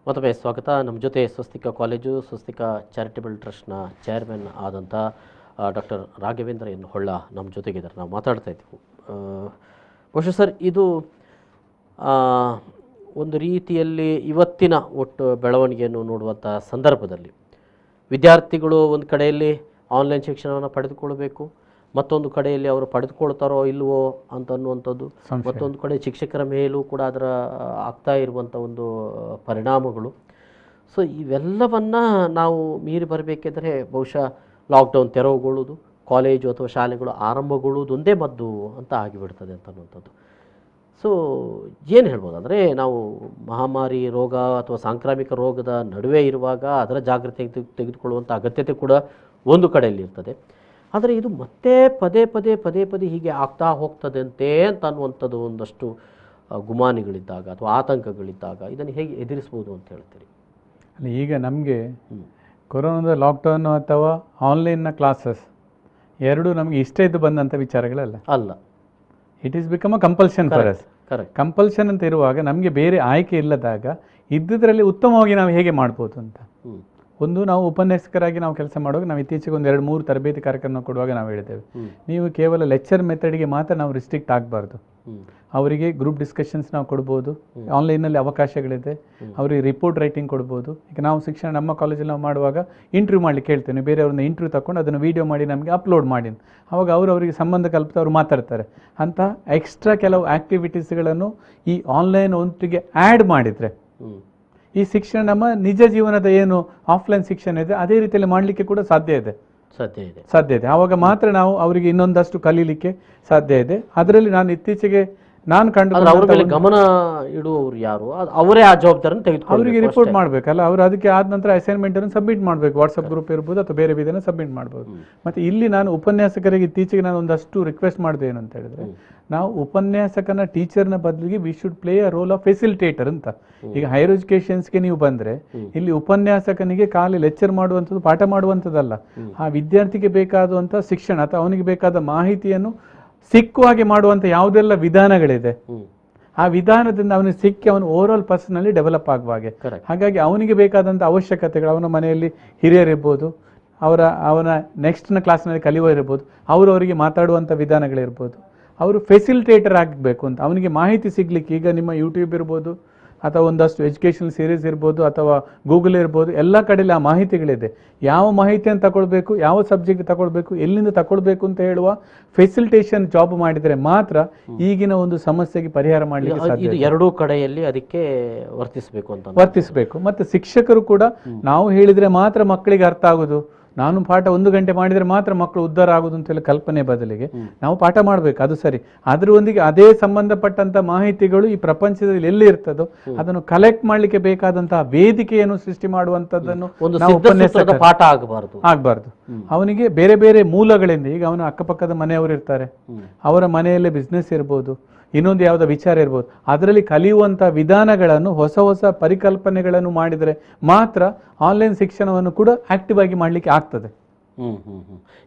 ಮತ್ತೊಮ್ಮೆ ಸ್ವಾಗತ. ನಮ್ಮ ಜೊತೆ ಸ್ವಸ್ತಿಕ ಕಾಲೇಜು ಸ್ವಸ್ತಿಕ ಚಾರಿಟಬಲ್ ಟ್ರಸ್ಟ್ನ ಚೇರ್ಮನ್ ಆದಂಥ ಡಾಕ್ಟರ್ ರಾಘವೇಂದ್ರ ಎನ್ ಹೊಳ್ಳ ನಮ್ಮ ಜೊತೆಗಿದ್ದಾರೆ. ನಾವು ಮಾತಾಡ್ತಾ ಇದ್ದೀವಿ. ಬಹುಶಃ ಸರ್, ಇದು ಒಂದು ರೀತಿಯಲ್ಲಿ ಇವತ್ತಿನ ಒಟ್ಟು ಬೆಳವಣಿಗೆಯನ್ನು ನೋಡುವಂಥ ಸಂದರ್ಭದಲ್ಲಿ ವಿದ್ಯಾರ್ಥಿಗಳು ಒಂದು ಕಡೆಯಲ್ಲಿ ಆನ್ಲೈನ್ ಶಿಕ್ಷಣವನ್ನು ಪಡೆದುಕೊಳ್ಬೇಕು, ಮತ್ತೊಂದು ಕಡೆಯಲ್ಲಿ ಅವರು ಪಡೆದುಕೊಳ್ತಾರೋ ಇಲ್ವೋ ಅಂತನ್ನುವಂಥದ್ದು, ಮತ್ತೊಂದು ಕಡೆ ಶಿಕ್ಷಕರ ಮೇಲೂ ಕೂಡ ಅದರ ಆಗ್ತಾ ಇರುವಂಥ ಒಂದು ಪರಿಣಾಮಗಳು. ಸೊ ಇವೆಲ್ಲವನ್ನು ನಾವು ಮೀರಿ ಬರಬೇಕಿದ್ರೆ ಬಹುಶಃ ಲಾಕ್ಡೌನ್ ತೆರವುಗೊಳ್ಳುವುದು, ಕಾಲೇಜು ಅಥವಾ ಶಾಲೆಗಳು ಆರಂಭಗೊಳ್ಳುವುದು ಒಂದೇ ಮದ್ದು ಅಂತ ಆಗಿಬಿಡ್ತದೆ ಅಂತನ್ನುವಂಥದ್ದು. ಸೊ ಏನು ಹೇಳ್ಬೋದು ಅಂದರೆ, ನಾವು ಮಹಾಮಾರಿ ರೋಗ ಅಥವಾ ಸಾಂಕ್ರಾಮಿಕ ರೋಗದ ನಡುವೆ ಇರುವಾಗ ಅದರ ಜಾಗೃತಿ ತೆಗೆದುಕೊಳ್ಳುವಂಥ ಅಗತ್ಯತೆ ಕೂಡ ಒಂದು ಕಡೆಯಲ್ಲಿ ಇರ್ತದೆ. ಆದರೆ ಇದು ಮತ್ತೆ ಪದೇ ಪದೇ ಹೀಗೆ ಆಗ್ತಾ ಹೋಗ್ತದೆ ಅಂತ ಅನ್ನುವಂಥದ್ದು ಒಂದಷ್ಟು ಗುಮಾನಿಗಳಿದ್ದಾಗ ಅಥವಾ ಆತಂಕಗಳಿದ್ದಾಗ ಇದನ್ನು ಹೇಗೆ ಎದುರಿಸ್ಬೋದು ಅಂತ ಹೇಳ್ತೀರಿ? ಈಗ ನಮಗೆ ಕೊರೋನಾದ ಲಾಕ್ಡೌನ್ ಅಥವಾ ಆನ್ಲೈನ್ನ ಕ್ಲಾಸಸ್ ಎರಡೂ ನಮಗೆ ಇಷ್ಟ ಇದ್ದು ಬಂದಂಥ ವಿಚಾರಗಳಲ್ಲ ಅಲ್ಲ. It is become a compulsion for us. Compulsion ಅಂತ ಇರುವಾಗ ನಮಗೆ ಬೇರೆ ಆಯ್ಕೆ ಇಲ್ಲದಾಗ ಇದ್ದುದರಲ್ಲಿ ಉತ್ತಮವಾಗಿ ನಾವು ಹೇಗೆ ಮಾಡ್ಬೋದು ಅಂತ. ಒಂದು, ನಾವು ಉಪನ್ಯಾಸಕರಾಗಿ ನಾವು ಕೆಲಸ ಮಾಡುವಾಗ ನಾವು ಇತ್ತೀಚೆಗೆ ಒಂದು 2-3 ತರಬೇತಿ ಕಾರ್ಯಕ್ರಮ ಕೊಡುವಾಗ ನಾವು ಹೇಳ್ತೇವೆ, ನೀವು ಕೇವಲ ಲೆಕ್ಚರ್ ಮೆಥಡ್ಗೆ ಮಾತ್ರ ನಾವು ರಿಸ್ಟ್ರಿಕ್ಟ್ ಆಗಬಾರ್ದು. ಅವರಿಗೆ ಗ್ರೂಪ್ ಡಿಸ್ಕಷನ್ಸ್ ನಾವು ಕೊಡ್ಬೋದು, ಆನ್ಲೈನಲ್ಲಿ ಅವಕಾಶಗಳಿದೆ, ಅವರಿಗೆ ರಿಪೋರ್ಟ್ ರೈಟಿಂಗ್ ಕೊಡ್ಬೋದು. ಈಗ ನಾವು ಶಿಕ್ಷಣ ನಮ್ಮ ಕಾಲೇಜಲ್ಲಿ ನಾವು ಮಾಡುವಾಗ ಇಂಟರ್ವ್ಯೂ ಮಾಡಲಿಕ್ಕೆ ಹೇಳ್ತೇವೆ, ಬೇರೆಯವ್ರನ್ನ ಇಂಟರ್ವ್ಯೂ ತಗೊಂಡು ಅದನ್ನು ವೀಡಿಯೋ ಮಾಡಿ ನಮಗೆ ಅಪ್ಲೋಡ್ ಮಾಡಿ, ಅವಾಗ ಅವರಿಗೆ ಸಂಬಂಧ ಕಲ್ಪಿಸಿ ಅವರು ಮಾತಾಡ್ತಾರೆ. ಅಂತ ಎಕ್ಸ್ಟ್ರಾ ಕೆಲವು ಆ್ಯಕ್ಟಿವಿಟೀಸ್ಗಳನ್ನು ಈ ಆನ್ಲೈನ್ ಒಂದಿಗೆ ಆ್ಯಡ್ ಮಾಡಿದರೆ ಈ ಶಿಕ್ಷಣ ನಮ್ಮ ನಿಜ ಜೀವನದ ಏನು ಆಫ್ಲೈನ್ ಶಿಕ್ಷಣ ಇದೆ ಅದೇ ರೀತಿಯಲ್ಲಿ ಮಾಡಲಿಕ್ಕೆ ಕೂಡ ಸಾಧ್ಯ ಇದೆ. ಆವಾಗ ಮಾತ್ರ ನಾವು ಅವರಿಗೆ ಇನ್ನೊಂದಷ್ಟು ಕಲೀಲಿಕ್ಕೆ ಸಾಧ್ಯ ಇದೆ. ಅದರಲ್ಲಿ ನಾನು ಇತ್ತೀಚೆಗೆ ಕಂಡು ಗಮನ ಇಡುವವರು ಯಾರು, ಅವರೇ ಆ ಜವಾಬ್ದಾರಿಯನ್ನು ತೆಗೆದುಕೊಂಡು ಅವರಿಗೆ ರಿಪೋರ್ಟ್ ಮಾಡಬೇಕಲ್ಲ. ಅವರು ಅದಕ್ಕೆ ಆದ ನಂತರ ಅಸೈನ್ಮೆಂಟ್ ಅನ್ನು ಸಬ್ಮಿಟ್ ಮಾಡಬೇಕು. ವಾಟ್ಸಪ್ ಗ್ರೂಪ್ ಇರ್ಬೋದು ಅಥವಾ ಬೇರೆ ವಿಧಾನ ಸಬ್ಮಿಟ್ ಮಾಡ್ಬೋದು. ಮತ್ತೆ ಇಲ್ಲಿ ನಾನು ಉಪನ್ಯಾಸಕರಿಗೆ ಇತ್ತೀಚೆಗೆ ನಾನು ಒಂದಷ್ಟು ರಿಕ್ವೆಸ್ಟ್ ಮಾಡಿದೆ ಏನು ಅಂತ ಹೇಳಿದ್ರೆ, ನಾವು ಉಪನ್ಯಾಸಕನ ಟೀಚರ್ನ ಬದಲಿಗೆ we should play a role of facilitator ಅಂತ. ಈಗ ಹೈಯರ್ ಎಜುಕೇಶನ್ಸ್ಗೆ ನೀವು ಬಂದ್ರೆ ಇಲ್ಲಿ ಉಪನ್ಯಾಸಕನಿಗೆ ಖಾಲಿ ಲೆಕ್ಚರ್ ಮಾಡುವಂಥದ್ದು, ಪಾಠ ಮಾಡುವಂಥದ್ದಲ್ಲ, ಆ ವಿದ್ಯಾರ್ಥಿಗೆ ಬೇಕಾದಂಥ ಶಿಕ್ಷಣ ಅಥವಾ ಅವನಿಗೆ ಬೇಕಾದ ಮಾಹಿತಿಯನ್ನು ಸಿಕ್ಕುವಾಗೆ ಮಾಡುವಂಥ ಯಾವುದೆಲ್ಲ ವಿಧಾನಗಳಿದೆ ಆ ವಿಧಾನದಿಂದ ಅವನಿಗೆ ಸಿಕ್ಕಿ ಅವನು ಓವರ್ ಆಲ್ ಪರ್ಸನಲಿ ಡೆವಲಪ್ ಆಗುವ ಹಾಗೆ. ಹಾಗಾಗಿ ಅವನಿಗೆ ಬೇಕಾದಂಥ ಅವಶ್ಯಕತೆಗಳು, ಅವನ ಮನೆಯಲ್ಲಿ ಹಿರಿಯರಿರ್ಬೋದು, ಅವನ ನೆಕ್ಸ್ಟ್ನ ಕ್ಲಾಸ್ನಲ್ಲಿ ಕಲಿಯುವರಿರ್ಬೋದು, ಅವರಿಗೆ ಮಾತಾಡುವಂಥ ವಿಧಾನಗಳಿರ್ಬೋದು, ಅವರು ಫೆಸಿಲಿಟೇಟರ್ ಆಗಬೇಕು ಅಂತ. ಅವನಿಗೆ ಮಾಹಿತಿ ಸಿಗ್ಲಿಕ್ಕೆ ಈಗ ನಿಮ್ಮ ಯೂಟ್ಯೂಬ್ ಇರ್ಬೋದು ಅಥವಾ ಒಂದಷ್ಟು ಎಜುಕೇಷನಲ್ ಸೀರೀಸ್ ಇರ್ಬೋದು ಅಥವಾ ಗೂಗಲ್ ಇರ್ಬೋದು, ಎಲ್ಲ ಕಡೆಯಲ್ಲಿ ಆ ಮಾಹಿತಿಗಳಿದೆ. ಯಾವ ಮಾಹಿತಿಯನ್ನು ತಗೊಳ್ಬೇಕು, ಯಾವ ಸಬ್ಜೆಕ್ಟ್ ತಗೊಳ್ಬೇಕು, ಎಲ್ಲಿಂದ ತಗೊಳ್ಬೇಕು ಅಂತ ಹೇಳುವ ಫೆಸಿಲಿಟೇಷನ್ ಜಾಬ್ ಮಾಡಿದರೆ ಮಾತ್ರ ಈಗಿನ ಒಂದು ಸಮಸ್ಯೆಗೆ ಪರಿಹಾರ ಮಾಡಲಿಕ್ಕೆ ಸಾಧ್ಯ. ಎರಡೂ ಕಡೆಯಲ್ಲಿ ಅದಕ್ಕೆ ವರ್ತಿಸಬೇಕು. ಮತ್ತೆ ಶಿಕ್ಷಕರು ಕೂಡ ನಾವು ಹೇಳಿದ್ರೆ ಮಾತ್ರ ಮಕ್ಕಳಿಗೆ ಅರ್ಥ ಆಗೋದು, ನಾನು ಪಾಠ 1 ಗಂಟೆ ಮಾಡಿದರೆ ಮಾತ್ರ ಮಕ್ಕಳು ಉದ್ಧಾರ ಆಗೋದು ಅಂತೆಲ್ಲ ಕಲ್ಪನೆ ಬದಲಿಗೆ ನಾವು ಪಾಠ ಮಾಡಬೇಕು, ಅದು ಸರಿ. ಅದರೊಂದಿಗೆ ಅದೇ ಸಂಬಂಧಪಟ್ಟಂತ ಮಾಹಿತಿಗಳು ಈ ಪ್ರಪಂಚದಲ್ಲಿ ಎಲ್ಲಿ ಇರ್ತದೋ ಅದನ್ನು ಕಲೆಕ್ಟ್ ಮಾಡ್ಲಿಕ್ಕೆ ಬೇಕಾದಂತಹ ವೇದಿಕೆಯನ್ನು ಸೃಷ್ಟಿ ಮಾಡುವಂತದ್ದನ್ನು ಪಾಠ ಆಗಬಾರ್ದು. ಅವನಿಗೆ ಬೇರೆ ಬೇರೆ ಮೂಲಗಳಿಂದ, ಈಗ ಅವನ ಅಕ್ಕಪಕ್ಕದ ಮನೆಯವರು ಇರ್ತಾರೆ, ಅವರ ಮನೆಯಲ್ಲೇ ಬಿಸ್ನೆಸ್ ಇರ್ಬೋದು, ಇನ್ನೊಂದು ಯಾವುದೋ ವಿಚಾರ ಇರ್ಬೋದು, ಅದರಲ್ಲಿ ಕಲಿಯುವಂಥ ವಿಧಾನಗಳನ್ನು, ಹೊಸ ಹೊಸ ಪರಿಕಲ್ಪನೆಗಳನ್ನು ಮಾಡಿದರೆ ಮಾತ್ರ ಆನ್ಲೈನ್ ಶಿಕ್ಷಣವನ್ನು ಕೂಡ ಆಕ್ಟಿವ್ ಆಗಿ ಮಾಡಲಿಕ್ಕೆ ಆಗ್ತದೆ.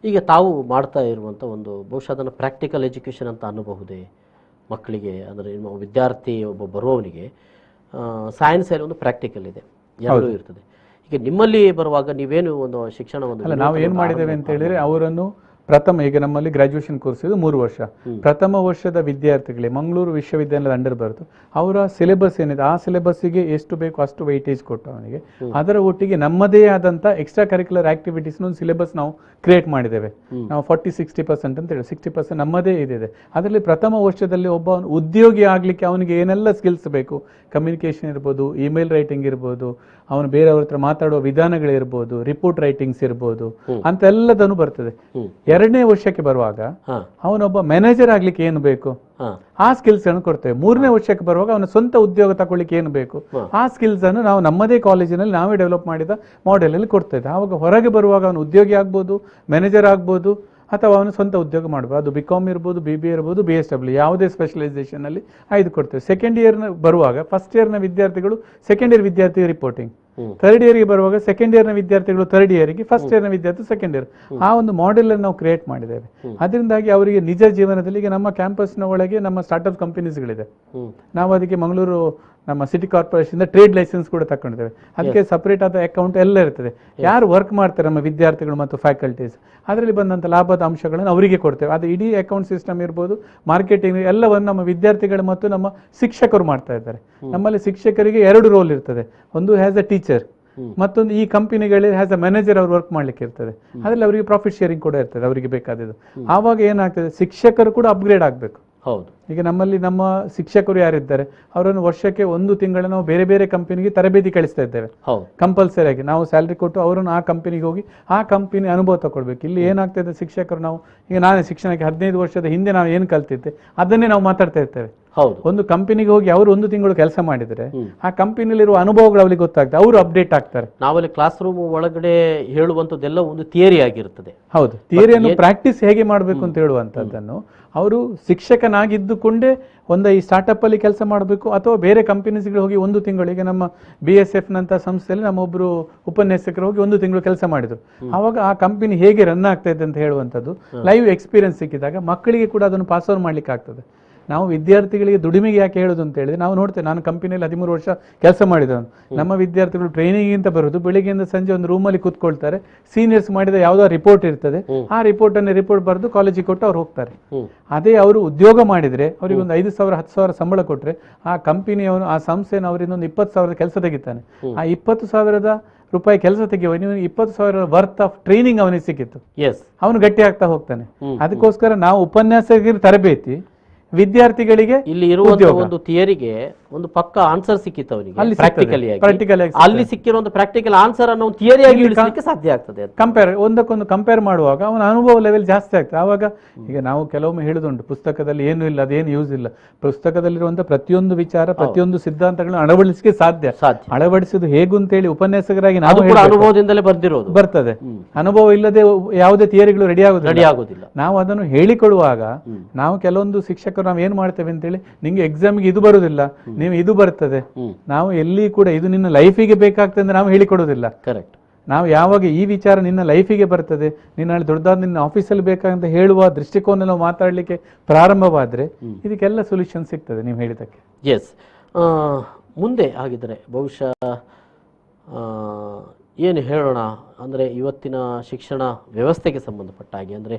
ಈಗ ತಾವು ಮಾಡ್ತಾ ಇರುವಂಥ ಒಂದು ಬಹುಶಃ ಅದನ್ನು ಪ್ರಾಕ್ಟಿಕಲ್ ಎಜುಕೇಷನ್ ಅಂತ ಅನ್ನಬಹುದೇ ಮಕ್ಕಳಿಗೆ? ಅಂದರೆ ವಿದ್ಯಾರ್ಥಿ ಒಬ್ಬ ಬರುವವನಿಗೆ ಸೈನ್ಸಲ್ಲಿ ಒಂದು ಪ್ರಾಕ್ಟಿಕಲ್ ಇದೆ, ಎರಡೂ ಇರ್ತದೆ. ಈಗ ನಿಮ್ಮಲ್ಲಿ ಬರುವಾಗ ನೀವೇನು ಒಂದು ಶಿಕ್ಷಣವನ್ನು ನಾವು ಏನು ಮಾಡಿದ್ದೇವೆ ಅಂತ ಹೇಳಿದ್ರೆ, ಅವರನ್ನು ಈಗ ನಮ್ಮಲ್ಲಿ ಗ್ರಾಜುಯೇಷನ್ ಕೋರ್ಸ್ ಇದು 3 ವರ್ಷ. ಪ್ರಥಮ ವರ್ಷದ ವಿದ್ಯಾರ್ಥಿಗಳಿಗೆ ಮಂಗಳೂರು ವಿಶ್ವವಿದ್ಯಾಲಯದ ಅಂಡರ್ ಬರುತ್ತೆ. ಅವರ ಸಿಲೆಬಸ್ ಏನಿದೆ ಆ ಸಿಲೆಬಸ್ಸಿಗೆ ಎಷ್ಟು ಬೇಕು ಅಷ್ಟು ವೈಟೇಜ್ ಕೊಟ್ಟು ಅವನಿಗೆ ಅದರ ಒಟ್ಟಿಗೆ ನಮ್ಮದೇ ಆದಂಥ ಎಕ್ಸ್ಟ್ರಾ ಕರಿಕ್ಯುಲರ್ ಆಕ್ಟಿವಿಟೀಸ್ ಒಂದು ಸಿಲೆಬಸ್ ನಾವು ಕ್ರಿಯೇಟ್ ಮಾಡಿದ್ದೇವೆ. ನಾವು 40-60% ಅಂತ ಹೇಳಿ 60% ನಮ್ಮದೇ ಇದೆ. ಅದರಲ್ಲಿ ಪ್ರಥಮ ವರ್ಷದಲ್ಲಿ ಒಬ್ಬ ಉದ್ಯೋಗಿ ಆಗಲಿಕ್ಕೆ ಅವನಿಗೆ ಏನೆಲ್ಲ ಸ್ಕಿಲ್ಸ್ ಬೇಕು, ಕಮ್ಯುನಿಕೇಷನ್ ಇರ್ಬೋದು, ಇಮೇಲ್ ರೈಟಿಂಗ್ ಇರ್ಬೋದು, ಅವನು ಬೇರೆಯವ್ರ ಹತ್ರ ಮಾತಾಡುವ ವಿಧಾನಗಳಿರ್ಬೋದು, ರಿಪೋರ್ಟ್ ರೈಟಿಂಗ್ಸ್ ಇರ್ಬೋದು, ಅಂತ ಎಲ್ಲದನ್ನು ಬರ್ತದೆ. 2ನೇ ವರ್ಷಕ್ಕೆ ಬರುವಾಗ ಅವನೊಬ್ಬ ಮ್ಯಾನೇಜರ್ ಆಗ್ಲಿಕ್ಕೆ ಏನು ಬೇಕು ಆ ಸ್ಕಿಲ್ಸ್ ಅನ್ನು ಕೊಡ್ತೇವೆ. 3ನೇ ವರ್ಷಕ್ಕೆ ಬರುವಾಗ ಅವನ ಸ್ವಂತ ಉದ್ಯೋಗ ತಗೊಳ್ಳಿಕ್ಕೆ ಏನು ಬೇಕು ಆ ಸ್ಕಿಲ್ಸ್ ಅನ್ನು ನಾವು ನಮ್ಮದೇ ಕಾಲೇಜಿನಲ್ಲಿ ನಾವೇ ಡೆವಲಪ್ ಮಾಡಿದ ಮಾಡೆಲ್ ಅಲ್ಲಿ ಕೊಡ್ತೇವೆ. ಆವಾಗ ಹೊರಗೆ ಬರುವಾಗ ಅವನು ಉದ್ಯೋಗಿ ಆಗ್ಬೋದು, ಮ್ಯಾನೇಜರ್ ಆಗ್ಬೋದು, ಅಥವಾ ಅವನು ಸ್ವಂತ ಉದ್ಯೋಗ ಮಾಡ್ಬೋದು. ಅದು BCom ಇರ್ಬೋದು, BBA ಇರ್ಬೋದು, BSW ಯಾವುದೇ ಸ್ಪೆಷಲೈಸೇಷನ್ ಅಲ್ಲಿ ಆಯ್ದು ಕೊಡ್ತೇವೆ. ಸೆಕೆಂಡ್ ಇಯರ್ನ ಬರುವಾಗ ಫಸ್ಟ್ ಇಯರ್ನ ವಿದ್ಯಾರ್ಥಿಗಳು ಸೆಕೆಂಡ್ ಇಯರ್ ವಿದ್ಯಾರ್ಥಿ ರಿಪೋರ್ಟಿಂಗ್, ಥರ್ಡ್ ಇಯರ್ಗೆ ಬರುವಾಗ ಸೆಕೆಂಡ್ ಇಯರ್ನ ವಿದ್ಯಾರ್ಥಿಗಳು ಥರ್ಡ್ ಇಯರ್ಗೆ, ಫಸ್ಟ್ ಇಯರ್ನ ವಿದ್ಯಾರ್ಥಿ ಸೆಕೆಂಡ್ ಇಯರ್. ಆ ಒಂದು ಮಾಡೆಲ್ ಅನ್ನು ನಾವು ಕ್ರಿಯೇಟ್ ಮಾಡಿದ್ದೇವೆ. ಅದರಿಂದಾಗಿ ಅವರಿಗೆ ನಿಜ ಜೀವನದಲ್ಲಿ, ಈಗ ನಮ್ಮ ಕ್ಯಾಂಪಸ್ನ ಒಳಗೆ ನಮ್ಮ ಸ್ಟಾರ್ಟ್ಅಪ್ ಕಂಪನೀಸ್ಗಳಿದೆ. ನಾವು ಅದಕ್ಕೆ ಮಂಗಳೂರು ನಮ್ಮ ಸಿಟಿ ಕಾರ್ಪೊರೇಷನ್ ಟ್ರೇಡ್ ಲೈಸೆನ್ಸ್ ಕೂಡ ತಗೊಂಡಿದ್ದೇವೆ. ಅದಕ್ಕೆ ಸಪರೇಟ್ ಆದ ಅಕೌಂಟ್ ಎಲ್ಲ ಇರ್ತದೆ. ಯಾರು ವರ್ಕ್ ಮಾಡ್ತಾರೆ ನಮ್ಮ ವಿದ್ಯಾರ್ಥಿಗಳು ಮತ್ತು ಫ್ಯಾಕಲ್ಟೀಸ್, ಅದರಲ್ಲಿ ಬಂದಂಥ ಲಾಭದ ಅಂಶಗಳನ್ನು ಅವರಿಗೆ ಕೊಡ್ತೇವೆ. ಅದು ಇಡೀ ಅಕೌಂಟ್ ಸಿಸ್ಟಮ್ ಇರ್ಬೋದು, ಮಾರ್ಕೆಟಿಂಗ್ ಎಲ್ಲವನ್ನು ನಮ್ಮ ವಿದ್ಯಾರ್ಥಿಗಳು ಮತ್ತು ನಮ್ಮ ಶಿಕ್ಷಕರು ಮಾಡ್ತಾ ಇದ್ದಾರೆ. ನಮ್ಮಲ್ಲಿ ಶಿಕ್ಷಕರಿಗೆ 2 ರೋಲ್ ಇರ್ತದೆ. ಒಂದು ಹ್ಯಾಸ್ ಅ ಟೀಚರ್, ಮತ್ತೊಂದು ಈ ಕಂಪನಿಗಳಲ್ಲಿ ಹ್ಯಾಸ್ ಅ ಮ್ಯಾನೇಜರ್ ಅವ್ರು ವರ್ಕ್ ಮಾಡ್ಲಿಕ್ಕೆ ಇರ್ತದೆ. ಅದರಲ್ಲಿ ಅವರಿಗೆ ಪ್ರಾಫಿಟ್ ಶೇರಿಂಗ್ ಕೂಡ ಇರ್ತದೆ ಅವರಿಗೆ ಬೇಕಾದದ್ದು. ಆವಾಗ ಏನಾಗ್ತದೆ, ಶಿಕ್ಷಕರು ಕೂಡ ಅಪ್ಗ್ರೇಡ್ ಆಗಬೇಕು. ಹೌದು. ಈಗ ನಮ್ಮಲ್ಲಿ ನಮ್ಮ ಶಿಕ್ಷಕರು ಯಾರಿದ್ದಾರೆ ಅವರನ್ನು ವರ್ಷಕ್ಕೆ 1 ತಿಂಗಳ ನಾವು ಬೇರೆ ಬೇರೆ ಕಂಪನಿಗೆ ತರಬೇತಿ ಕಳಿಸ್ತಾ ಇದ್ದೇವೆ. ಕಂಪಲ್ಸರಿ ಆಗಿ ನಾವು ಸ್ಯಾಲ್ರಿ ಕೊಟ್ಟು ಅವರನ್ನು ಆ ಕಂಪನಿಗೆ ಹೋಗಿ ಆ ಕಂಪನಿ ಅನುಭವ ತಗೊಳ್ಬೇಕು. ಇಲ್ಲಿ ಏನಾಗ್ತದೆ, ಶಿಕ್ಷಕರು ನಾವು ಈಗ ನಾನೇ ಶಿಕ್ಷಣಕ್ಕೆ 15 ವರ್ಷದ ಹಿಂದೆ ನಾವು ಏನು ಕಲ್ತಿದ್ದೆ ಅದನ್ನೇ ನಾವು ಮಾತಾಡ್ತಾ ಇರ್ತೇವೆ. ಒಂದು ಕಂಪನಿಗೆ ಹೋಗಿ ಅವರು 1 ತಿಂಗಳು ಕೆಲಸ ಮಾಡಿದರೆ ಆ ಕಂಪನಿಯಲ್ಲಿರುವ ಅನುಭವಗಳು ಅವರಿಗೆ ಗೊತ್ತಾಗ್ತದೆ, ಅವರು ಅಪ್ಡೇಟ್ ಆಗ್ತಾರೆ. ನಾವಲ್ಲಿ ಕ್ಲಾಸ್ ರೂಮ್ ಒಳಗಡೆ ಹೇಳುವಂಥದ್ದೆಲ್ಲ ಒಂದು ಥಿಯರಿ ಆಗಿರ್ತದೆ. ಹೌದು, ಥಿಯರಿಯನ್ನು ಪ್ರಾಕ್ಟೀಸ್ ಹೇಗೆ ಮಾಡಬೇಕು ಅಂತ ಹೇಳುವಂಥದ್ದನ್ನು ಅವರು ಶಿಕ್ಷಕನಾಗಿದ್ದುಕೊಂಡೇ ಈ ಸ್ಟಾರ್ಟಪ್ ಅಲ್ಲಿ ಕೆಲಸ ಮಾಡಬೇಕು ಅಥವಾ ಬೇರೆ ಕಂಪನೀಸ್ಗೆ ಹೋಗಿ 1 ತಿಂಗಳು. ಈಗ ನಮ್ಮ BSF ನಂತ ಸಂಸ್ಥೆಯಲ್ಲಿ ನಮ್ಮೊಬ್ರು ಉಪನ್ಯಾಸಕರು ಹೋಗಿ 1 ತಿಂಗಳು ಕೆಲಸ ಮಾಡಿದ್ರು. ಆವಾಗ ಆ ಕಂಪನಿ ಹೇಗೆ ರನ್ ಆಗ್ತಾ ಇದೆ ಅಂತ ಹೇಳುವಂಥದ್ದು ಲೈವ್ ಎಕ್ಸ್ಪೀರಿಯನ್ಸ್ ಸಿಕ್ಕಿದಾಗ ಮಕ್ಕಳಿಗೆ ಕೂಡ ಅದನ್ನು ಪಾಸ್ ಆನ್ ಮಾಡ್ಲಿಕ್ಕೆ ಆಗ್ತದೆ. ನಾವು ವಿದ್ಯಾರ್ಥಿಗಳಿಗೆ ದುಡಿಮೆಗೆ ಯಾಕೆ ಹೇಳೋದು ಅಂತ ಹೇಳಿದ್ರೆ, ನಾವು ನೋಡ್ತೇವೆ, ನಾನು ಕಂಪನಿಯಲ್ಲಿ 13 ವರ್ಷ ಕೆಲಸ ಮಾಡಿದವನು. ನಮ್ಮ ವಿದ್ಯಾರ್ಥಿಗಳು ಟ್ರೈನಿಂಗ್ ಬರೋದು ಬೆಳಿಗ್ಗೆಯಿಂದ ಸಂಜೆ ಒಂದು ರೂಮಲ್ಲಿ ಕೂತ್ಕೊಳ್ತಾರೆ. ಸೀನಿಯರ್ಸ್ ಮಾಡಿದ ಯಾವುದೋ ರಿಪೋರ್ಟ್ ಇರ್ತದೆ, ಆ ರಿಪೋರ್ಟ್ ಬರೆದು ಕಾಲೇಜಿಗೆ ಕೊಟ್ಟು ಅವ್ರು ಹೋಗ್ತಾರೆ. ಅದೇ ಅವರು ಉದ್ಯೋಗ ಮಾಡಿದ್ರೆ ಅವರಿಗೆ ಒಂದು 5,000 10,000 ಸಂಬಳ ಕೊಟ್ರೆ ಆ ಕಂಪನಿಯವನು ಆ ಸಂಸ್ಥೆನ ಅವರಿಂದ ಒಂದು 20,000 ಕೆಲಸ ತೆಗಿತಾನೆ. ಆ 20,000 ರೂಪಾಯಿ ಕೆಲಸ ತೆಗೆಯುವ 20,000 ವರ್ತ್ ಆಫ್ ಟ್ರೈನಿಂಗ್ ಅವನಿಗೆ ಸಿಕ್ಕಿತ್ತು. ಅವನು ಗಟ್ಟಿ ಆಗ್ತಾ ಹೋಗ್ತಾನೆ. ಅದಕ್ಕೋಸ್ಕರ ನಾವು ಉಪನ್ಯಾಸಕರ ತರಬೇತಿ, ವಿದ್ಯಾರ್ಥಿಗಳಿಗೆ ಇಲ್ಲಿ ಇರುವ ಒಂದು ಥಿಯರಿಗೆ ಒಂದು ಪಕ್ಕ ಆನ್ಸರ್ ಸಿಕ್ಕಿತ್ತು ಅವನಿಗೆ ಪ್ರಾಕ್ಟಿಕಲಿ. ಅಲ್ಲಿ ಸಿಕ್ಕಿರೋ ಒಂದು ಪ್ರಾಕ್ಟಿಕಲ್ ಆನ್ಸರ್ ಅನ್ನು ಥಿಯರಿ ಆಗಿ ಇಳಿಸಲಿಕ್ಕೆ ಸಾಧ್ಯ ಆಗ್ತದೆ. ಒಂದಕ್ಕೊಂದು ಕಂಪೇರ್ ಮಾಡುವಾಗ ಅವನ ಅನುಭವ ಲೆವೆಲ್ ಜಾಸ್ತಿ ಆಗ್ತದೆ. ಆವಾಗ ಈಗ ನಾವು ಕೆಲವೊಮ್ಮೆ ಹೇಳುದುಂಟು, ಪುಸ್ತಕದಲ್ಲಿ ಏನು ಇಲ್ಲ, ಅದೇನು ಯೂಸ್ ಇಲ್ಲ. ಪುಸ್ತಕದಲ್ಲಿರುವಂತಹ ಪ್ರತಿಯೊಂದು ವಿಚಾರ, ಪ್ರತಿಯೊಂದು ಸಿದ್ಧಾಂತಗಳನ್ನು ಅಳವಡಿಸಲಿಕ್ಕೆ ಸಾಧ್ಯ. ಅಳವಡಿಸುವುದು ಹೇಗೂ ಅಂತೇಳಿ ಉಪನ್ಯಾಸಕರಾಗಿ ನಾವು ಅನುಭವದಿಂದಲೇ ಬರ್ತದೆ. ಅನುಭವ ಇಲ್ಲದೆ ಯಾವುದೇ ಥಿಯರಿಗಳು ರೆಡಿ ಆಗುದಿಲ್ಲ. ನಾವು ಅದನ್ನು ಹೇಳಿಕೊಡುವಾಗ ನಾವು ಕೆಲವೊಂದು ಶಿಕ್ಷಕರು ನಾವು ಏನ್ ಮಾಡ್ತೇವೆ ಅಂತೇಳಿ, ನಿಂಗೆ ಎಕ್ಸಾಮ್ಗೆ ಇದು ಬರುದಿಲ್ಲ, ನೀವು ಇದು ಬರ್ತದೆ, ನಾವು ಎಲ್ಲಿ ಕೂಡ ಇದು ನಿನ್ನ ಲೈಫಿಗೆ ಬೇಕಾಗ್ತದೆ ಅಂತ ನಾವು ಹೇಳಿಕೊಡುದಿಲ್ಲ. ಕರೆಕ್ಟ್. ನಾವು ಯಾವಾಗ ಈ ವಿಚಾರ ನಿನ್ನ ಲೈಫಿಗೆ ಬರ್ತದೆ, ನೀನು ನಾಳೆ ದೊಡ್ಡದಾದ ನಿನ್ನ ಆಫೀಸಲ್ಲಿ ಬೇಕಂತ ಹೇಳುವ ದೃಷ್ಟಿಕೋನ ನಾವು ಮಾತಾಡಲಿಕ್ಕೆ ಪ್ರಾರಂಭವಾದರೆ ಇದಕ್ಕೆಲ್ಲ ಸೊಲ್ಯೂಷನ್ ಸಿಗ್ತದೆ ನೀವು ಹೇಳಿದ್ದಕ್ಕೆ. ಎಸ್, ಮುಂದೆ ಆಗಿದ್ದರೆ ಬಹುಶಃ ಏನು ಹೇಳೋಣ ಅಂದರೆ ಇವತ್ತಿನ ಶಿಕ್ಷಣ ವ್ಯವಸ್ಥೆಗೆ ಸಂಬಂಧಪಟ್ಟ ಹಾಗೆ, ಅಂದರೆ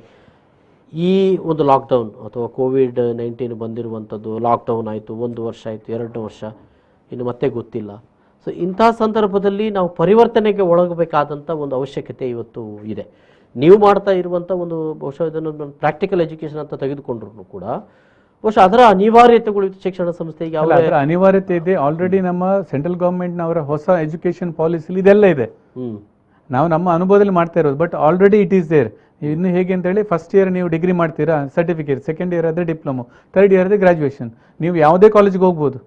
ಈ ಒಂದು ಲಾಕ್ಡೌನ್ ಅಥವಾ ಕೋವಿಡ್-19 ಬಂದಿರುವಂಥದ್ದು, ಲಾಕ್ಡೌನ್ ಆಯಿತು, 1 ವರ್ಷ ಆಯಿತು, 2 ವರ್ಷ, ಇನ್ನು ಮತ್ತೆ ಗೊತ್ತಿಲ್ಲ. ಸೊ ಇಂಥ ಸಂದರ್ಭದಲ್ಲಿ ನಾವು ಪರಿವರ್ತನೆಗೆ ಒಳಗಬೇಕಾದಂಥ ಒಂದು ಅವಶ್ಯಕತೆ ಇವತ್ತು ಇದೆ. ನೀವು ಮಾಡ್ತಾ ಇರುವಂಥ ಒಂದು ಬಹುಶಃ ಇದನ್ನು ಪ್ರಾಕ್ಟಿಕಲ್ ಎಜುಕೇಷನ್ ಅಂತ ತೆಗೆದುಕೊಂಡ್ರು ಕೂಡ ಬಹುಶಃ ಅದರ ಅನಿವಾರ್ಯತೆಗಳು ಶಿಕ್ಷಣ ಸಂಸ್ಥೆಗೆ ಅದರ ಅನಿವಾರ್ಯತೆ ಇದೆ. ಆಲ್ರೆಡಿ ನಮ್ಮ ಸೆಂಟ್ರಲ್ ಗೌರ್ಮೆಂಟ್ನವರ ಹೊಸ ಎಜುಕೇಷನ್ ಪಾಲಿಸಿಲಿ ಇದೆಲ್ಲ ಇದೆ. ನಾವು ನಮ್ಮ ಅನುಭವದಲ್ಲಿ ಮಾಡ್ತಾ ಇರೋದು, but already it is there. ಇನ್ನು ಹೇಗೆ ಅಂತ ಹೇಳಿ, ಫಸ್ಟ್ ಇಯರ್ ನೀವು ಡಿಗ್ರಿ ಮಾಡ್ತೀರಾ, ಸರ್ಟಿಫಿಕೇಟ್, ಸೆಕೆಂಡ್ ಇಯರ್ ಆದರೆ ಡಿಪ್ಲೊಮೊ, ಥರ್ಡ್ ಇಯರ್ ಆದರೆ ಗ್ರಾಜುಯೇಷನ್. ನೀವು ಯಾವುದೇ ಕಾಲೇಜ್ಗೆ ಹೋಗ್ಬೋದು.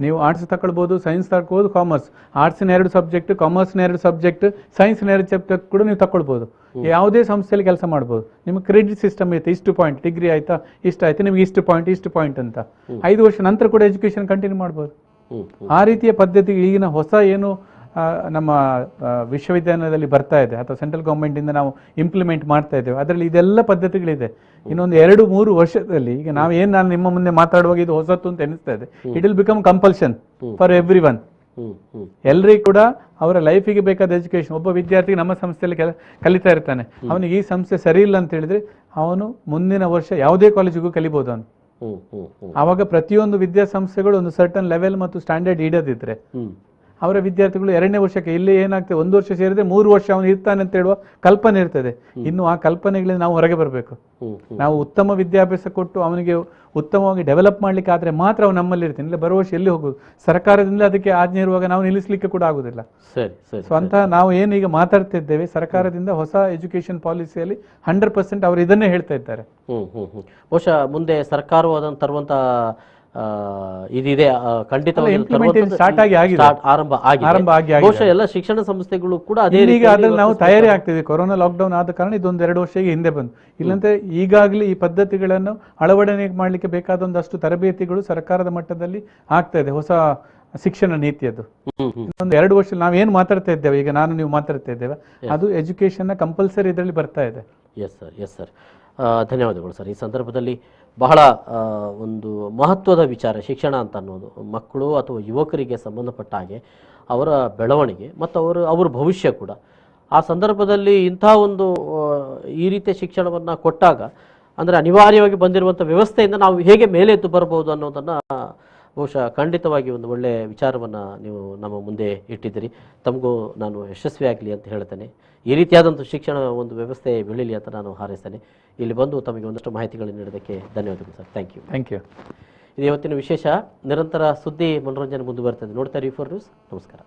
ನೀವು ಆರ್ಟ್ಸ್ ತಗೊಳ್ಬೋದು, ಸೈನ್ಸ್ ತಗೊಳ್ಬೋದು, ಕಾಮರ್ಸ್. ಆರ್ಟ್ಸ್ನ 2 ಸಬ್ಜೆಕ್ಟ್, ಕಾಮರ್ಸ್ನ 2 ಸಬ್ಜೆಕ್ಟ್, ಸೈನ್ಸ್ನ 2 ಸಬ್ಜೆಕ್ಟ್ ಕೂಡ ನೀವು ತಗೊಳ್ಬೋದು. ಯಾವುದೇ ಸಂಸ್ಥೆಯಲ್ಲಿ ಕೆಲಸ ಮಾಡ್ಬೋದು. ನಿಮಗೆ ಕ್ರೆಡಿಟ್ ಸಿಸ್ಟಮ್ ಐತೆ, ಇಷ್ಟು ಪಾಯಿಂಟ್ ಡಿಗ್ರಿ ಆಯ್ತಾ, ಇಷ್ಟ ಆಯ್ತು, ನಿಮಗೆ ಇಷ್ಟು ಪಾಯಿಂಟ್ ಅಂತ 5 ವರ್ಷ ನಂತರ ಕೂಡ ಎಜುಕೇಷನ್ ಕಂಟಿನ್ಯೂ ಮಾಡ್ಬೋದು. ಆ ರೀತಿಯ ಪದ್ಧತಿ ಈಗಿನ ಹೊಸ ಏನು ನಮ್ಮ ವಿಶ್ವವಿದ್ಯಾಲಯದಲ್ಲಿ ಬರ್ತಾ ಇದೆ ಅಥವಾ ಸೆಂಟ್ರಲ್ ಗೌರ್ಮೆಂಟಿಂದ ನಾವು ಇಂಪ್ಲಿಮೆಂಟ್ ಮಾಡ್ತಾ ಇದ್ದೇವೆ, ಅದರಲ್ಲಿ ಇದೆಲ್ಲ ಪದ್ಧತಿಗಳಿದೆ. ಇನ್ನೊಂದು 2-3 ವರ್ಷದಲ್ಲಿ, ಈಗ ನಾನು ನಿಮ್ಮ ಮುಂದೆ ಮಾತಾಡುವಾಗ ಇದು ಹೊಸತು ಅಂತ ಎನಿಸ್ತಾ ಇದೆ, it will become compulsion for every one. ಎಲ್ಲರಿಗೂ ಕೂಡ ಅವರ ಲೈಫಿಗೆ ಬೇಕಾದ ಎಜುಕೇಶನ್. ಒಬ್ಬ ವಿದ್ಯಾರ್ಥಿಗೆ ನಮ್ಮ ಸಂಸ್ಥೆಯಲ್ಲಿ ಕಲಿತಾ ಇರ್ತಾನೆ, ಅವನಿಗೆ ಈ ಸಂಸ್ಥೆ ಸರಿ ಇಲ್ಲ ಅಂತ ಹೇಳಿದ್ರೆ ಅವನು ಮುಂದಿನ ವರ್ಷ ಯಾವುದೇ ಕಾಲೇಜಿಗೂ ಕಲಿಬಹುದು ಅವನು. ಆವಾಗ ಪ್ರತಿಯೊಂದು ವಿದ್ಯಾಸಂಸ್ಥೆಗಳು ಒಂದು ಸರ್ಟನ್ ಲೆವೆಲ್ ಮತ್ತು ಸ್ಟ್ಯಾಂಡರ್ಡ್ ಇಡದಿದ್ರೆ ಅವರ ವಿದ್ಯಾರ್ಥಿಗಳು 2ನೇ ವರ್ಷಕ್ಕೆ ಇಲ್ಲಿ ಏನಾಗ್ತದೆ, 1 ವರ್ಷ ಸೇರಿದ್ರೆ 3 ವರ್ಷ ಅವನು ಇರ್ತಾನೆ ಅಂತ ಹೇಳುವ ಕಲ್ಪನೆ ಇರ್ತದೆ. ಇನ್ನು ಆ ಕಲ್ಪನೆಗಳಿಂದ ನಾವು ಹೊರಗೆ ಬರಬೇಕು. ನಾವು ಉತ್ತಮ ವಿದ್ಯಾಭ್ಯಾಸ ಕೊಟ್ಟು ಅವನಿಗೆ ಉತ್ತಮವಾಗಿ ಡೆವಲಪ್ ಮಾಡ್ಲಿಕ್ಕೆ ಆದ್ರೆ ಮಾತ್ರ ಅವನು ನಮ್ಮಲ್ಲಿ ಇರ್ತಾನೆ. ಇಲ್ಲ ಬರುವ ವರ್ಷ ಎಲ್ಲಿ ಹೋಗುದು, ಸರ್ಕಾರದಿಂದ ಅದಕ್ಕೆ ಆಜ್ಞೆ ಇರುವಾಗ ನಾವು ನಿಲ್ಲಿಸಲಿಕ್ಕೆ ಕೂಡ ಆಗುದಿಲ್ಲ. ಸೊ ಅಂತಹ ನಾವು ಏನು ಈಗ ಮಾತಾಡ್ತಿದ್ದೇವೆ, ಸರ್ಕಾರದಿಂದ ಹೊಸ ಎಜುಕೇಶನ್ ಪಾಲಿಸಿಯಲ್ಲಿ 100% ಅವರು ಇದನ್ನೇ ಹೇಳ್ತಾ ಇದ್ದಾರೆ. ಬಹುಶಃ ಮುಂದೆ ಸರ್ಕಾರವು ಅದನ್ನು ತರುವಂತ ಇದಿದೆ, ಖಂಡಿತವಾಗಿ ಆರಂಭ ಆಗಿದೆ. ಬಹುಶಃ ಎಲ್ಲ ಶಿಕ್ಷಣ ಸಂಸ್ಥೆಗಳು ಕೂಡ ಅದೇ ಈಗ ಅದ್ರಲ್ಲಿ ನಾವು ತಯಾರಿ ಆಗ್ತಿದೆ. ಕೊರೋನಾ ಲಾಕ್ಡೌನ್ ಆದ ಕಾರಣ ಇದೊಂದು 2 ವರ್ಷ ಹಿಂದೆ ಬಂದು, ಇಲ್ಲಂದ್ರೆ ಈಗಾಗಲೇ ಈ ಪದ್ಧತಿಗಳನ್ನು ಅಳವಡನೆ ಮಾಡಲಿಕ್ಕೆ ಬೇಕಾದ ಒಂದಷ್ಟು ತರಬೇತಿಗಳು ಸರ್ಕಾರದ ಮಟ್ಟದಲ್ಲಿ ಆಗ್ತಾ ಇದೆ, ಹೊಸ ಶಿಕ್ಷಣ ನೀತಿಯದ್ದು. ಒಂದು 2 ವರ್ಷ ನಾವೇನು ಮಾತಾಡ್ತಾ ಇದ್ದೇವೆ, ಈಗ ನಾನು ನೀವು ಮಾತಾಡ್ತಾ ಇದ್ದೇವೆ, ಅದು ಎಜುಕೇಶನ್ ಕಂಪಲ್ಸರಿ ಇದರಲ್ಲಿ ಬರ್ತಾ ಇದೆ. ಎಸ್ ಸರ್, ಧನ್ಯವಾದಗಳು ಸರ್. ಈ ಸಂದರ್ಭದಲ್ಲಿ ಬಹಳ ಒಂದು ಮಹತ್ವದ ವಿಚಾರ ಶಿಕ್ಷಣ ಅಂತ ಅನ್ನೋದು, ಮಕ್ಕಳು ಅಥವಾ ಯುವಕರಿಗೆ ಸಂಬಂಧಪಟ್ಟ ಹಾಗೆ ಅವರ ಬೆಳವಣಿಗೆ ಮತ್ತು ಅವ್ರ ಭವಿಷ್ಯ ಕೂಡ. ಆ ಸಂದರ್ಭದಲ್ಲಿ ಇಂಥ ಒಂದು ಈ ರೀತಿಯ ಶಿಕ್ಷಣವನ್ನು ಕೊಟ್ಟಾಗ ಅಂದರೆ ಅನಿವಾರ್ಯವಾಗಿ ಬಂದಿರುವಂಥ ವ್ಯವಸ್ಥೆಯಿಂದ ನಾವು ಹೇಗೆ ಮೇಲೆದ್ದು ಬರಬಹುದು ಅನ್ನೋದನ್ನು ಬಹುಶಃ ಖಂಡಿತವಾಗಿ ಒಂದು ಒಳ್ಳೆಯ ವಿಚಾರವನ್ನು ನೀವು ನಮ್ಮ ಮುಂದೆ ಇಟ್ಟಿದ್ದೀರಿ. ತಮಗೂ ನಾನು ಯಶಸ್ವಿಯಾಗಲಿ ಅಂತ ಹೇಳ್ತೇನೆ. ಈ ರೀತಿಯಾದಂಥ ಶಿಕ್ಷಣ ಒಂದು ವ್ಯವಸ್ಥೆ ಬೆಳೀಲಿ ಅಂತ ನಾನು ಹಾರೈಸ್ತೇನೆ. ಇಲ್ಲಿ ಬಂದು ತಮಗೆ ಒಂದಷ್ಟು ಮಾಹಿತಿಗಳನ್ನು ನೀಡೋದಕ್ಕೆ ಧನ್ಯವಾದಗಳು ಸರ್. Thank you. ಇದು ಇವತ್ತಿನ ವಿಶೇಷ. ನಿರಂತರ ಸುದ್ದಿ ಮನೋರಂಜನೆ ಮುಂದುವರ್ತದೆ. ನೋಡ್ತಾ ಇರಿ 4 ನ್ಯೂಸ್. ನಮಸ್ಕಾರ.